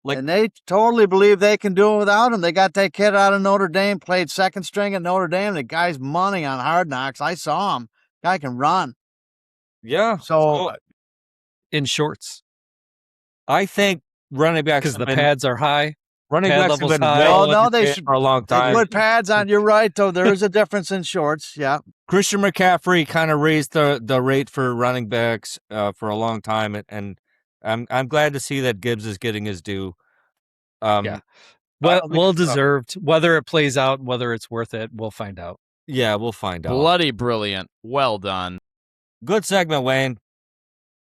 S6: And they totally believe they can do it without him. They got that kid out of Notre Dame, played second string at Notre Dame. The guy's money on Hard Knocks. I saw him. Guy can run.
S2: Yeah.
S6: So
S4: in shorts,
S2: I think running backs
S4: because the pads are high.
S2: Running backs have been
S6: they should
S2: for a long time.
S6: They put pads on. You're right, though. There is a difference in shorts. Yeah.
S2: Christian McCaffrey kind of raised the rate for running backs for a long time, and I'm glad to see that Gibbs is getting his due.
S4: Well deserved. Whether it plays out, whether it's worth it, we'll find out.
S2: Yeah, we'll find out.
S7: Bloody brilliant. Well done.
S2: Good segment, Wayne.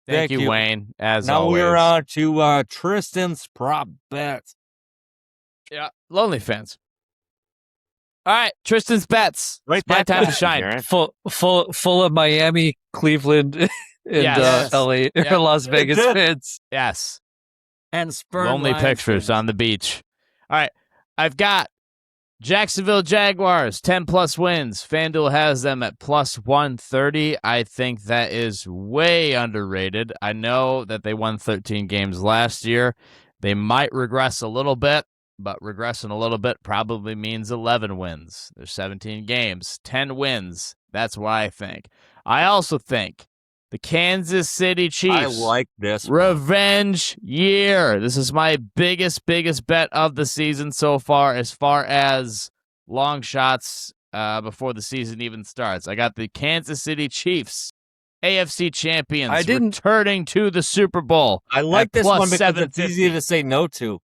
S7: Thank you, Wayne, as
S2: now
S7: always.
S2: Now we're on to Tristan's prop bets.
S7: Yeah, lonely fans. All right, Tristan's bets.
S2: Right,
S7: it's my time to shine.
S4: Full of Miami, Cleveland, and LA, or Las Vegas fans.
S7: Yes.
S3: And sperm
S7: lonely pictures on the beach. All right, I've got Jacksonville Jaguars, 10+ wins. FanDuel has them at plus 130. I think that is way underrated. I know that they won 13 games last year. They might regress a little bit, but regressing a little bit probably means 11 wins. There's 17 games, 10 wins. That's what I think. I also think the Kansas City Chiefs.
S2: I like this.
S7: Revenge year. This is my biggest bet of the season so far as long shots before the season even starts. I got the Kansas City Chiefs, AFC champions, returning to the Super Bowl.
S2: I like this one because it's easy to say no to.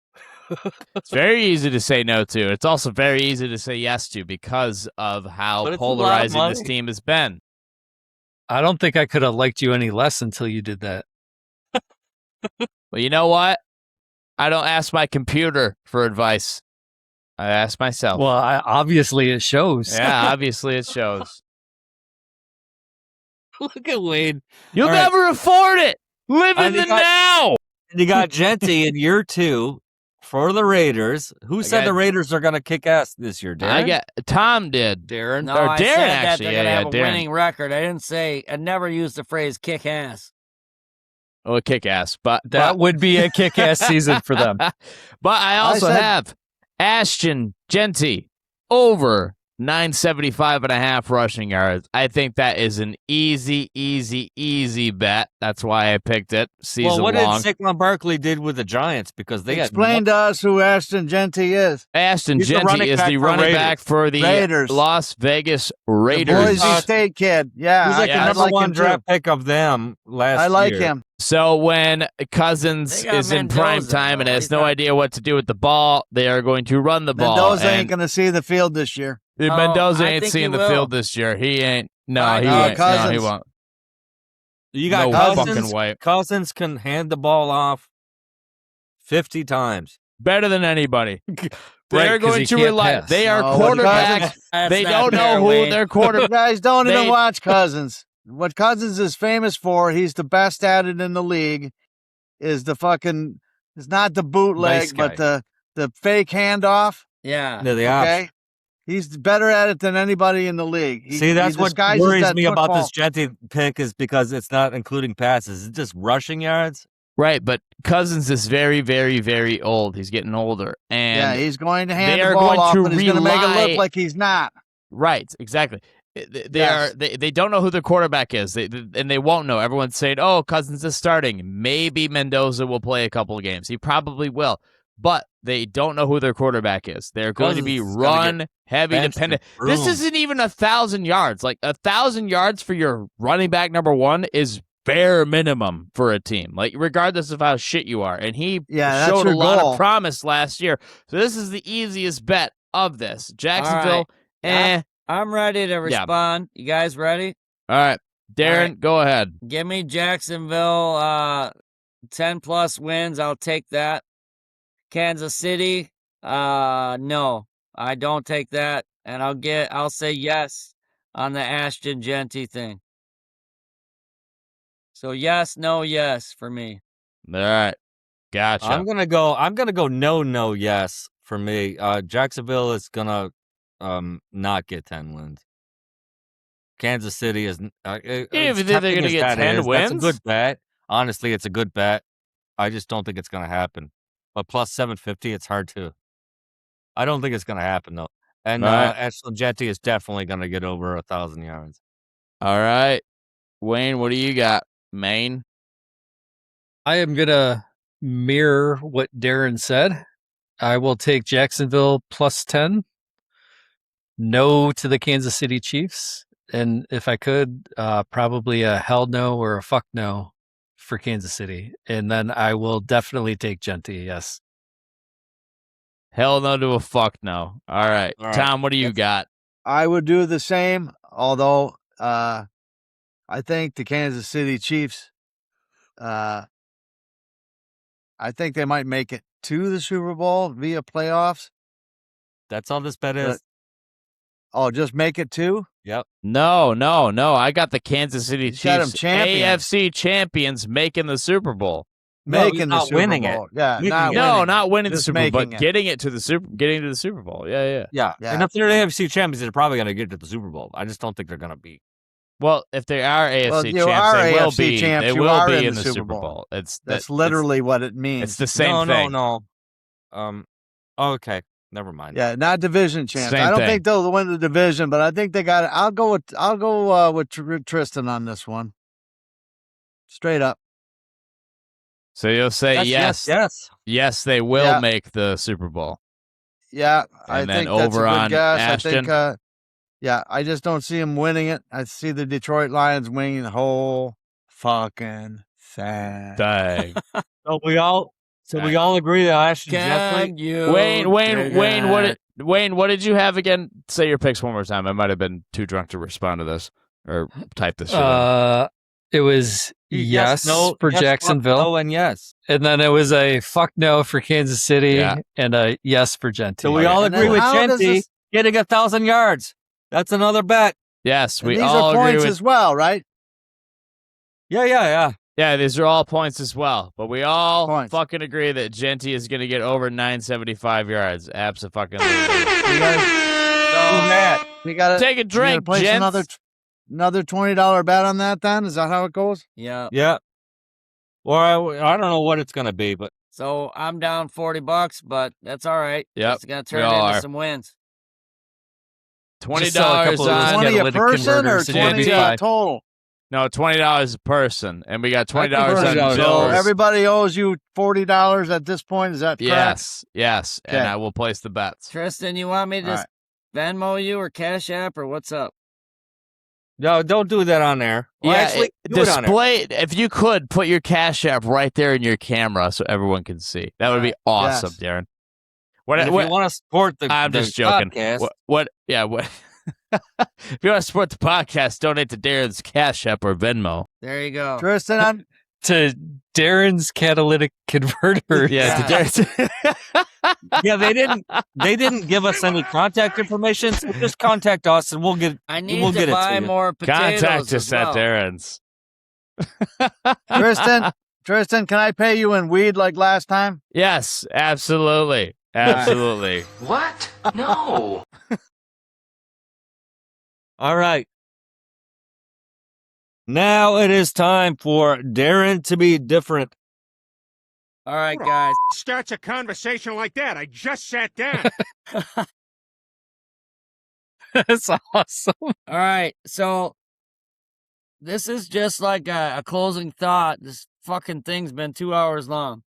S7: It's very easy to say no to. It's also very easy to say yes to because of how polarizing this team has been.
S4: I don't think I could have liked you any less until you did that.
S7: Well, you know what? I don't ask my computer for advice. I ask myself.
S4: Well, obviously it shows.
S7: Yeah, obviously it shows.
S2: Look at Wade.
S7: You'll never afford it. Live in the now.
S2: You got Genty in year 2 for the Raiders. Who said the Raiders are going to kick ass this year, Darren?
S7: Tom did.
S2: Darren?
S3: No,
S7: or
S3: I
S7: Darren,
S3: said that
S7: actually.
S3: they're going to have a winning record. I didn't say, I never used the phrase kick ass.
S7: Oh, a kick ass. But
S4: that would be a kick ass season for them.
S7: But I also have Ashton Genty over 975.5 rushing yards. I think that is an easy bet. That's why I picked it. Season
S2: what
S7: long.
S2: did Saquon Barkley did with the Giants? Because they
S6: explain to us who Ashton Genty is.
S7: Ashton Genty is the running back for the
S6: Raiders.
S7: Las Vegas Raiders.
S6: The Boise State kid. Yeah,
S2: he's like the number one draft pick of them last year.
S6: I like him.
S7: So when Cousins is in prime time and has no idea what to do with the ball, they are going to run the ball.
S6: Mendoza ain't going to see the field this year.
S7: Mendoza ain't seeing the field this year. He ain't. No, he ain't.
S6: Cousins.
S7: No, he won't.
S2: You got
S7: no
S2: Cousins. Cousins can hand the ball off 50 times.
S7: Better than anybody. They're going to rely.
S4: Pass.
S7: They are quarterbacks. They don't know who their quarterback.
S6: You guys don't even watch Cousins. What Cousins is famous for, he's the best at it in the league, is the fucking, it's not the bootleg, but the fake handoff.
S3: Yeah.
S6: Okay. He's better at it than anybody in the league.
S2: See, that's what worries me about this Genty pick is because it's not including passes. It's just rushing yards.
S7: Right, but Cousins is very, very, very old. He's getting older. And
S6: he's going to hand the ball off, but he's going to make it look like he's not.
S7: Right, exactly. They don't know who their quarterback is, and they won't know. Everyone's saying, "Oh, Cousins is starting. Maybe Mendoza will play a couple of games. He probably will." But they don't know who their quarterback is. They're going to be run-heavy dependent. This isn't even 1,000 yards. Like 1,000 yards for your running back number one is bare minimum for a team. Like regardless of how shit you are, and he showed a lot of promise last year. So this is the easiest bet of this. Jacksonville.
S3: I'm ready to respond. You guys ready?
S7: All right. Darren, go ahead.
S3: Give me Jacksonville 10+ wins. I'll take that. Kansas City, no, I don't take that. And I'll say yes on the Ashton Genty thing. So yes, no, yes for me.
S7: All right. Gotcha.
S2: I'm gonna go no, yes for me. Jacksonville is gonna not get 10 wins. Kansas City is.
S7: If they're going to get 10 wins,
S2: that's a good bet. Honestly, it's a good bet. I just don't think it's going to happen. But plus 750, it's hard to. I don't think it's going to happen though. And Ashton Genty is definitely going to get over 1,000 yards.
S7: All right, Wayne, what do you got, Maine?
S4: I am gonna mirror what Darren said. I will take Jacksonville plus 10. No to the Kansas City Chiefs. And if I could, probably a hell no or a fuck no for Kansas City. And then I will definitely take Genty, yes.
S7: Hell no to a fuck no. All right. Tom, what do you got?
S6: I would do the same, although I think the Kansas City Chiefs, I think they might make it to the Super Bowl via playoffs.
S2: That's all this bet is.
S6: Just make it to?
S2: Yep.
S7: No. I got the Kansas City Chiefs
S6: champions.
S7: AFC champions making the Super Bowl.
S6: Making the
S2: not
S6: Super
S2: winning
S6: Bowl.
S2: it.
S6: Yeah,
S7: Not winning the
S6: Just
S7: Super Bowl, but
S6: making it.
S7: getting to the Super Bowl. Yeah.
S2: Yeah. And if they're AFC champions, they're probably going to get to the Super Bowl. I just don't think they're going to be.
S7: Well, if they are AFC
S6: you
S7: champs,
S6: are
S7: they will
S6: AFC
S7: be.
S6: champs,
S7: They
S6: you
S7: will
S6: are
S7: be
S6: in
S7: in
S6: the
S7: the
S6: Super
S7: Super
S6: Bowl.
S7: Bowl.
S6: That's literally what it means.
S7: It's the same thing.
S2: No. Okay. Never mind.
S6: Yeah, not division champs.
S7: Same
S6: I don't
S7: thing.
S6: think they'll win the division, but I think they got it. I'll go with Tristan on this one. Straight up.
S7: So you'll say
S2: Yes.
S7: yes, they will make the Super Bowl.
S6: Yeah,
S7: And
S6: I
S7: then
S6: think that's
S7: over
S6: a good
S7: on
S6: guess.
S7: Ashton?
S6: I think, I just don't see them winning it. I see the Detroit Lions winning the whole fucking thing.
S7: Dang.
S2: So we all agree that Ashton Jeffrey.
S3: Can you
S7: Wayne, what did you have again? Say your picks one more time. I might have been too drunk to respond to this or type this shit in.
S4: It was yes for Jacksonville.
S2: Oh, and yes.
S4: And then it was a fuck no for Kansas City
S7: Yeah.
S4: and a yes for Genty.
S2: So we all
S6: And
S2: agree
S6: then
S2: with
S6: how does
S2: Genty
S6: this-
S2: getting 1,000 yards. That's another bet.
S7: Yes,
S6: And
S7: we
S6: these
S7: all
S6: are
S7: agree
S6: points
S7: with.
S6: as well, right?
S2: Yeah.
S7: Yeah, these are all points as well. But we all
S6: Points.
S7: fucking agree that Genty is going to get over 975 yards. Abso-fucking-lutely.
S6: We got
S7: Take a drink,
S6: place
S7: gents.
S6: another $20 bet on that. Then is that how it goes?
S3: Yeah.
S2: Yeah. Or I don't know what it's going to be, but
S3: So I'm down $40, but that's all right.
S7: Yep,
S3: It's gonna
S7: we
S3: turn
S7: all
S3: into
S7: are.
S3: some wins.
S7: $20
S4: Just sell a couple of those
S7: on.
S6: 20 a
S4: catalytic
S6: person or
S4: converters and you'll
S6: 20
S4: be fine.
S6: total?
S7: No, $20 a person, and we got $20 on
S2: $20.
S6: So
S7: bills.
S6: everybody owes you $40 at this point. Is that correct?
S7: Yes, and
S6: Okay.
S7: I will place the bets.
S3: Tristan, you want me to
S6: All
S3: just Venmo you or Cash App or what's up?
S2: no, don't do that on there. Well, actually, do it on there.
S7: display. If you could put your Cash App right there in your camera so everyone can see, that would be awesome,
S6: Yes.
S7: Darren. What?
S2: And if you want to support the
S7: I'm
S2: the
S7: just joking.
S2: podcast,
S7: What? Yeah. What? If you want to support the podcast, donate to Darren's Cash App or Venmo.
S3: There you go.
S6: Tristan,
S4: To Darren's catalytic converter.
S7: Yeah. To Darren.
S2: yeah, they didn't give us any contact information, so just contact us and we'll get
S3: I need
S2: we'll
S3: to
S2: get it
S3: buy
S2: to you.
S3: more potatoes.
S7: Contact
S3: as
S7: us
S3: well.
S7: at Darren's.
S6: Tristan, can I pay you in weed like last time?
S7: Yes, absolutely. Absolutely.
S10: What? No.
S2: All right. Now it is time for Darren to be different.
S3: All right, guys.
S9: Starts a conversation like that. I just sat down.
S4: That's awesome.
S3: All right. So this is just like a closing thought. This fucking thing's been 2 hours long.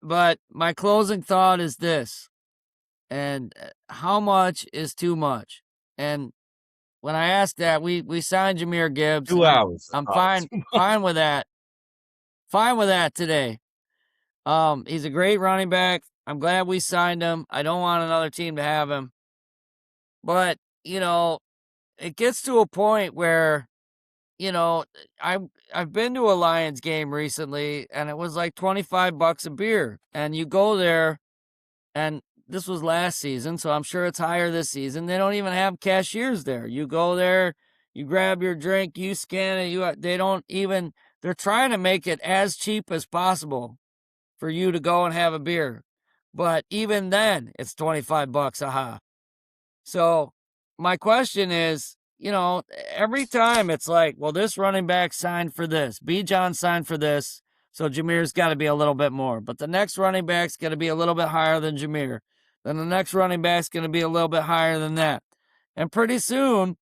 S3: But my closing thought is this. And how much is too much? And when I asked that, we signed Jahmyr Gibbs.
S2: 2 hours.
S3: I'm
S2: Oh,
S3: fine with that. Fine with that today. He's a great running back. I'm glad we signed him. I don't want another team to have him. But, it gets to a point where, I've been to a Lions game recently and it was like $25 a beer. And you go there, and this was last season, so I'm sure it's higher this season. They don't even have cashiers there. You go there, you grab your drink, you scan it. They're trying to make it as cheap as possible for you to go and have a beer. But even then, it's $25. Aha. So my question is, every time it's like, well, this running back signed for this. B. John signed for this. So Jahmyr's got to be a little bit more. But the next running back's going to be a little bit higher than Jahmyr. Then the next running back's going to be a little bit higher than that. And pretty soon,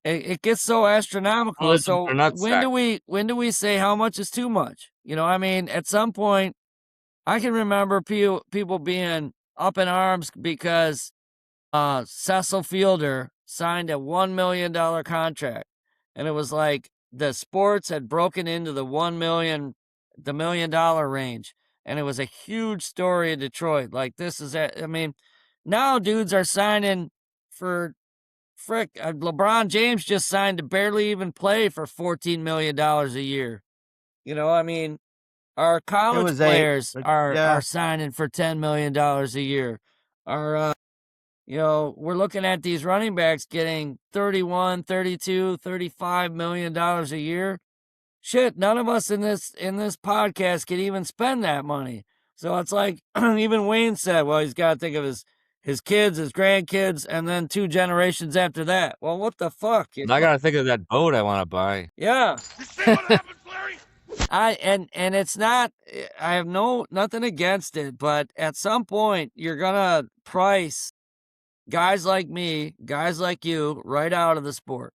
S3: it gets so astronomical.
S2: Well,
S3: So
S2: they're not
S3: when do we say how much is too much? At some point, I can remember people being up in arms because Cecil Fielder signed a $1 million contract. And it was like the sports had broken into the $1 million range. And it was a huge story in Detroit. Like, this is, now dudes are signing for LeBron James just signed to barely even play for $14 million a year. You know, I mean, our college players are signing for $10 million a year. Our, we're looking at these running backs getting $31, $32, $35 million a year. Shit, none of us in this podcast can even spend that money. So it's like even Wayne said, well, he's got to think of his kids, his grandkids, and then 2 generations after that. Well, what the fuck?
S2: I got to think of that boat I want to buy.
S3: Yeah. You see what happens, Larry? And it's not, I have nothing against it, but at some point you're going to price guys like me, guys like you right out of the sport.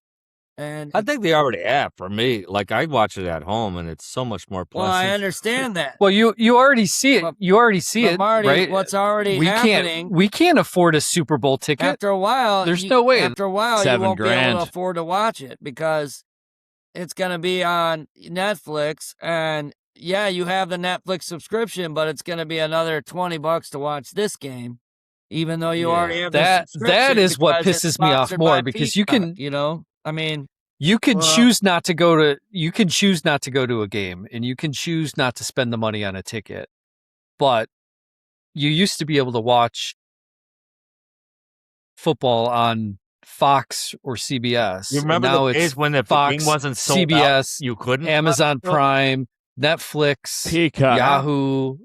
S3: And
S2: I think they already have for me. Like I watch it at home, and it's so much more pleasant.
S3: Well, I understand that.
S4: Well, you already see it. You already see it,
S3: Marty,
S4: right?
S3: What's already happening?
S4: We can't afford a Super Bowl ticket.
S3: After a while,
S4: there's no way.
S3: After a while, you won't be able to afford to watch it because it's going to be on Netflix. And yeah, you have the Netflix subscription, but it's going to be another $20 to watch this game, even though you already have
S4: that. That is what pisses me off more because you can,
S3: I mean,
S4: you can choose not to go to. You can choose not to go to a game, and you can choose not to spend the money on a ticket. But you used to be able to watch football on Fox or CBS.
S2: You remember
S4: now
S2: the days when the
S4: Fox,
S2: game wasn't sold
S4: CBS,
S2: out, you couldn't?
S4: Amazon Prime, Netflix,
S7: Peacock,
S4: Yahoo,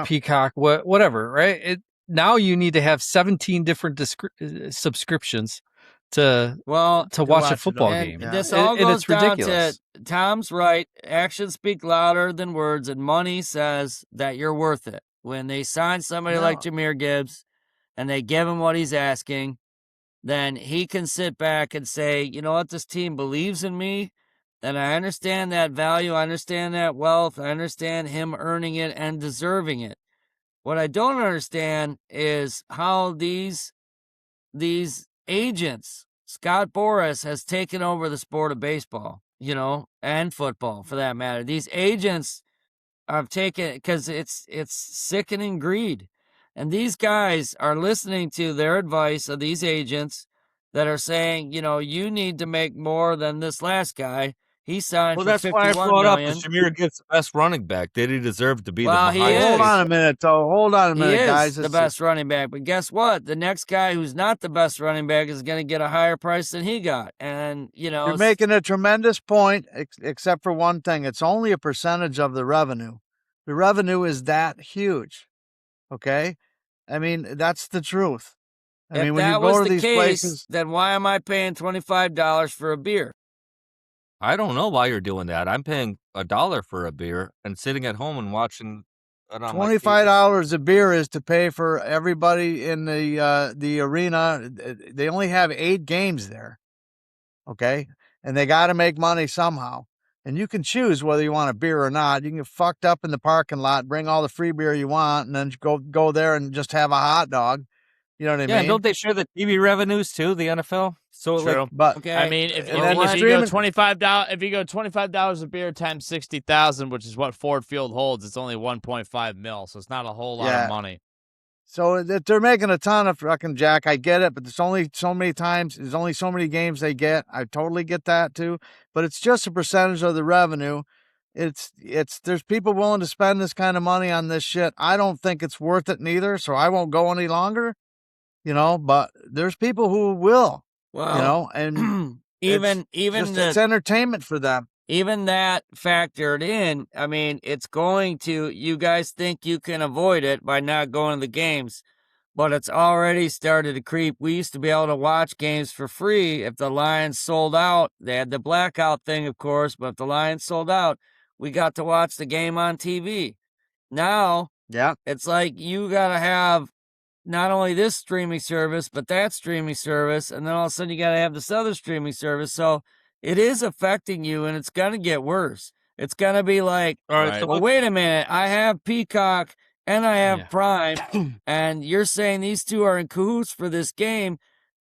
S4: Peacock, whatever. Right? Now you need to have 17 different subscriptions to watch a football game.
S3: This all goes down to Tom's right. Actions speak louder than words, and money says that you're worth it. When they sign somebody like Jahmyr Gibbs and they give him what he's asking, then he can sit back and say, you know what, this team believes in me, and I understand that value, I understand that wealth, I understand him earning it and deserving it. What I don't understand is how these agents, Scott Boras has taken over the sport of baseball, and football for that matter. These agents have taken, because it's sickening greed. And these guys are listening to their advice of these agents that are saying, you need to make more than this last guy. He signed for $51 million.
S2: Well, that's why I brought up that Jahmyr Gibbs the best running back. Did he deserve to be the highest?
S6: Hold on a minute, guys.
S3: He is the best running back. But guess what? The next guy who's not the best running back is going to get a higher price than he got. And,
S6: You're making a tremendous point, except for one thing. It's only a percentage of the revenue. The revenue is that huge. Okay? I mean, that's the truth. I mean, when you go to these places,
S3: then why am I paying $25 for a beer?
S2: I don't know why you're doing that. I'm paying $1 for a beer and sitting at home and watching it on
S6: $25 a beer is to pay for everybody in the arena. They only have 8 games there, okay? And they got to make money somehow. And you can choose whether you want a beer or not. You can get fucked up in the parking lot, bring all the free beer you want, and then go there and just have a hot dog. You know what I mean?
S2: Yeah, don't they share the TV revenues too, the NFL?
S7: So
S2: true.
S7: I mean, if you go $25 a beer times 60,000, which is what Ford Field holds, it's only 1.5 mil. So it's not a whole lot of money.
S6: So they're making a ton of fucking jack. I get it, but there's only so many times. There's only so many games they get. I totally get that too. But it's just a percentage of the revenue. There's people willing to spend this kind of money on this shit. I don't think it's worth it neither. So I won't go any longer. But there's people who will, and it's entertainment for them.
S3: Even that factored in, I mean, it's going to, you guys think you can avoid it by not going to the games, but it's already started to creep. We used to be able to watch games for free if the Lions sold out. They had the blackout thing, of course, but if the Lions sold out, we got to watch the game on TV. Now, it's like you got to have not only this streaming service, but that streaming service, and then all of a sudden you got to have this other streaming service. So it is affecting you, and it's going to get worse. It's going to be like, well, wait a minute, I have Peacock and I have Prime, and you're saying these two are in cahoots for this game.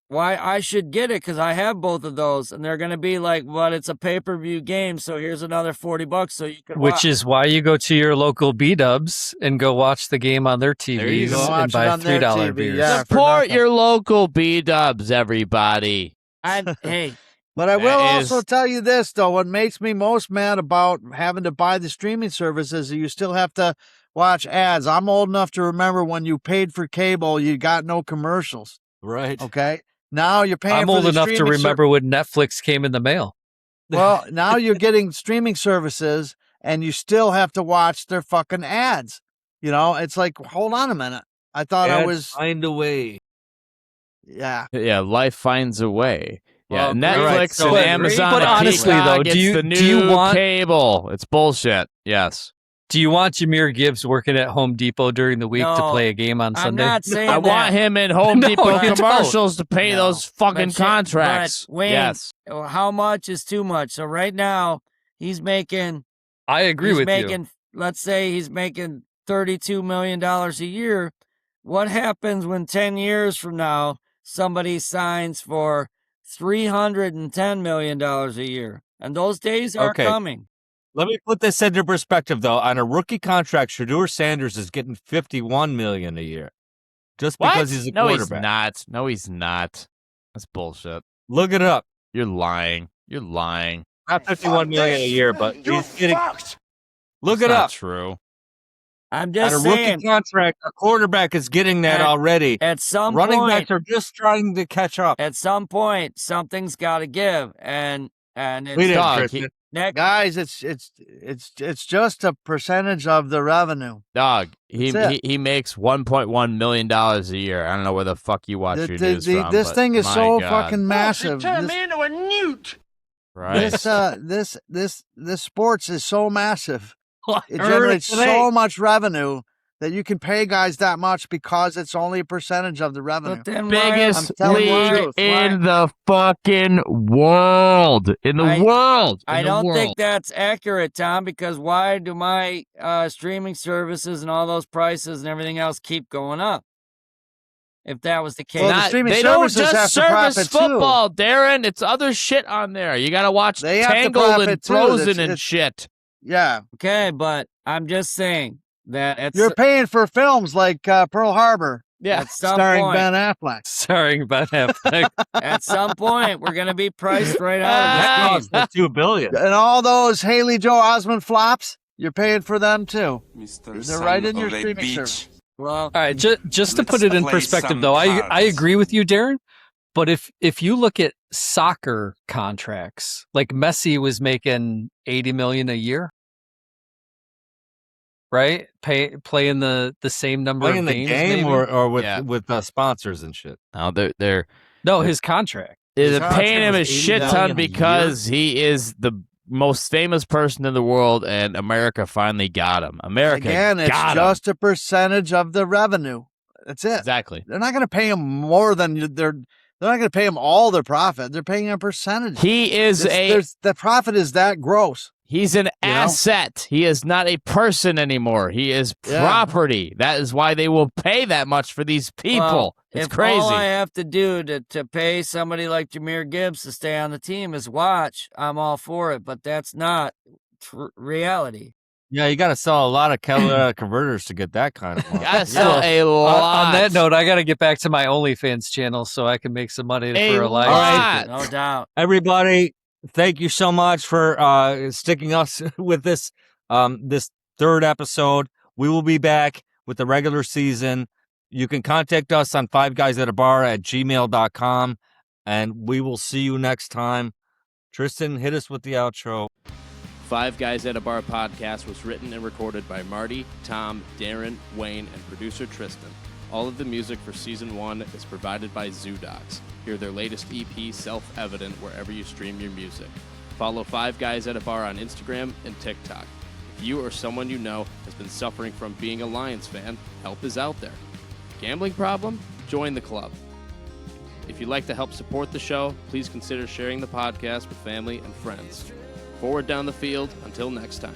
S3: why I should get it, because I have both of those, and they're going to be like, well, it's a pay-per-view game, so here's another $40 so you can watch.
S4: Which is why you go to your local B-dubs and go watch the game on their TVs and buy $3 beers.
S6: Yeah,
S7: support your local B-dubs, everybody.
S3: Hey.
S6: But I will also tell you this, though. What makes me most mad about having to buy the streaming services is you still have to watch ads. I'm old enough to remember when you paid for cable, you got no commercials.
S2: Right.
S6: Okay. Now you're paying
S4: I'm
S6: for
S4: old
S6: the
S4: enough to remember when Netflix came in the mail.
S6: Well, now you're getting streaming services and you still have to watch their fucking ads. You know, it's like, hold on a minute. I thought
S2: ads
S6: I was.
S2: Find a way.
S6: Yeah.
S7: Yeah, life finds a way. Yeah,
S2: Well,
S7: Netflix
S2: right.
S7: and Amazon.
S4: But honestly, though,
S7: do
S4: do you want
S7: cable? It's bullshit. Yes.
S4: Do you want Jahmyr Gibbs working at Home Depot during the week to play a game on Sunday?
S3: I'm not saying
S7: I
S3: that.
S7: want him in Home Depot
S4: you
S7: commercials to pay those fucking
S3: But
S7: contracts.
S3: Wayne,
S7: yes.
S3: How much is too much? So right now, he's making.
S4: I agree with you.
S3: Let's say he's making $32 million a year. What happens when 10 years from now somebody signs for $310 million a year? And those days are coming.
S2: Let me put this into perspective, though. On a rookie contract, Shedeur Sanders is getting $51 million a year, just because he's a quarterback.
S7: No, he's not. That's bullshit.
S2: Look it up.
S7: You're lying.
S2: Not $51 million a year, but he's getting. Look it
S7: That's
S2: up.
S7: not true.
S3: I'm just
S2: on a
S3: saying.
S2: rookie contract, a quarterback is getting that already.
S3: At some
S2: running
S3: point,
S2: backs are just trying to catch up.
S3: At some point, something's got to give, and
S6: it's guys, it's just a percentage of the revenue.
S7: Dog, he makes $1.1 million a year. I don't know where the fuck you watch your news from.
S6: This thing is so
S7: God.
S6: fucking massive.
S10: Turn me into a newt.
S7: Right.
S6: This sports is so massive. It generates so much revenue that you can pay guys that much because it's only a percentage of the revenue.
S7: Biggest league in the fucking world.
S3: I don't think that's accurate, Tom, because why do my streaming services and all those prices and everything else keep going up? If that was the case.
S6: Well,
S7: they don't just service football, Darren. It's other shit on there. You got to watch Tangled and Frozen and shit.
S6: Yeah.
S3: Okay, but I'm just saying that
S6: you're paying for films like Pearl Harbor.
S7: Yeah,
S6: starring Ben Affleck.
S4: Starring Ben Affleck.
S3: At some point, we're going to be priced right out of
S2: the $2 billion.
S6: And all those Haley Joel Osment flops, you're paying for them too. They're right in your streaming service.
S3: Well,
S4: all right, just to put it in perspective, though, I agree with you, Darren. But if you look at soccer contracts, like Messi was making $80 million a year, right? Playing the same number of games,
S2: the game or with sponsors and shit.
S7: No, they're
S4: his contract.
S7: They're paying him a shit ton because he is the most famous person in the world, and America finally got him.
S6: It's just a percentage of the revenue. That's it.
S7: Exactly.
S6: They're not going to pay him more than they're not going to pay him all their profit. They're paying a percentage.
S7: The
S6: profit is that gross.
S7: He's an asset. He is not a person anymore. He is property. That is why they will pay that much for these people.
S3: Well,
S7: it's crazy.
S3: All I have to do to pay somebody like Jahmyr Gibbs to stay on the team is watch, I'm all for it. But that's not reality.
S2: Yeah, you got to sell a lot of converters to get that kind of money.
S7: Got to sell a lot.
S4: On that note, I got to get back to my OnlyFans channel so I can make some money for a live.
S7: All right.
S3: No doubt.
S2: Everybody, thank you so much for sticking us with this third episode. We will be back with the regular season. You can contact us on fiveguysatabar@gmail.com, and we will see you next time. Tristan, hit us with the outro.
S1: Five Guys at a Bar podcast was written and recorded by Marty, Tom, Darren, Wayne, and producer Tristan. All of the music for Season 1 is provided by ZooDocs. Hear their latest EP, Self-Evident, wherever you stream your music. Follow Five Guys at a Bar on Instagram and TikTok. If you or someone you know has been suffering from being a Lions fan, help is out there. Gambling problem? Join the club. If you'd like to help support the show, please consider sharing the podcast with family and friends. Forward down the field, until next time.